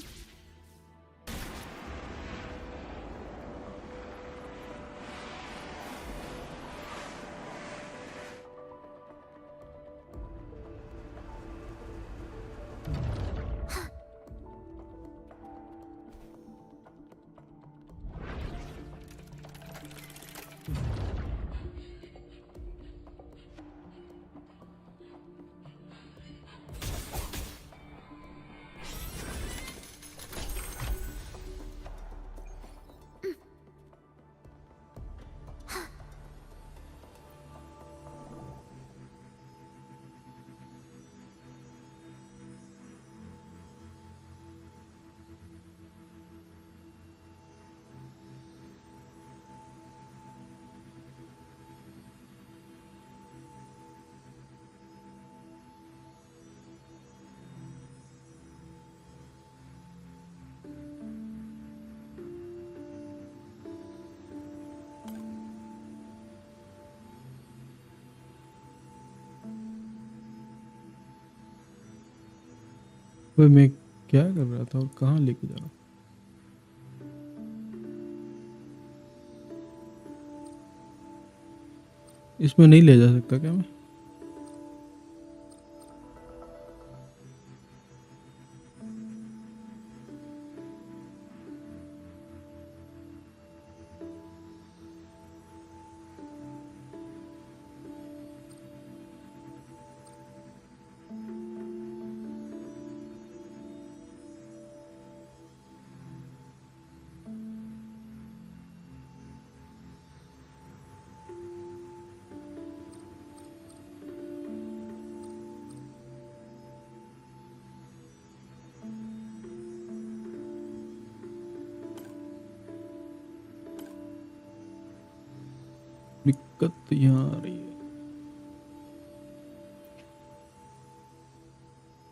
मैं क्या कर रहा था और कहाँ लेके जा रहा हूँ? इसमें नहीं ले जा सकता क्या मैं? दिक्कत यहाँ आ रही है।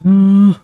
हाँ।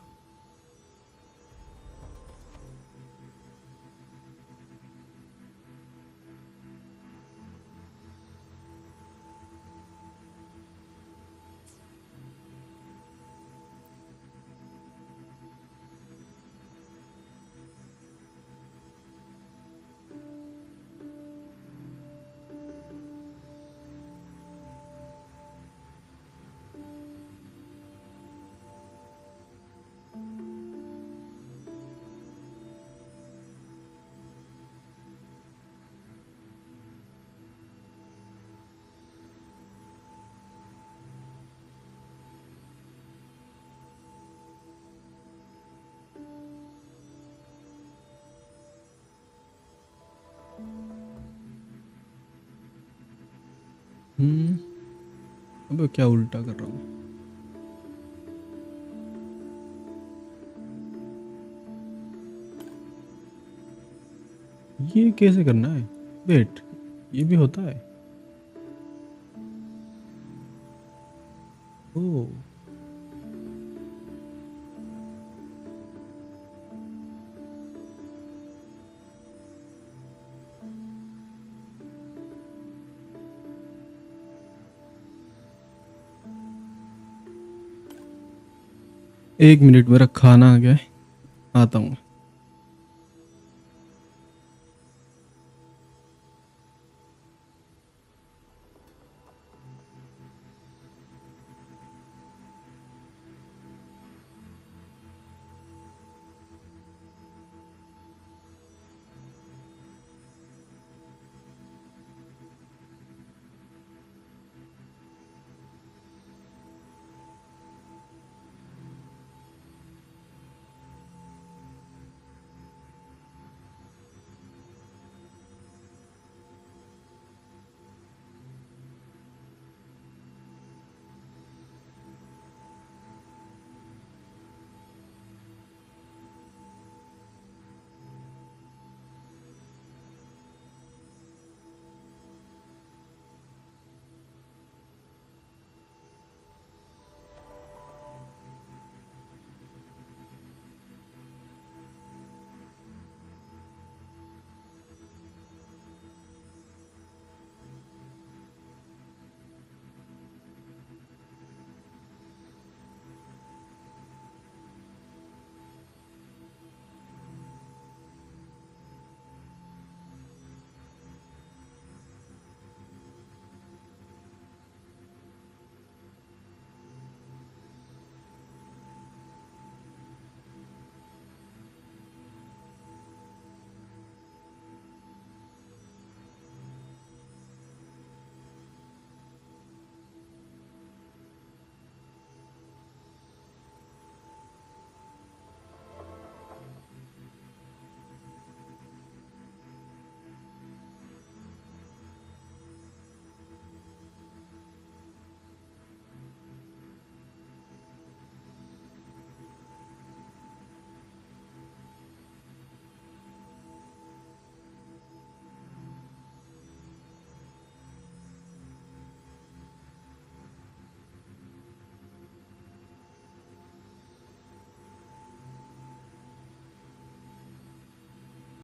अब क्या उल्टा कर रहा हूँ? ये कैसे करना है? वेट, ये भी होता है? ओह, 1 मिनट, मेरा खाना आ गया है, आता हूँ।